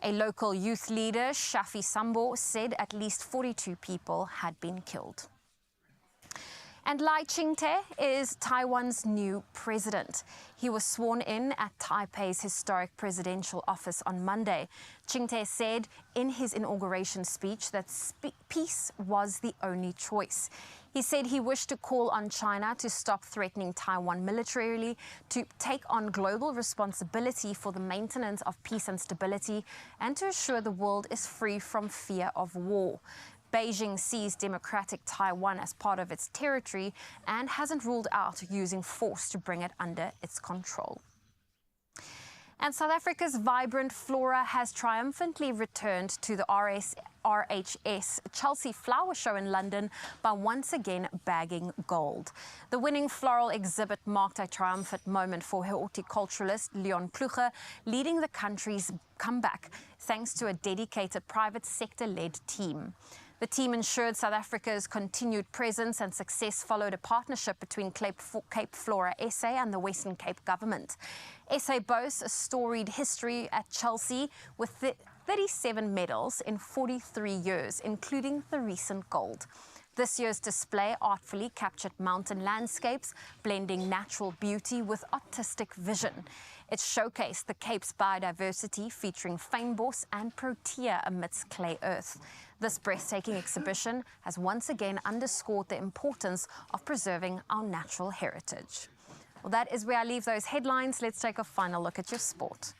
A local youth leader, Shafi Sambo, said at least 42 people had been killed. And Lai Ching-te is Taiwan's new president. He was sworn in at Taipei's historic presidential office on Monday. Ching-te said in his inauguration speech that peace was the only choice. He said he wished to call on China to stop threatening Taiwan militarily, to take on global responsibility for the maintenance of peace and stability, and to assure the world is free from fear of war. Beijing sees democratic Taiwan as part of its territory and hasn't ruled out using force to bring it under its control. And South Africa's vibrant flora has triumphantly returned to the RHS Chelsea Flower Show in London by once again bagging gold. The winning floral exhibit marked a triumphant moment for horticulturalist Leon Plucher, leading the country's comeback thanks to a dedicated private sector-led team. The team ensured South Africa's continued presence and success followed a partnership between Cape Flora SA and the Western Cape government. SA boasts a storied history at Chelsea with 37 medals in 43 years, including the recent gold. This year's display artfully captured mountain landscapes, blending natural beauty with artistic vision. It showcased the Cape's biodiversity, featuring fynbos and protea amidst clay earth. This breathtaking exhibition has once again underscored the importance of preserving our natural heritage. Well, that is where I leave those headlines. Let's take a final look at your sport.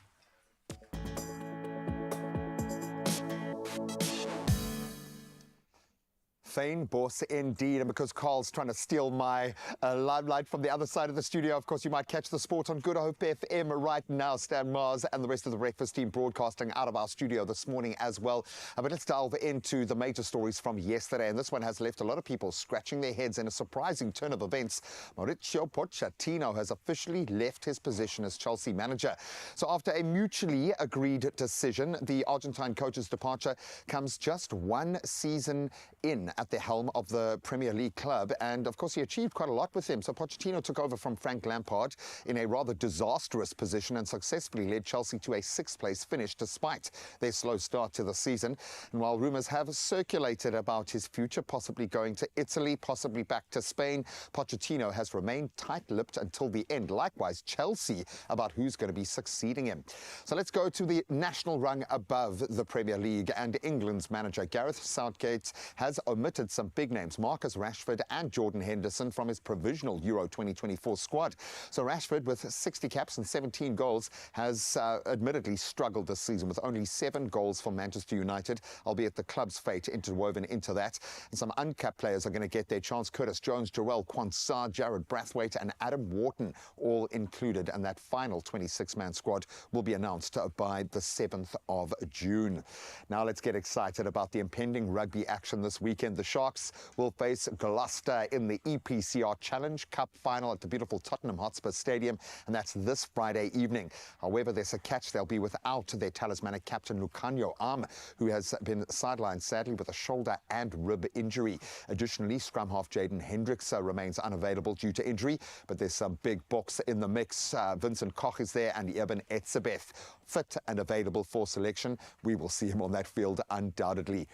Fynbos indeed, and because Carl's trying to steal my limelight from the other side of the studio, of course you might catch the sport on Good Hope FM right now. Stan Mars and the rest of the breakfast team broadcasting out of our studio this morning as well. But let's delve into the major stories from yesterday, and this one has left a lot of people scratching their heads in a surprising turn of events. Mauricio Pochettino has officially left his position as Chelsea manager. So after a mutually agreed decision, the Argentine coach's departure comes just one season in at the helm of the Premier League club, and of course he achieved quite a lot with him. So Pochettino took over from Frank Lampard in a rather disastrous position and successfully led Chelsea to a sixth-place finish despite their slow start to the season. And while rumours have circulated about his future possibly going to Italy, possibly back to Spain, Pochettino has remained tight-lipped until the end. Likewise, Chelsea about who's going to be succeeding him. So let's go to the national rung above the Premier League, and England's manager Gareth Southgate has omitted some big names, Marcus Rashford and Jordan Henderson, from his provisional Euro 2024 squad. So Rashford, with 60 caps and 17 goals, has admittedly struggled this season with only 7 goals for Manchester United, albeit the club's fate interwoven into that. And some uncapped players are going to get their chance. Curtis Jones, Jarrell Quansah, Jared Brathwaite and Adam Wharton all included, and that final 26-man squad will be announced by the 7th of June. Now let's get excited about the impending rugby action this weekend. The Sharks will face Gloucester in the EPCR Challenge Cup final at the beautiful Tottenham Hotspur Stadium, and that's this Friday evening. However, there's a catch. They'll be without their talismanic captain Lucanio Am, who has been sidelined sadly with a shoulder and rib injury. Additionally, scrum half Jaden Hendricks remains unavailable due to injury, but there's some big books in the mix. Vincent Koch is there and Eben Etzebeth fit and available for selection. We will see him on that field undoubtedly.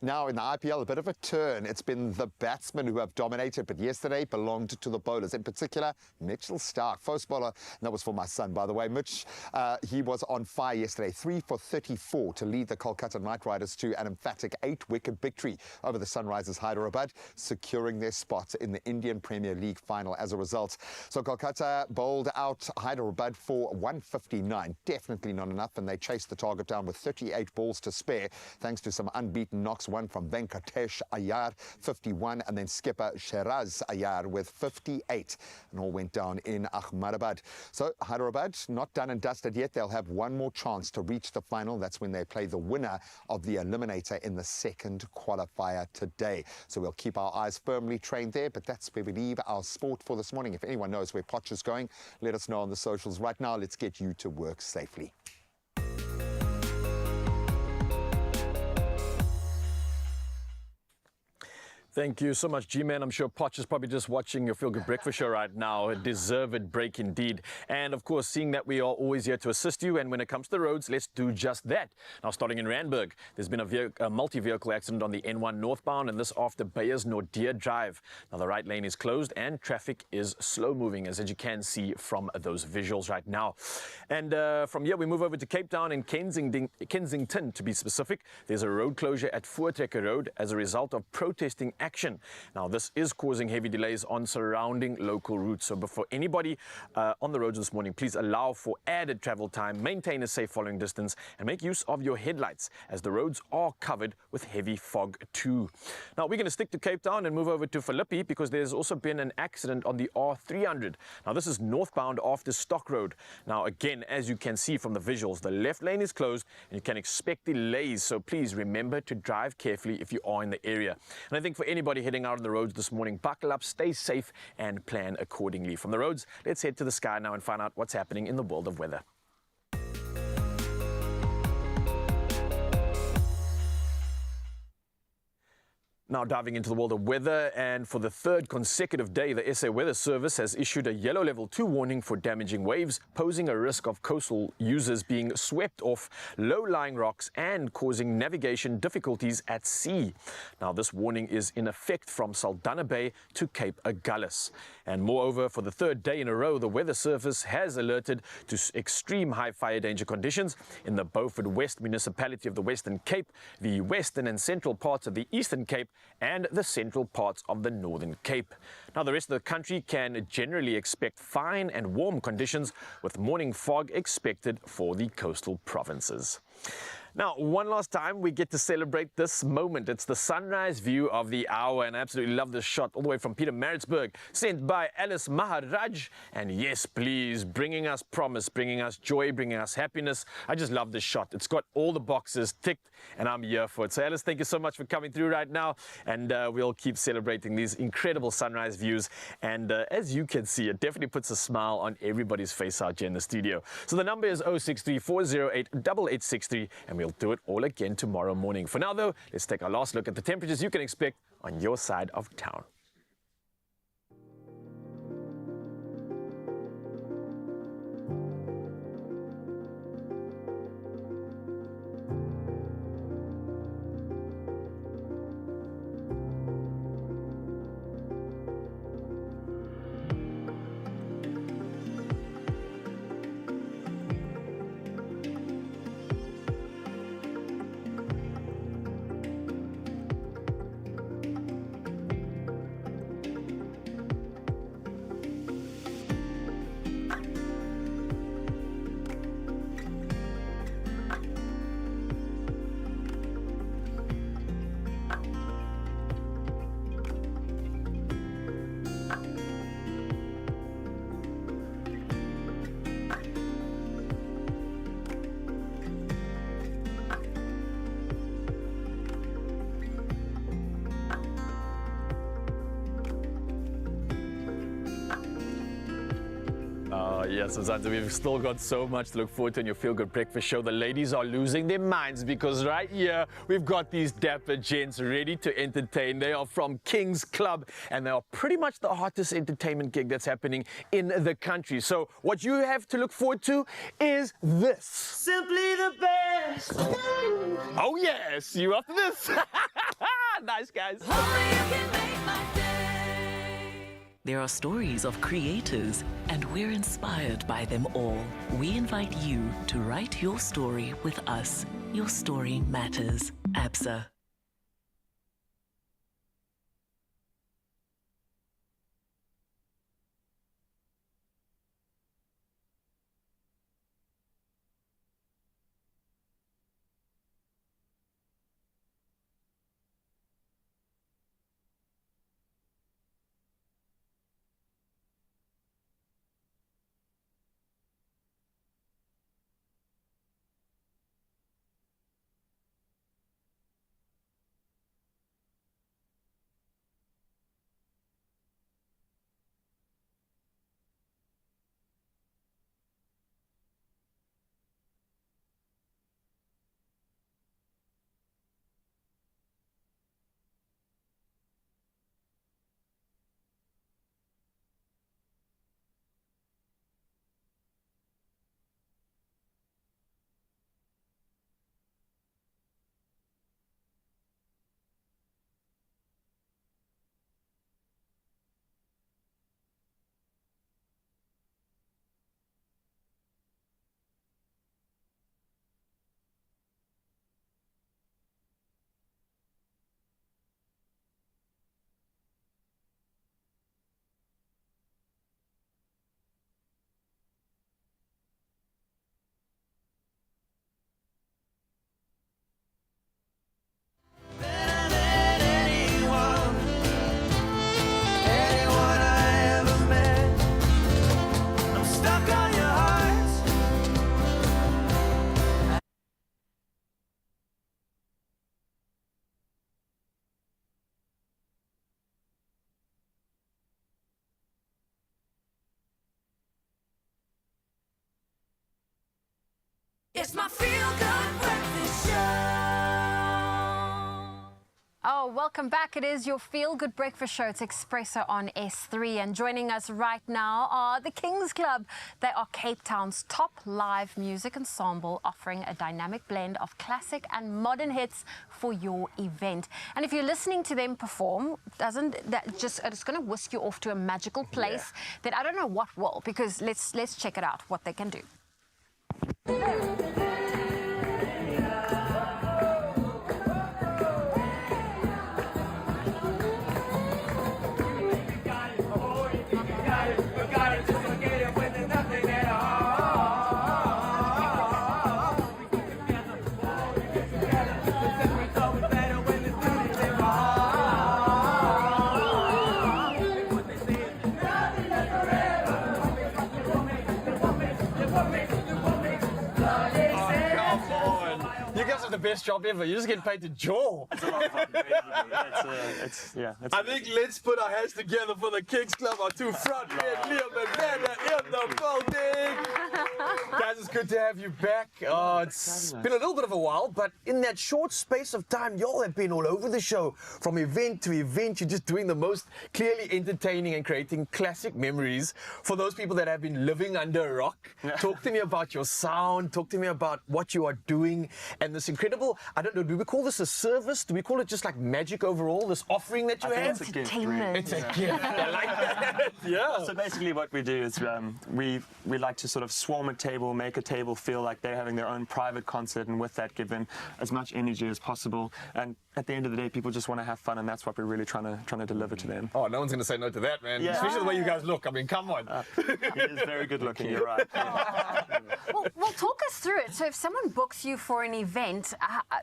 Now in the IPL, a bit of a turn. It's been the batsmen who have dominated, but yesterday belonged to the bowlers. In particular, Mitchell Starc, first bowler. That was for my son, by the way. Mitch, he was on fire yesterday. 3 for 34 to lead the Kolkata Knight Riders to an emphatic 8-wicket victory over the Sunrisers Hyderabad, securing their spot in the Indian Premier League final as a result. So Kolkata bowled out Hyderabad for 159. Definitely not enough, and they chased the target down with 38 balls to spare, thanks to some unbeaten knocks. One from Venkatesh Iyer, 51, and then skipper Sheraz Iyer with 58. And all went down in Ahmedabad. So Hyderabad not done and dusted yet. They'll have one more chance to reach the final. That's when they play the winner of the eliminator in the second qualifier today. So we'll keep our eyes firmly trained there, but that's where we leave our sport for this morning. If anyone knows where Poch is going, let us know on the socials. Right now, let's get you to work safely. Thank you so much, G-Man. I'm sure Poch is probably just watching your Feel Good Breakfast show right now. A deserved break indeed. And of course, seeing that we are always here to assist you, and when it comes to the roads, let's do just that. Now, starting in Randburg, there's been a multi-vehicle accident on the N1 northbound, and this after Beyers Nordier Drive. Now, the right lane is closed and traffic is slow moving, as you can see from those visuals right now. And from here, we move over to Cape Town and Kensington, to be specific. There's a road closure at Voortrekker Road as a result of protesting action. Now, this is causing heavy delays on surrounding local routes. So before anybody on the roads this morning, please allow for added travel time, maintain a safe following distance, and make use of your headlights, as the roads are covered with heavy fog too. Now, we're going to stick to Cape Town and move over to Philippi, because there's also been an accident on the R300. Now, this is northbound after Stock Road. Now, again, as you can see from the visuals, the left lane is closed and you can expect delays. So please remember to drive carefully if you are in the area. And I think for anybody heading out on the roads this morning, buckle up, stay safe, and plan accordingly. From the roads, let's head to the sky now and find out what's happening in the world of weather. Now diving into the world of weather, and for the third consecutive day, the SA Weather Service has issued a yellow level 2 warning for damaging waves, posing a risk of coastal users being swept off low-lying rocks and causing navigation difficulties at sea. Now this warning is in effect from Saldanha Bay to Cape Agulhas. And moreover, for the third day in a row, the Weather Service has alerted to extreme high fire danger conditions in the Beaufort West municipality of the Western Cape, the western and central parts of the Eastern Cape, and the central parts of the Northern Cape. Now the rest of the country can generally expect fine and warm conditions, with morning fog expected for the coastal provinces. Now, one last time, we get to celebrate this moment. It's the sunrise view of the hour, and I absolutely love this shot all the way from Peter Maritzburg, sent by Alice Maharaj. And yes, please, bringing us promise, bringing us joy, bringing us happiness. I just love this shot. It's got all the boxes ticked, and I'm here for it. So Alice, thank you so much for coming through right now, and we'll keep celebrating these incredible sunrise views. And as you can see, it definitely puts a smile on everybody's face out here in the studio. So the number is 063-408-8863, and we'll do it all again tomorrow morning. For now, though, let's take our last look at the temperatures you can expect on your side of town. Yes, Mzansi, we've still got so much to look forward to in your Feel Good Breakfast show. The ladies are losing their minds because right here we've got these dapper gents ready to entertain. They are from King's Club, and they are pretty much the hottest entertainment gig that's happening in the country. So what you have to look forward to is this. Simply the best. Oh yes, you up for this? Nice, guys. There are stories of creators, and we're inspired by them all. We invite you to write your story with us. Your story matters. ABSA. It's my Feel Good Breakfast show. Oh, welcome back. It is your feel-good breakfast show. It's Expresso on S3. And joining us right now are the Kings Club. They are Cape Town's top live music ensemble, offering a dynamic blend of classic and modern hits for your event. And if you're listening to them perform, doesn't that just, it's going to whisk you off to a magical place that I don't know what will, because let's check it out, what they can do. The best job ever. You just get paid to jaw. It's a lot of fun. I think let's put our hands together for the Kings Club, our two front men, Liam and Vanna in the building. Guys, it's good to have you back. Oh, it's been a little bit of a while, but in that short space of time, y'all have been all over the show. From event to event, you're just doing the most clearly entertaining and creating classic memories for those people that have been living under a rock. Talk to me about your sound. Talk to me about what you are doing and this incredible, I don't know, do we call this a service? Do we call it just like magic overall, this offering that you have? It's a gift. Entertainment. It's a gift. I like that. Yeah. So basically what we do is we like to sort of swarm a table, make a table feel like they're having their own private concert, and with that give them as much energy as possible. And at the end of the day, people just want to have fun, and that's what we're really trying to deliver to them. Oh, no one's going to say no to that, man. Yeah. Especially the way you guys look. I mean, come on. He is very good looking, you're right. Well, talk us through it. So if someone books you for an event,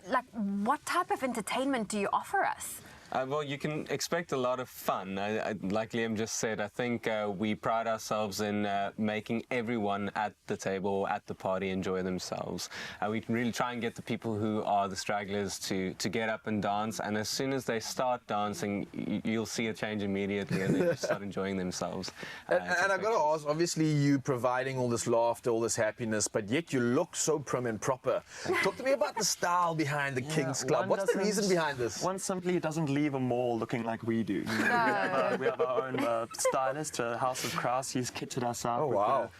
like what type of entertainment do you offer us? Well, you can expect a lot of fun. Like Liam just said, I think we pride ourselves in making everyone at the table, at the party, enjoy themselves. We can really try and get the people who are the stragglers to get up and dance, and as soon as they start dancing, you'll see a change immediately, and they just start enjoying themselves. And I've got to ask, obviously you providing all this laughter, all this happiness, but yet you look so prim and proper. Talk to me about the style behind the Kings Club. What's the reason behind this? One simply doesn't leave a mall looking like we do. We have our own stylist, House of Kraus. He's kitted us out. Oh, wow.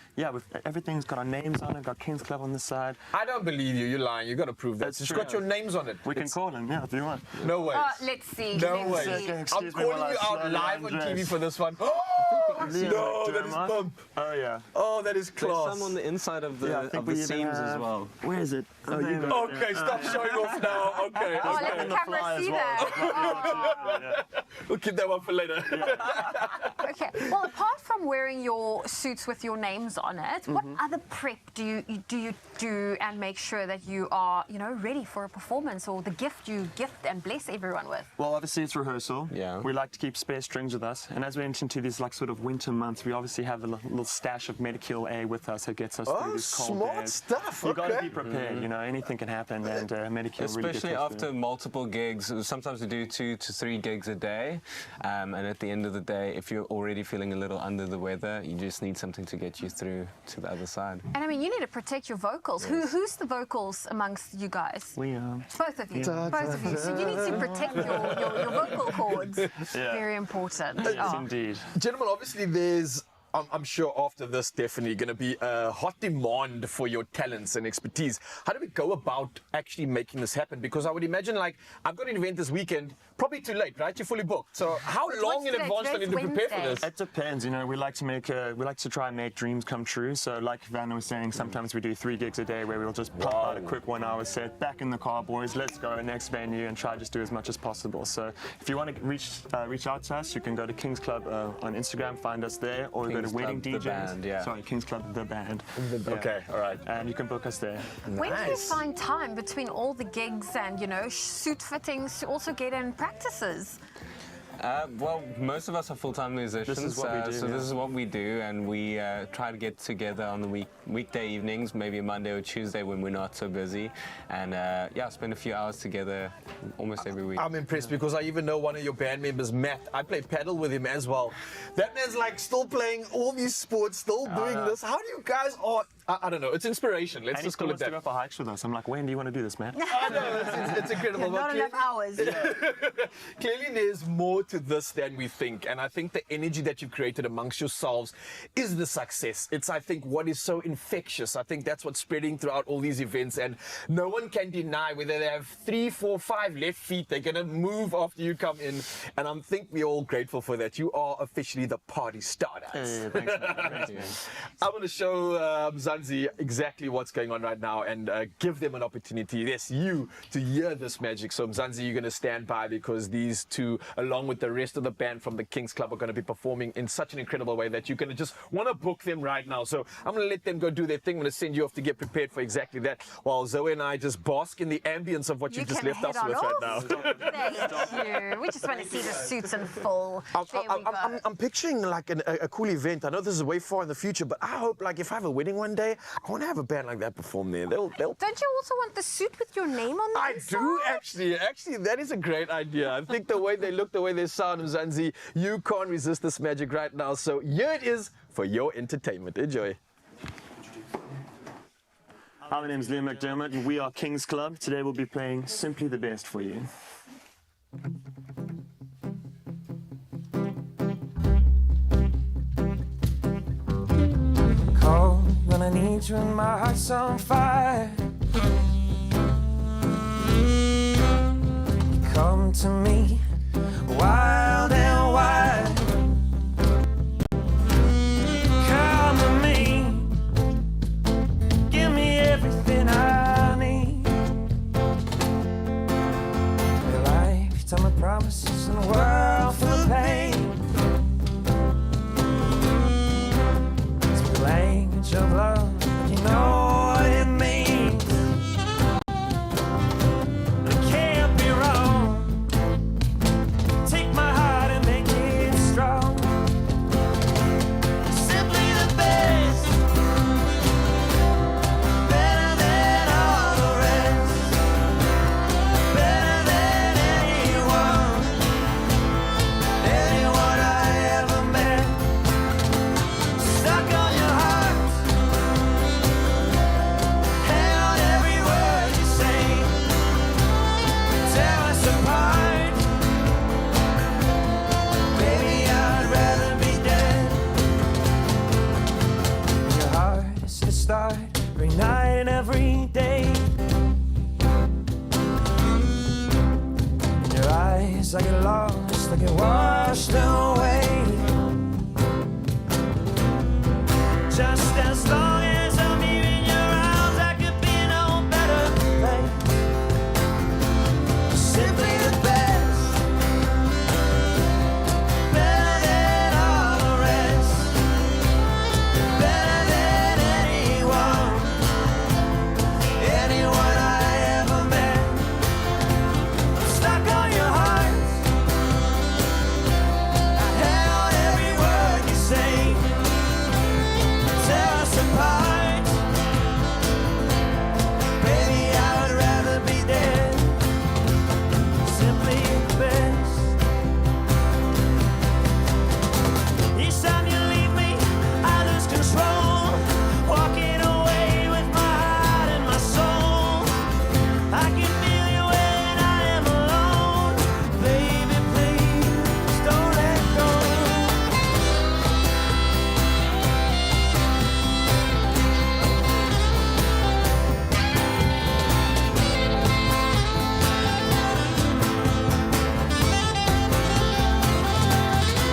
Everything's got our names on it, got Kings Club on the side. I don't believe you. You're lying. You've got to prove that. It's got your names on it. We can call him, yeah, if you want. No way. Let's see. No way. I'm calling you out live on TV for this one. Oh, no, that is bump. Oh, yeah. Oh, that is class. There's some on the inside of the seams as well. Where is it? Oh, you got okay, stop showing off now. Okay. Oh, let the camera see that. We'll keep that one for later. Okay. Well, apart from wearing your suits with your names on it, what other prep do you do and make sure that you are, ready for a performance or the gift you gift and bless everyone with? Well, obviously it's rehearsal. Yeah. We like to keep spare strings with us, and as we enter into these sort of winter months, we obviously have a little stash of Medicule A with us that gets us through these cold smart days. stuff. You got to be prepared. Anything can happen, and Medicule especially really after multiple gigs. Sometimes we do 2 to 3 gigs a day, and at the end of the day, if you're already feeling a little under the weather, you just need something to get you through to the other side. And I mean, you need to protect your vocals. Yes. Who's the vocals amongst you guys? We are. Both of you. Yeah. Both of you. So you need to protect your vocal cords. Yeah. Very important. Yes, indeed. Gentlemen, obviously there's I'm sure after this definitely going to be a hot demand for your talents and expertise. How do we go about actually making this happen? Because I would imagine, like, I've got an event this weekend, probably too late, right? You're fully booked. So how long in advance do I need to prepare for this? It depends. We like to try and make dreams come true. So like Vanna was saying, sometimes we do 3 gigs a day where we'll just pop out a quick 1-hour set, back in the car, boys, let's go, next venue, and try just do as much as possible. So if you want to reach out to us, you can go to Kings Club on Instagram, find us there, or go to Wedding DJs. Band, yeah. Sorry, Kings Club the band. Okay, all right. And you can book us there. When do you find time between all the gigs and, suit fittings to also get in practices? Well, most of us are full-time musicians. This is what we do. So this is what we do, and we try to get together on the weekday evenings, maybe a Monday or Tuesday when we're not so busy, and spend a few hours together almost every week. I'm impressed because I even know one of your band members, Matt. I play paddle with him as well. That man's like still playing all these sports, still doing this. How do you guys I don't know. It's inspiration. Let's And just he call it wants to that. go for hikes with us. I'm like, when do you want to do this, man? I know, it's incredible. Not enough hours. Clearly, there's more to this than we think. And I think the energy that you've created amongst yourselves is the success. It's, I think, what is so infectious. I think that's what's spreading throughout all these events. And no one can deny whether they have 3, 4, 5 left feet, they're going to move after you come in. And I think we're all grateful for that. You are officially the party starters. Hey, thanks, man. Thanks. I'm going to show Mzansi exactly what's going on right now and give them an opportunity, yes, you, to hear this magic. So Mzansi, you're going to stand by because these two, along with the rest of the band from the Kings Club, are going to be performing in such an incredible way that you're going to just want to book them right now. So I'm going to let them go do their thing. I'm going to send you off to get prepared for exactly that, while Zoe and I just bask in the ambience of what you've just left us with right now. Thank you. We just want to see the suits in full. I'm picturing like a cool event. I know this is way far in the future, but I hope, like, if I have a wedding one day, I want to have a band like that perform there. They'll... Don't you also want the suit with your name on the inside? I do, actually. Actually, that is a great idea. I think the way they look, the way they sound, Mzansi, you can't resist this magic right now. So here it is for your entertainment. Enjoy. Hi, my name is Liam McDermott, and we are Kings Club. Today we'll be playing Simply the Best for you. Call when I need you and my heart's on fire. You come to me wild and wide. Come to me, give me everything I need. A lifetime of promises and a world full of pain. Language of love, you know what it means. It can't be wrong. Take my heart and make it strong. Simply the best, better than all the rest, better than anyone I ever met. Stuck on your heart, hang on every word you say, tear us apart. Baby, I'd rather be dead. Your heart is the start, every night and every day. In your eyes, I get lost, I get washed away. Just as long as I'm here in your arms, I could be no better place. Simply the best, better than all the rest, better than anyone I ever met. I'm stuck on your heart, I hang on every word you say. Tear us apart. Baby, I would rather be dead. Simply the best. Each time you leave me, I lose control. Walking away with my heart and my soul. I can feel you when I am alone. Baby, please don't let go.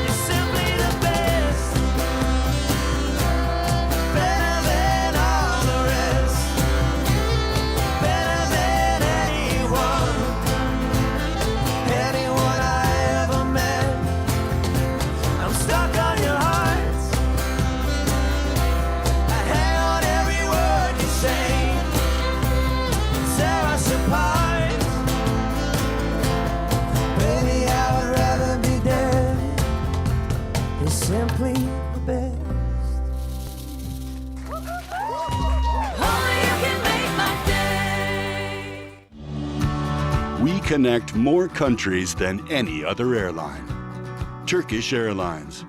You're simply the best, better than all the rest, better than anyone I ever met. I'm stuck on your heart, I hang on every word you say, tear us apart. Baby, I would rather be dead. You're simply the best. Only you can make my day. We connect more countries than any other airline. Turkish Airlines.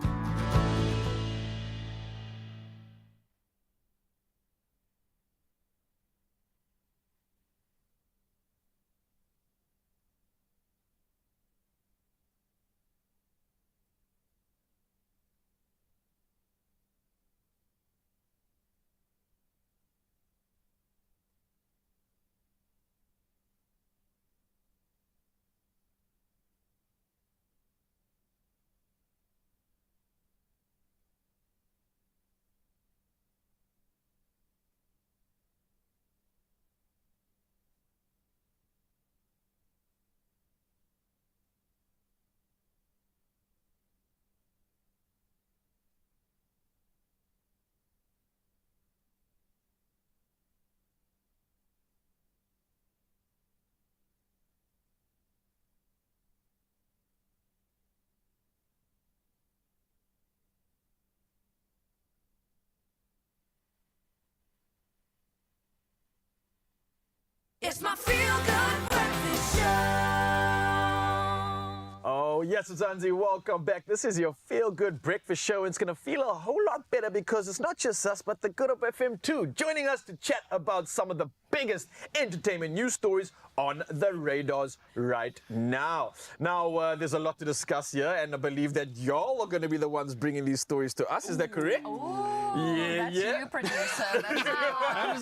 It's my feel-good breakfast show. Oh, yes, Zanzi, welcome back. This is your Feel Good Breakfast Show. It's going to feel a whole lot better because it's not just us, but the Good Up FM too, joining us to chat about some of the biggest entertainment news stories on the radars right now. Now, there's a lot to discuss here, and I believe that y'all are going to be the ones bringing these stories to us. Is that correct? That's you, producer.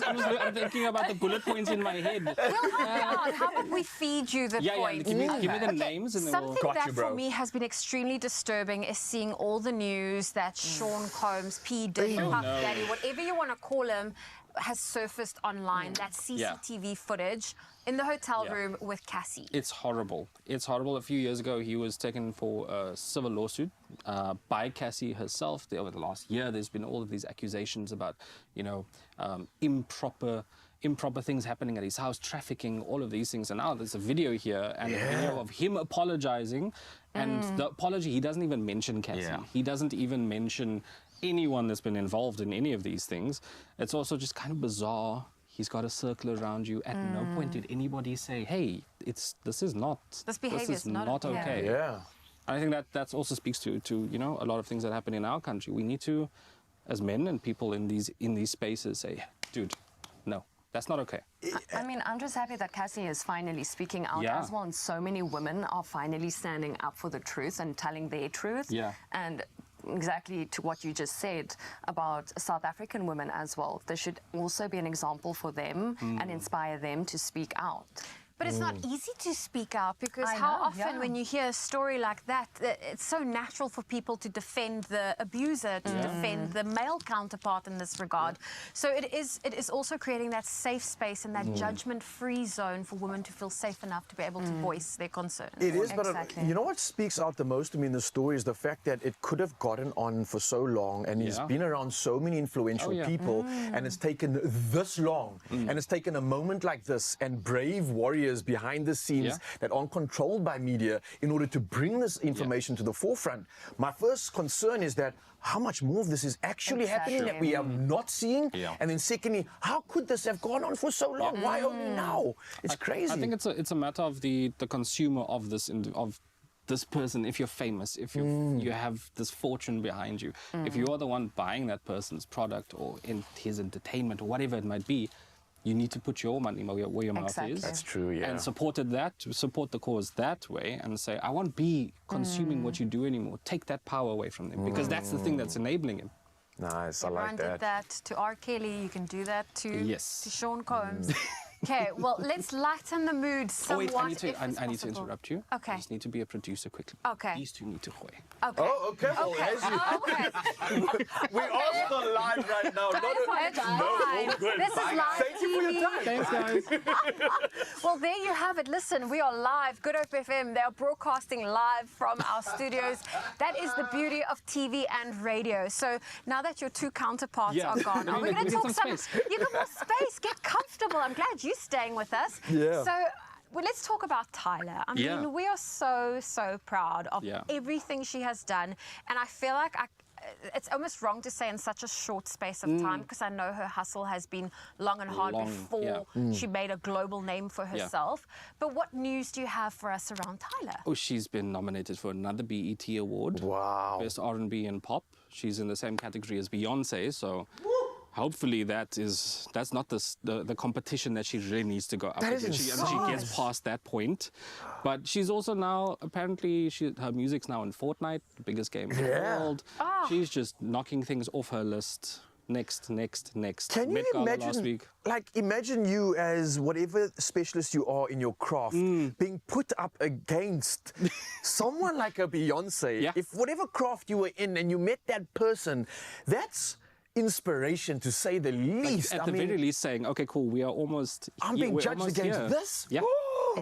I'm thinking about the bullet points in my head. Well, how about we feed you the points? Give me the names and then Something we'll... that for me has been extremely disturbing is seeing all the news that Sean Combs, P. Diddy, Puff Daddy, whatever you want to call him, has surfaced online. That CCTV footage in the hotel room with Cassie. It's horrible. It's horrible. A few years ago, he was taken for a civil lawsuit by Cassie herself. Over the last year, there's been all of these accusations about, improper things happening at his house, trafficking, all of these things. And now there's a video here and a video of him apologizing. And the apology, he doesn't even mention Cassie. He doesn't even mention anyone that's been involved in any of these things. It's also just kind of bizarre. He's got a circle around you. At no point did anybody say, hey, this behavior is not okay. Yeah. I think that also speaks to a lot of things that happen in our country. We need to, as men and people in these spaces, say, dude, no, that's not okay. I mean, I'm just happy that Cassie is finally speaking out as well, and so many women are finally standing up for the truth and telling their truth. Yeah. And exactly to what you just said about South African women as well. There should also be an example for them and inspire them to speak out. But it's not easy to speak out because how often when you hear a story like that, it's so natural for people to defend the abuser, to defend the male counterpart in this regard. So it is also creating that safe space and that judgment-free zone for women to feel safe enough to be able to voice their concerns. It is, but you know what speaks out the most to me in the story is the fact that it could have gotten on for so long, and he's been around so many influential people, and it's taken this long, and it's taken a moment like this and brave warriors behind the scenes that aren't controlled by media in order to bring this information to the forefront. My first concern is that how much more of this is actually happening that we are not seeing? And then secondly, how could this have gone on for so long? Why only now? It's crazy. I think it's a matter of the consumer of this this person. If you're famous, if you have this fortune behind you, if you are the one buying that person's product or in his entertainment or whatever it might be, you need to put your money where your mouth is. That's true, And support the cause that way and say, I won't be consuming what you do anymore. Take that power away from them because that's the thing that's enabling him. Nice, I Everyone like that. did that to R. Kelly. You can do that to Sean Combs. Okay, well, let's lighten the mood somewhat. Oh, wait, I need to interrupt you. Okay. I just need to be a producer quickly. Okay. These two need to hoy. Okay. Oh, okay. Well, Okay. we are still live right now. This is live Thank you for your time. Thanks, guys. Well, there you have it. Listen, we are live. Good Hope FM. They are broadcasting live from our studios. That is the beauty of TV and radio. So now that your two counterparts are gone, are we going to talk some? You got more space. Get comfortable. I'm glad you're staying with us. Yeah. So. Well, let's talk about Tyler. I mean, we are so proud of everything she has done. And I feel like it's almost wrong to say in such a short space of time because I know her hustle has been long and hard before she made a global name for herself. But what news do you have for us around Tyler? Oh, she's been nominated for another BET award. Wow. Best R&B and Pop. She's in the same category as Beyonce, so... Hopefully that's not the competition that she really needs to go up against. She gets past that point. But she's also now, apparently, her music's now in Fortnite, the biggest game in the world. She's just knocking things off her list. Next. Can you imagine, imagine you as whatever specialist you are in your craft being put up against someone like a Beyonce. If whatever craft you were in and you met that person, that's inspiration to say the least. At the very least saying, okay, cool, we are almost I'm being judged against this? Yeah.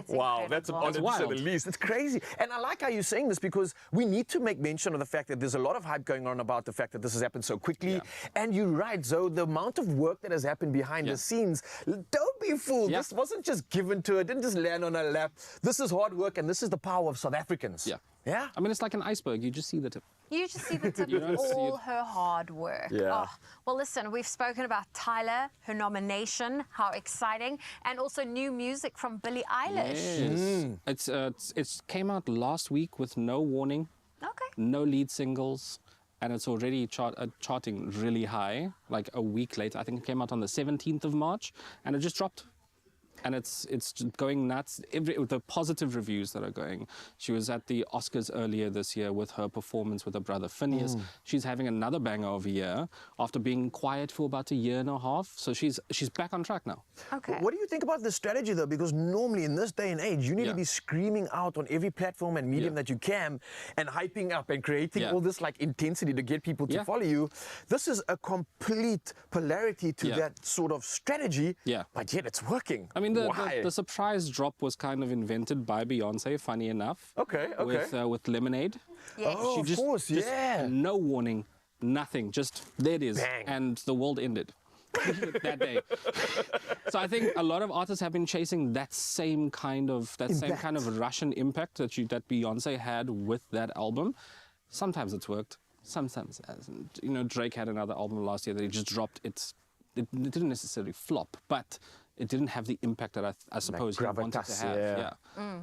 Wow, that's to say the least. It's crazy. And I like how you're saying this because we need to make mention of the fact that there's a lot of hype going on about the fact that this has happened so quickly. And you're right, Zoe, the amount of work that has happened behind the scenes, don't be fooled. This wasn't just given to her, didn't just land on her lap. This is hard work and this is the power of South Africans. Yeah. I mean, it's like an iceberg. You just see the tip. You just see the tip You of don't see all it. her hard work. Yeah. Oh, well, listen, we've spoken about Tyler, her nomination, how exciting, and also new music from Billie Eilish. Yes. It's came out last week with no warning. Okay. No lead singles. And it's already charting really high, like a week later. I think it came out on the 17th of March, and it just dropped. And it's just going nuts. The positive reviews that are going. She was at the Oscars earlier this year with her performance with her brother Phineas. She's having another banger of a year after being quiet for about a year and a half. So she's back on track now. Okay. What do you think about the strategy though? Because normally in this day and age, you need to be screaming out on every platform and medium that you can, and hyping up and creating all this like intensity to get people to follow you. This is a complete polarity to that sort of strategy. But yet it's working. I mean, the surprise drop was kind of invented by Beyonce, funny enough. Okay. With Lemonade. Yes. Oh, of course, yeah. No warning, nothing, just there it is. Bang. And the world ended that day. So I think a lot of artists have been chasing that same kind of Russian impact that Beyonce had with that album. Sometimes it's worked, sometimes it hasn't. You know, Drake had another album last year that he just dropped. It didn't necessarily flop, but it didn't have the impact that I suppose he wanted to have.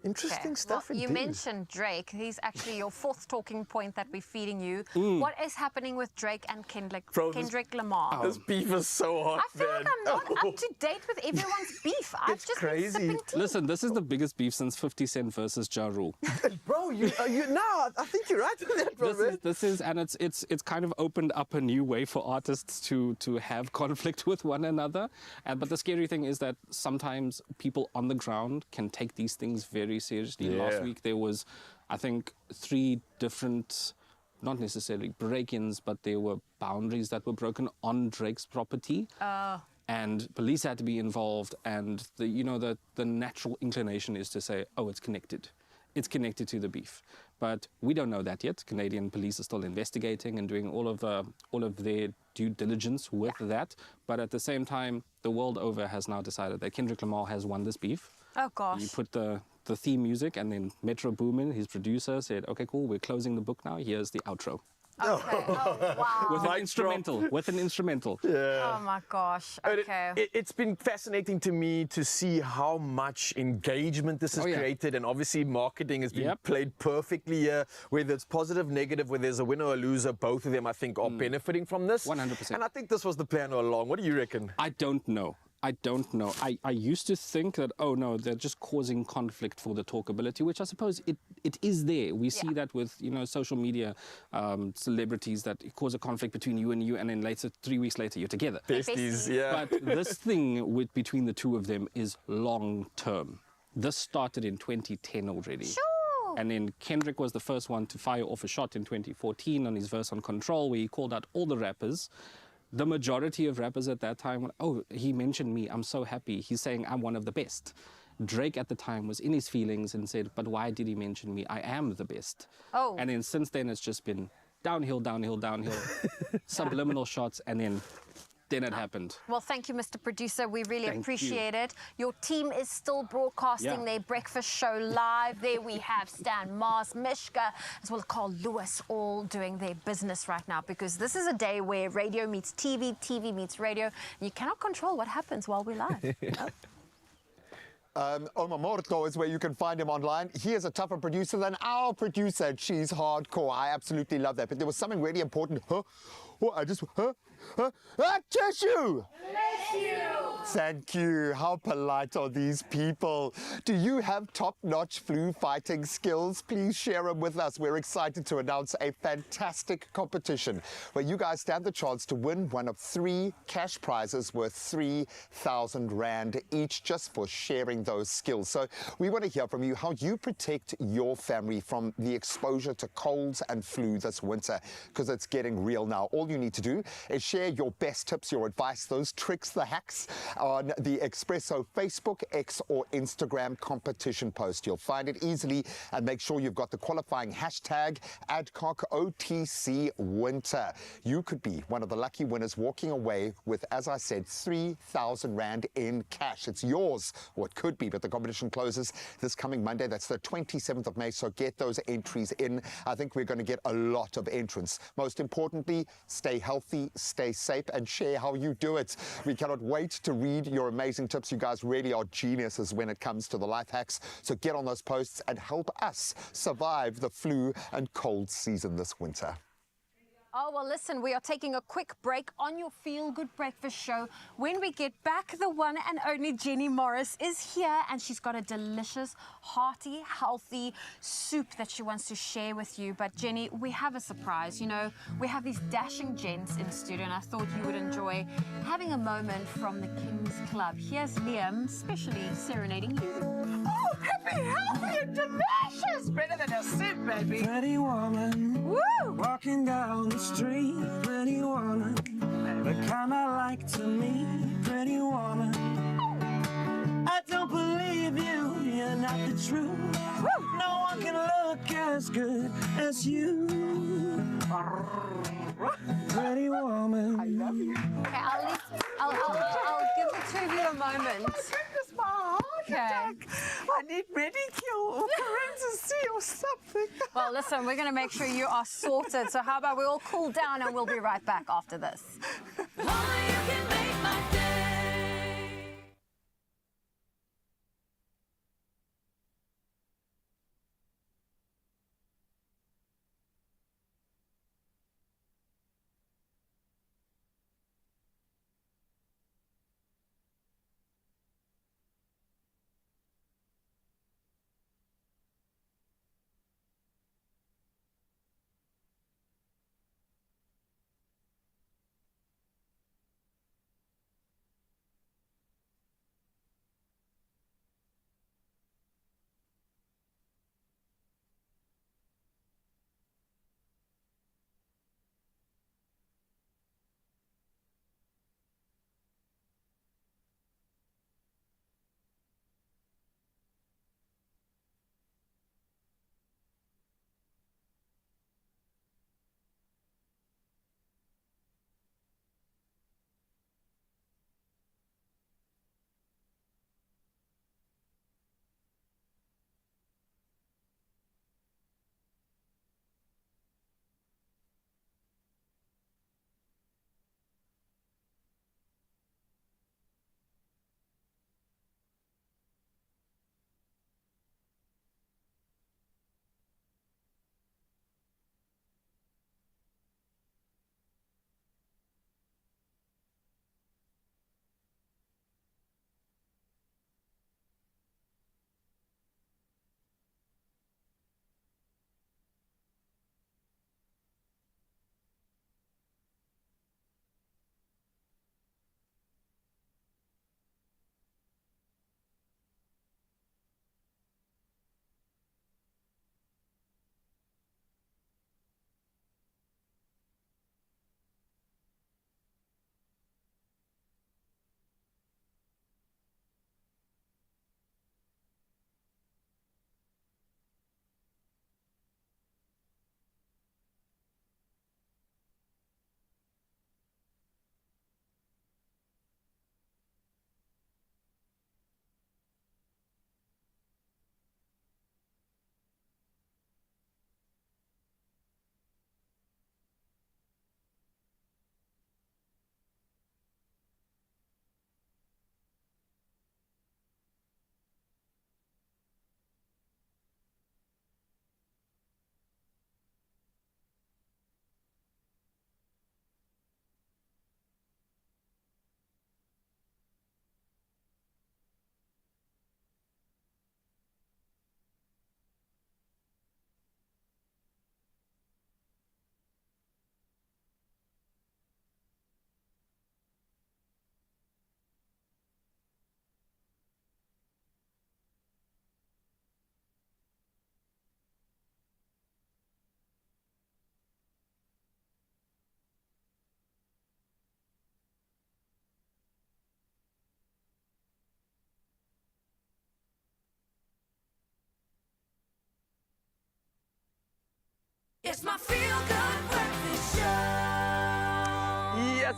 Interesting stuff. Well, you indeed. mentioned Drake. He's actually your fourth talking point that we're feeding you. What is happening with Drake and Kendrick Lamar? This beef is so hot. I feel like I'm not up to date with everyone's beef. I've just been sipping tea. Listen, this is the biggest beef since 50 Cent versus Ja Rule. Bro, I think you're right with that, bro. This is, and it's kind of opened up a new way for artists to have conflict with one another. But the scary thing is that sometimes people on the ground can take these things very seriously. Last week there was, I think, 3 different, not necessarily break-ins, but there were boundaries that were broken on Drake's property. And police had to be involved, and the natural inclination is to say, oh, it's connected. It's connected to the beef. But we don't know that yet. Canadian police are still investigating and doing all of their due diligence with that. But at the same time, the world over has now decided that Kendrick Lamar has won this beef. Oh, gosh. He put the theme music, and then Metro Boomin, his producer, said, okay, cool, we're closing the book now. Here's the outro. Okay. Oh, wow. With an instrumental. Oh my gosh. Okay. It's been fascinating to me to see how much engagement this has created, and obviously marketing has been played perfectly here. Whether it's positive, negative, whether there's a winner or a loser, both of them I think are benefiting from this. 100%. And I think this was the plan all along. What do you reckon? I don't know. I used to think that, oh no, they're just causing conflict for the talkability, which I suppose it is there. We see that with, social media celebrities that cause a conflict between you, and then later, 3 weeks later, you're together. Besties, yeah. But this thing between the two of them is long term. This started in 2010 already. Sure. And then Kendrick was the first one to fire off a shot in 2014 on his verse on Control, where he called out all the rappers. The majority of rappers at that time were, oh, he mentioned me, I'm so happy. He's saying I'm one of the best. Drake at the time was in his feelings and said, but why did he mention me? I am the best. Oh. And then since then, it's just been downhill, subliminal shots, and then it happened. Well, thank you, Mr. Producer. We really Thank appreciate you. it. Your team is still broadcasting their breakfast show live. There we have Stan Mars, Mishka, as well as Carl Lewis, all doing their business right now, because this is a day where radio meets TV, TV meets radio, and you cannot control what happens while we're live. Omar Morto is where you can find him online. He is a tougher producer than our producer. She's hardcore. I absolutely love that. But there was something really important. Tissue! Bless you! Thank you. How polite are these people? Do you have top-notch flu fighting skills? Please share them with us. We're excited to announce a fantastic competition where you guys stand the chance to win one of 3 cash prizes worth 3,000 Rand each, just for sharing those skills. So we want to hear from you how you protect your family from the exposure to colds and flu this winter, because it's getting real now. All you need to do is share your best tips, your advice, those tricks, the hacks, on the Expresso Facebook, X or Instagram competition post. You'll find it easily, and make sure you've got the qualifying hashtag #OTC Winter. You could be one of the lucky winners walking away with, as I said, 3,000 Rand in cash. It's yours, or it could be, but the competition closes this coming Monday. That's the 27th of May, so get those entries in. I think we're going to get a lot of entrants. Most importantly, stay healthy, stay safe, and share how you do it. We cannot wait to read your amazing tips. You guys really are geniuses when it comes to the life hacks. So get on those posts and help us survive the flu and cold season this winter. Oh, well, listen, we are taking a quick break on your Feel Good Breakfast show. When we get back, the one and only Jenny Morris is here, and she's got a delicious, hearty, healthy soup that she wants to share with you. But, Jenny, we have a surprise. You know, we have these dashing gents in studio, and I thought you would enjoy having a moment from the King's Club. Here's Liam, specially serenading you. Oh, happy, healthy, and delicious! Better than a soup, baby. Pretty woman, woo! Walking down the street, pretty woman, the kind I like to meet, pretty woman. I don't believe you, you're not the truth. Woo! No one can look as good as you. Pretty woman. I love you. Okay, I'll give the two of you a moment. My heart attack. I need Medicure or parenthesis or something. Well, listen, we're going to make sure you are sorted. So how about we all cool down, and we'll be right back after this.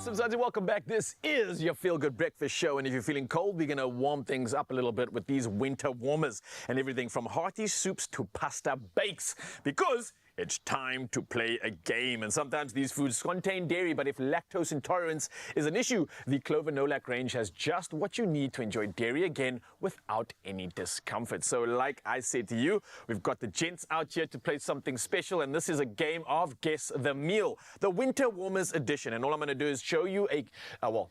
Yes, Mzansi, welcome back. This is your Feel Good Breakfast Show, and if you're feeling cold, we're going to warm things up a little bit with these winter warmers and everything from hearty soups to pasta bakes, because it's time to play a game. And sometimes these foods contain dairy, but if lactose intolerance is an issue, the Clover No-Lac range has just what you need to enjoy dairy again without any discomfort. So like I said to you, we've got the gents out here to play something special, and this is a game of Guess the Meal, the Winter Warmers edition. And all I'm going to do is show you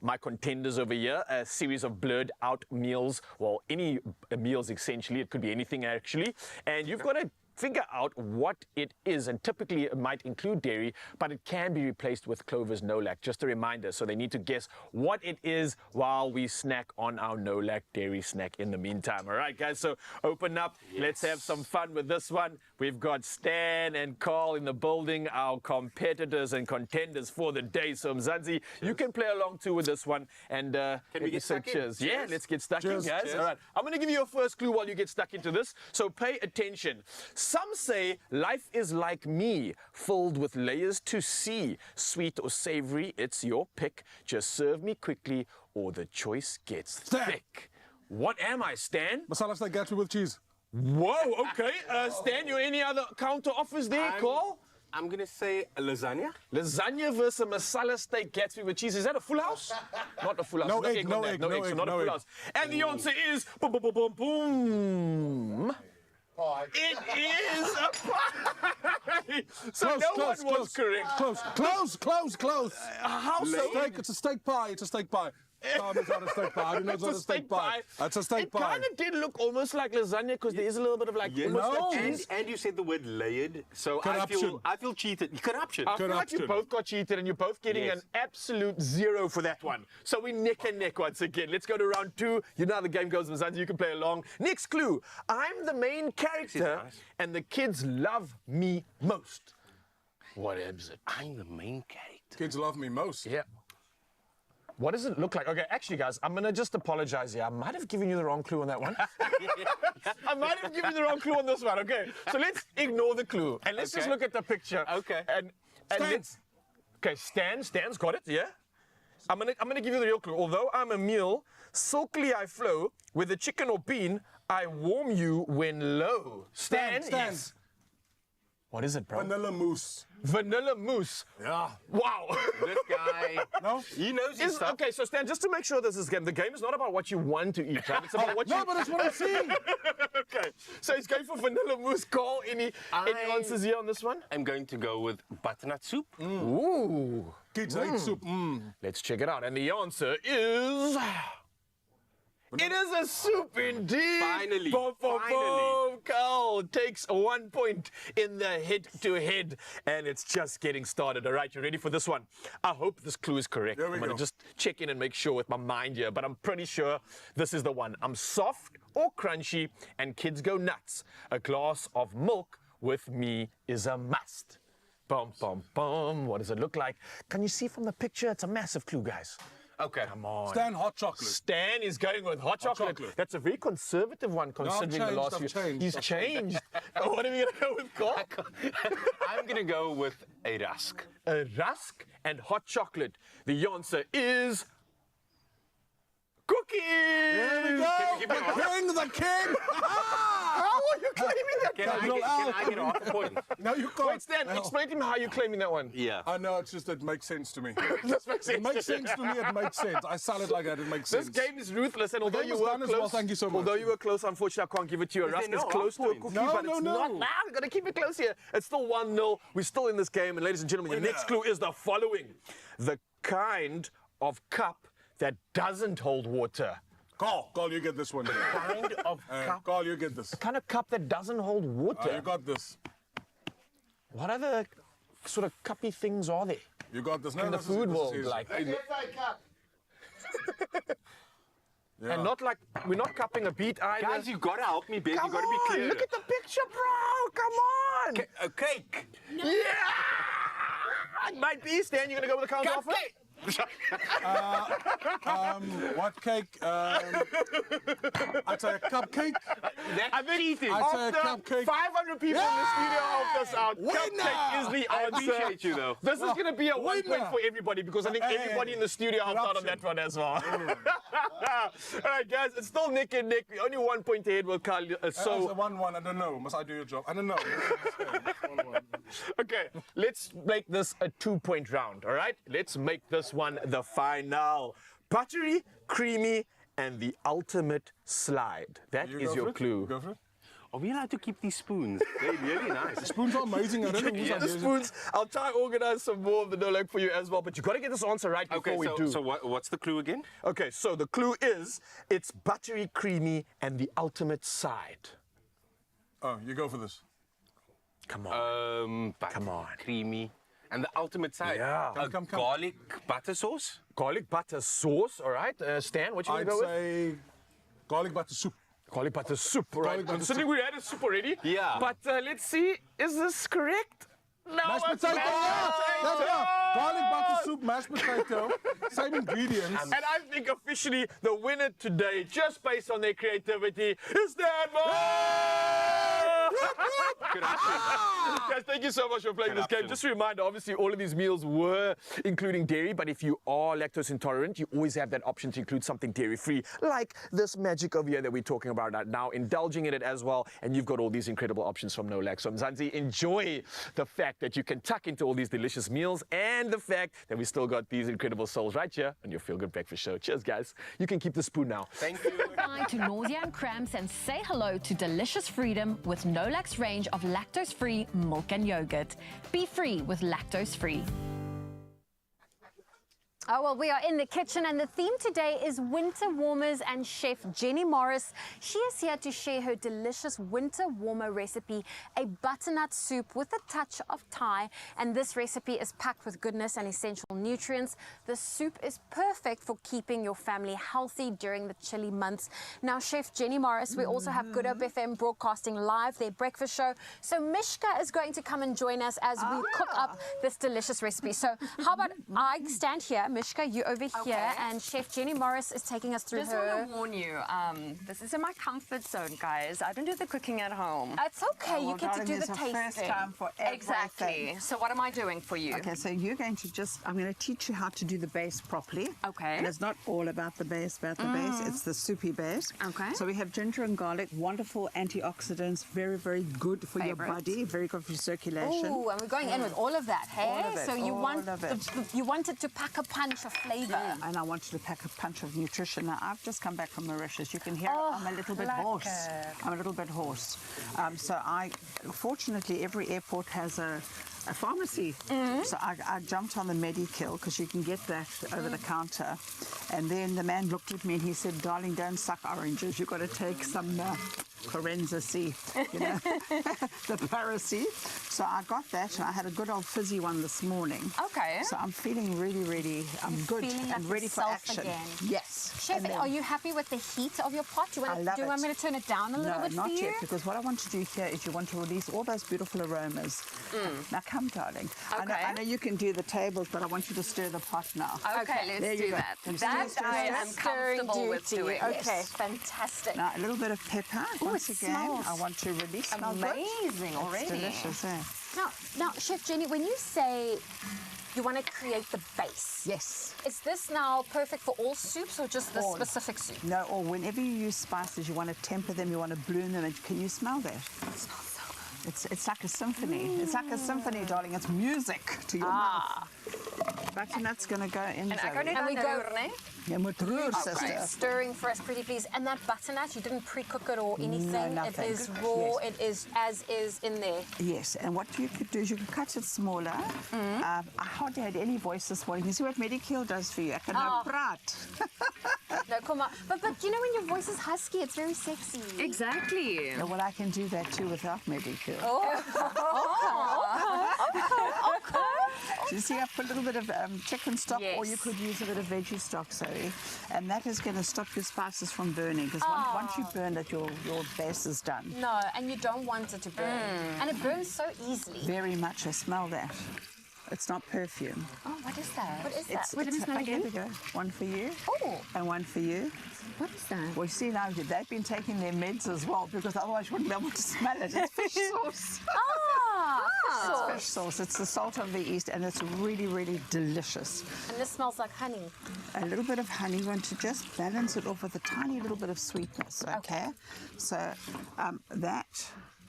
my contenders over here, a series of blurred out meals, well, any meals essentially. It could be anything actually. And you've got to figure out what it is, and typically it might include dairy, but it can be replaced with Clover's No-Lac. Just a reminder, so they need to guess what it is while we snack on our No-Lac dairy snack in the meantime. All right, guys, so open up. Yes. Let's have some fun with this one. We've got Stan and Carl in the building, our competitors and contenders for the day. So Mzansi, you can play along too with this one. And can we get stuck in? Cheers. Yeah, let's get stuck in, guys. Cheers. All right, I'm going to give you a first clue while you get stuck into this. So pay attention. Some say life is like me, filled with layers to see. Sweet or savory, it's your pick. Just serve me quickly or the choice gets thick. What am I, Stan? Masala steak Gatsby with cheese. Whoa, okay. Stan, you any other counter offers there, Carl? I'm going to say lasagna. Lasagna versus a masala steak Gatsby with cheese. Is that a full house? Not a full house. No egg, no egg, so not a full house. And the answer is boom, boom, boom, boom, boom. Pie. It is a pie. So close, no one was correct. Close. How so? It's a steak pie. It's a steak pie. No, it's not a steak pie. I didn't know it's not a steak pie. That's a steak pie. It kind of did look almost like lasagna because there is a little bit of like cheese. And you said the word layered, so Corruption. I feel cheated. Corruption. I feel like you both got cheated and you're both getting an absolute 0 for that one. So we're neck and neck once again. Let's go to round 2. You know how the game goes, Mzansi. You can play along. Next clue. I'm the main character and the kids love me most. What is it? I'm the main character. Kids love me most. Yeah. What does it look like? Okay, actually, guys, I'm going to just apologize here. I might have given you the wrong clue on that one. I might have given you the wrong clue on this one, okay? So let's ignore the clue, and let's just look at the picture. Okay. And let's... Okay, Stan's got it, yeah? I'm gonna give you the real clue. Although I'm a meal, silkily I flow, with a chicken or bean, I warm you when low. Stan. Yes. What is it, bro? Vanilla mousse. Vanilla mousse. Yeah. Wow. This guy. No? He knows his stuff. Okay, so Stan, just to make sure this is game, the game is not about what you want to eat, right? It's about what you... No, but that's what I'm saying. Okay, so he's going for vanilla mousse. Carl, any answers here on this one? I'm going to go with butternut soup. Ooh. Kids hate soup. Let's check it out. And the answer is... It is a soup indeed. Finally. Boom. Carl takes 1 point in the head-to-head, and it's just getting started. All right, you ready for this one? I hope this clue is correct. I'm going to just check in and make sure with my mind here, but I'm pretty sure this is the one. I'm soft or crunchy, and kids go nuts. A glass of milk with me is a must. Boom. What does it look like? Can you see from the picture? It's a massive clue, guys. Okay. Come on. Stan, hot chocolate. Stan is going with hot chocolate. That's a very conservative one considering the last few. He's changed. What are we going to go with, Carl? I'm going to go with a rusk. A rusk and hot chocolate. The answer is... cookies! There we go! The king! How are you claiming that? Can I get off the point? No, you can't. Wait, Stan, explain to me how you're claiming that one. Yeah. I know, it's just, it makes sense to me. It makes sense. It makes sense to me, it makes sense. I sell it like that, it makes sense. This game is ruthless, and although you were close, well, thank you so much. Although you were close, unfortunately, I can't give it to you. A rusk is close to a cookie, but it's not loud. We've got to keep it close here. It's still 1-0. We're still in this game, and ladies and gentlemen, the next clue is the following. The kind of cup that doesn't hold water. Carl, you get this one. Kind of cup. Carl, you get this. The kind of cup that doesn't hold water. You got this. What other sort of cuppy things are there? You got this. In the food world, like. Yeah. And not like, we're not cupping a beet either. Guys, you gotta help me, babe. You gotta be clear. Look at the picture, bro. Come on. A cake. No. Yeah. It might be, Stan. You're gonna go with the counter offer? What cake? I'd say a cupcake. I think I'd say a cupcake. 500 people in the studio helped us out. Cupcake is the answer. I appreciate you, though. This is going to be a 1 point for everybody because I think everybody in the studio helped out on that one as well. All right, guys, it's still Nick and Nick. We're only 1 point ahead with Carl. So 1-1. I don't know. Must I do your job? I don't know. Okay, let's make this a 2-point round, all right? Let's make this one the final. Buttery, creamy, and the ultimate slide. That is your clue. Go for it. Are we allowed to keep these spoons? They're really nice. The spoons are amazing. I don't know who's The spoons. I'll try to organize some more of the no lag for you as well, but you got to get this answer right before we do. So what's the clue again? Okay, so the clue is it's buttery, creamy, and the ultimate side. Oh, you go for this. Come on. Come on. Creamy. And the ultimate side. Yeah. Come. Garlic butter sauce? Garlic butter sauce, all right. Stan, what you want to go with? I'd say garlic butter soup. Garlic butter soup, all right. Butter So I think we had a soup already. Yeah. But let's see, is this correct? No, Mashed it's potato. mashed That's potato. right. Garlic butter soup, mashed potato. Same ingredients. And I think officially the winner today, just based on their creativity, is Dan Moore! Guys, thank you so much for playing this game. Just a reminder, obviously, all of these meals were including dairy, but if you are lactose intolerant, you always have that option to include something dairy-free, like this magic over here that we're talking about right now, indulging in it as well, and you've got all these incredible options from No Lag. So, Mzansi, enjoy the fact that you can tuck into all these delicious meals and the fact that we still got these incredible souls right here on your Feel Good Breakfast Show. Cheers, guys. You can keep the spoon now. Thank you. Goodbye to nausea and cramps and say hello to delicious freedom with No Lag's range of lactose-free milk and yogurt. Be free with lactose-free. Oh, well, we are in the kitchen, and the theme today is winter warmers, and Chef Jenny Morris, she is here to share her delicious winter warmer recipe, a butternut soup with a touch of Thai. And this recipe is packed with goodness and essential nutrients. The soup is perfect for keeping your family healthy during the chilly months. Now, Chef Jenny Morris, we also have Good Hope FM broadcasting live their breakfast show. So Mishka is going to come and join us as we cook up this delicious recipe. So how about I stand here, Mishka, you over here, and Chef Jenny Morris is taking us through Just her... want to warn you, this is in my comfort zone, guys. I don't do the cooking at home. It's okay, you get to do the tasting. First time for everything. Exactly. So what am I doing for you? Okay, so you're going to I'm going to teach you how to do the base properly. Okay. And it's not all about the base, it's the soupy base. Okay. So we have ginger and garlic, wonderful antioxidants, very, very good for your body, very good for circulation. Oh, and we're going in with all of that, hey? All of it, So you all want it to pack a punch of flavour. And I wanted to pack a punch of nutrition. Now, I've just come back from Mauritius. You can hear I'm a little bit hoarse. I'm a little bit hoarse. Fortunately, every airport has a pharmacy. So I jumped on the Medikill because you can get that over the counter. And then the man looked at me and he said, darling, don't suck oranges. You've got to take some Corenza C, you know, the Paracy. So I got that and I had a good old fizzy one this morning. Okay. So I'm feeling really, good and ready for action. Again. Yes. Chef, are you happy with the heat of your pot? Do you want me to turn it down a little bit for you? No, not yet, because what I want to do here is you want to release all those beautiful aromas. Now come, darling. Okay. I know you can do the tables, but I want you to stir the pot now. Okay, let's do that. That I am comfortable with doing. Okay, fantastic. Now a little bit of pepper. Once again, smells I want to release. Amazing already. It's delicious, eh? Now, Chef Jenny, when you say you want to create the base, yes, is this now perfect for all soups or just this specific soup? No, or whenever you use spices, you want to temper them, you want to bloom them. And can you smell that? It smells so good. It's like a symphony. It's like a symphony, darling. It's music to your mouth. Butternut's going to go in. And we go... sister. Stirring for us, pretty please. And that butternut, you didn't pre-cook it or anything? No, nothing. It is raw, it is as is in there? Yes, and what you could do is you could cut it smaller. I hardly had any voice this morning. You see what Medikill does for you? I can praat. No, come on. But you know when your voice is husky, it's very sexy. Exactly. Yeah, well, I can do that too without Medikill. Okay. So you see, I put a little bit of chicken stock, or you could use a bit of veggie stock, sorry. And that is going to stop your spices from burning, because once you burn it, your base is done. No, and you don't want it to burn. And it burns so easily. Very much. I smell that. It's not perfume. Oh, what is that? What is that? It's, Wait, let me smell okay, again. here we go. One for you. Oh. And one for you. What is that? Well, you see now, they've been taking their meds as well because otherwise you wouldn't be able to smell it. It's fish sauce. It's fish sauce. It's the salt of the East, and it's really, really delicious. And this smells like honey. A little bit of honey. You want to just balance it off with a tiny little bit of sweetness, okay? So that...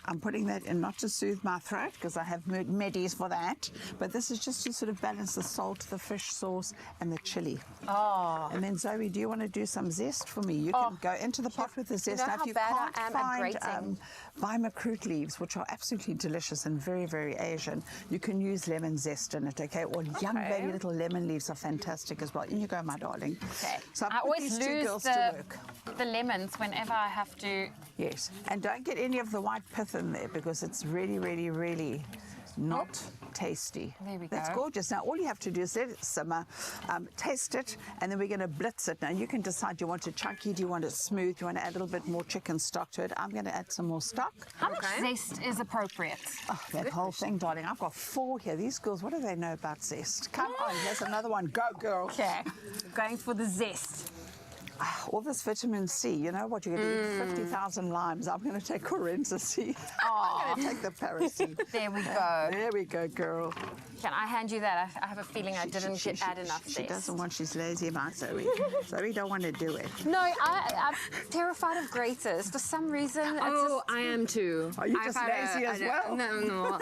I'm putting that in not to soothe my throat because I have medis for that, but this is just to sort of balance the salt, the fish sauce, and the chili. Oh. And then Zoe, do you want to do some zest for me? You can go into the pot with the zest. You know now, how if you bad can't I am at find grating. Weimar leaves, which are absolutely delicious and very, very Asian, you can use lemon zest in it, okay? Or young baby little lemon leaves are fantastic as well. In you go, my darling. Okay. So I put always these two lose girls to work. the lemons whenever I have to. Yes, and don't get any of the white pith in there because it's really, really, really not tasty. There we That's go. gorgeous. Now, all you have to do is let it simmer, taste it, and then we're going to blitz it. Now, you can decide, do you want it chunky, do you want it smooth, do you want to add a little bit more chicken stock to it? I'm going to add some more stock. How much zest is appropriate? Oh, that whole thing, darling. I've got 4 here. These girls, what do they know about zest? Come on, here's another one. Go, girl. Okay, going for the zest. All this vitamin C, you know what? You're going to eat 50,000 limes. I'm going to take Corenza C. I'm going to take the Paraseed. There we go. There we go, girl. Can I hand you that? I have a feeling I didn't add enough She zest. doesn't want, she's lazy about Zoe. Zoe don't want to do it. No, I'm terrified of graters. For some reason, Oh, I am too. Are you I've just had lazy as well? No.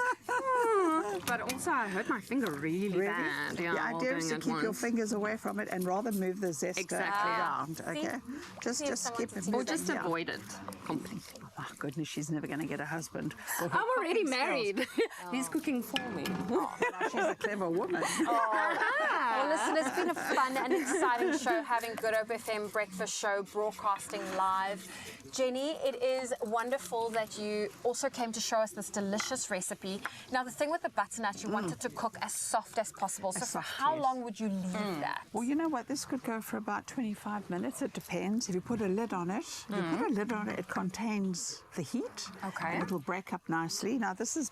But also, I hurt my finger really bad. The all idea is doing to it keep your once. fingers away from it and rather move the zest Exactly. around, okay? Just keep it Or moving. just yeah. avoid it completely. Oh, goodness, she's never going to get a husband. I'm already married. He's cooking for me. She's a clever woman. Well, listen, it's been a fun and exciting show having Good Hope FM Breakfast Show broadcasting live. Jenny, it is wonderful that you also came to show us this delicious recipe. Now, the thing with the butternut, you want it to cook as soft as possible. So for how long would you leave that? Well, you know what? This could go for about 25 minutes. It depends. If you put a lid on it, it contains the heat. Okay. And it will break up nicely. Now, this is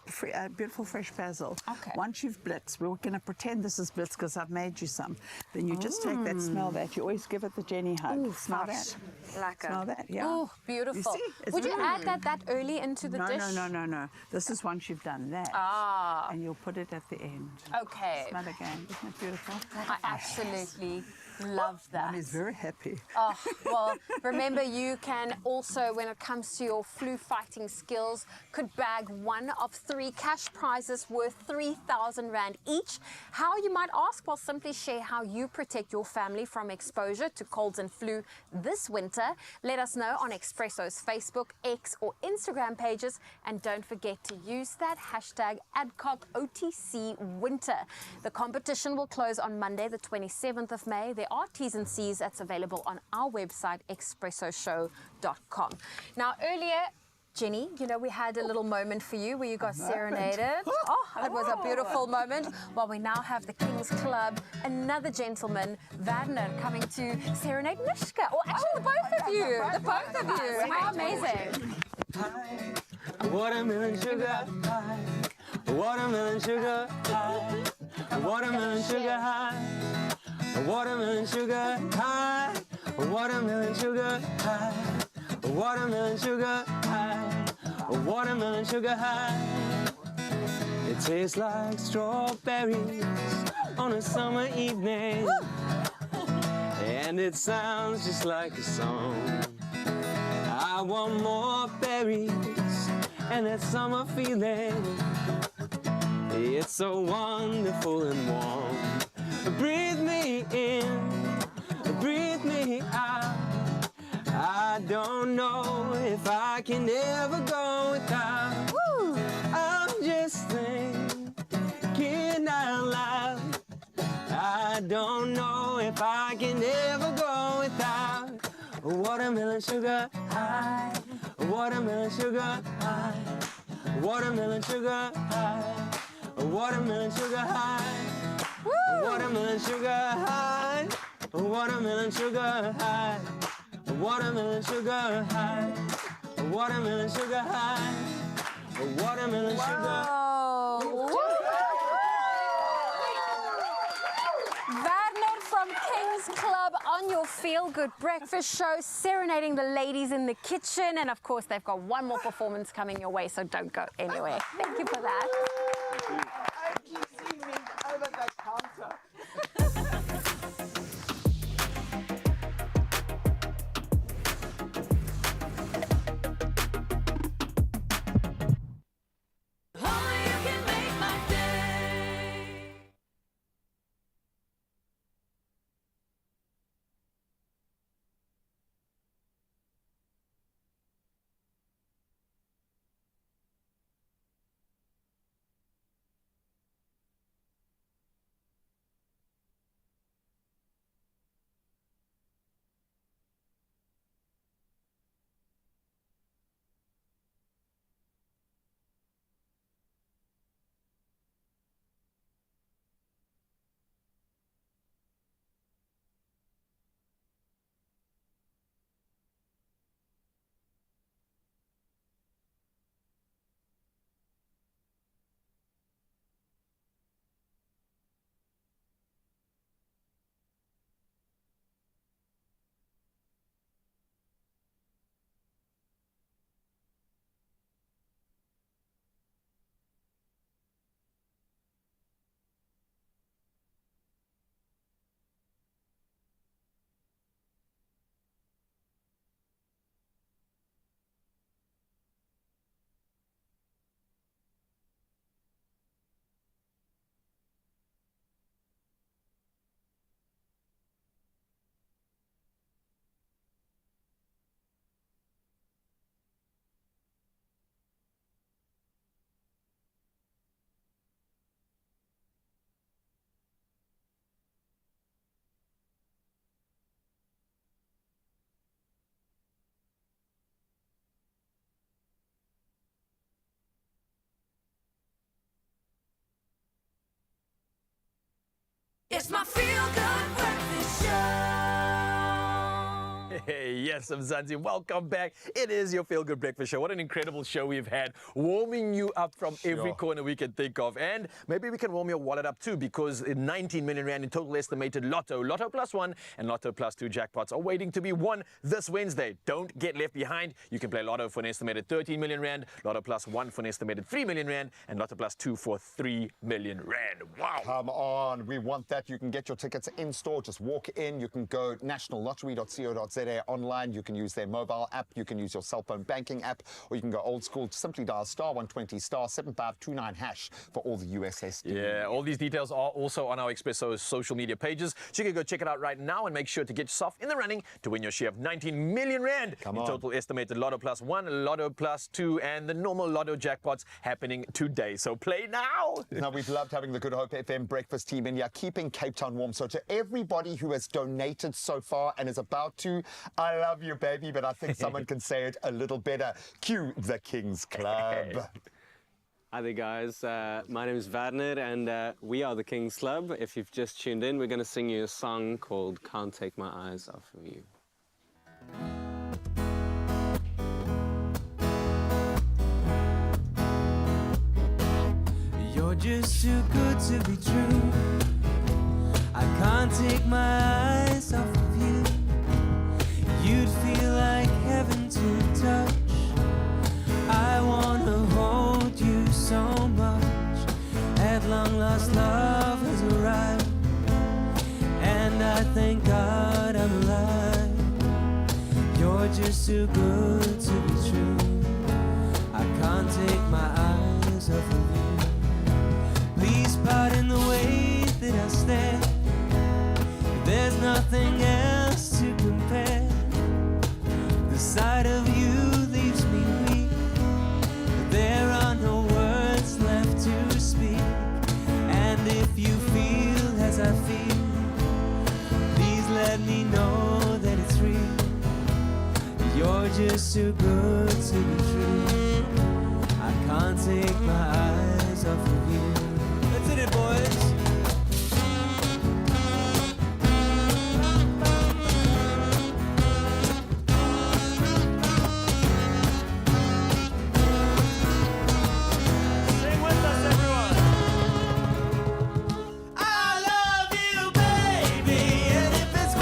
beautiful fresh basil. Okay. Once you've blitzed, we're going to pretend this is blitz because I've made you some. Then you just take that, smell that. You always give it the Jenny hug. Ooh, smell fresh. that. Smell that, yeah. Oh, beautiful. You see? It's Would you really- add that early into the dish? No. This is once you've done that. Ah. And you'll put it at the end. Okay. Smell again. Isn't it beautiful? I absolutely love that. Mommy's very happy. Oh, well, remember you can also, when it comes to your flu fighting skills, could bag one of 3 cash prizes worth 3,000 Rand each. How, you might ask? Well, simply share how you protect your family from exposure to colds and flu this winter. Let us know on Expresso's Facebook, X or Instagram pages, and don't forget to use that hashtag #AdcocOTCWinter. The competition will close on Monday, the 27th of May. There are T's and C's that's available on our website, expressoshow.com. Now, earlier, Jenny, you know, we had a little moment for you where you got serenaded. Oh, it was a beautiful moment. Well, we now have the King's Club, another gentleman, Wagner, coming to serenade Mishka. Or actually, the both of you. The both of you. How amazing. Watermelon sugar high, watermelon sugar high, watermelon sugar high, watermelon sugar high, watermelon sugar high, watermelon sugar high, watermelon sugar high. It tastes like strawberries on a summer evening, and it sounds just like a song. I want more berries and that summer feeling. It's so wonderful and warm. Breathe me in, breathe me out. I don't know if I can ever go without. Woo! I'm just thinking out loud. I don't know if I can ever go without watermelon sugar high, watermelon sugar high, watermelon sugar high, watermelon sugar high, watermelon sugar high, watermelon sugar high, watermelon sugar high, watermelon sugar high, watermelon sugar. King's Club on your Feel Good Breakfast show, serenading the ladies in the kitchen. And of course, they've got one more performance coming your way, so don't go anywhere. Thank you for that. I keep seeing me over that counter. It's my Feel Good Breakfast Show. Hey, yes, Mzansi, welcome back. It is your Feel Good Breakfast Show. What an incredible show we've had, warming you up from every corner we can think of. And maybe we can warm your wallet up too, because 19 million rand in total estimated Lotto, Lotto Plus 1 and Lotto Plus 2 jackpots are waiting to be won this Wednesday. Don't get left behind. You can play Lotto for an estimated 13 million rand, Lotto Plus 1 for an estimated 3 million rand, and Lotto Plus 2 for 3 million rand. Wow. Come on, we want that. You can get your tickets in store. Just walk in. You can go nationallottery.co.za online. You can use their mobile app. You can use your cell phone banking app, or you can go old school. Simply dial *120 *7529# for all the USSD. Yeah, all these details are also on our Expresso social media pages. So you can go check it out right now and make sure to get yourself in the running to win your share of 19 million rand in total estimated Lotto Plus 1, Lotto Plus 2, and the normal Lotto jackpots happening today. So play now. Now, we've loved having the Good Hope FM breakfast team in here, keeping Cape Town warm. So to everybody who has donated so far and is about to, I love you, baby, but I think someone can say it a little better. Cue the King's Club. Hi there, guys. My name is Werner, and we are the King's Club. If you've just tuned in, we're going to sing you a song called Can't Take My Eyes Off of You. You're just too good to be true. I can't take my eyes off of you. You'd feel like heaven to touch. I wanna hold you so much. At long last, love has arrived, and I thank God I'm alive. You're just too good to be true. I can't take my eyes off of you. Please pardon the way that I stare. There's nothing else to compare. The sight of you leaves me weak. There are no words left to speak. And if you feel as I feel, please let me know that it's real. You're just too good to be true. I can't take my eyes off of you. Let's hit it, boys. I love you, baby, and if it's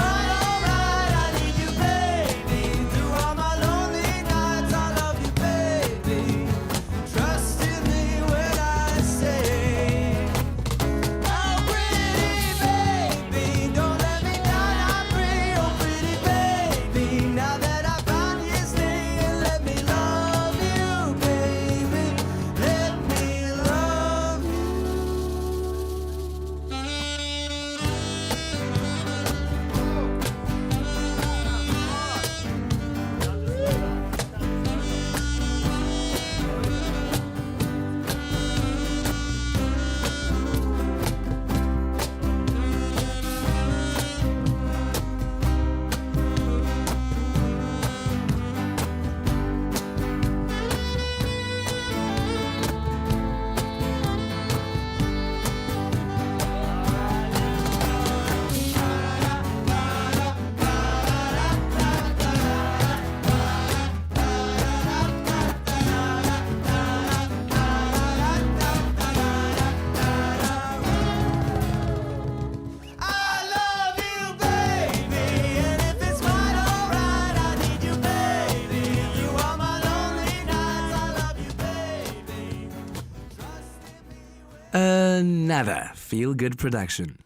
another feel-good production.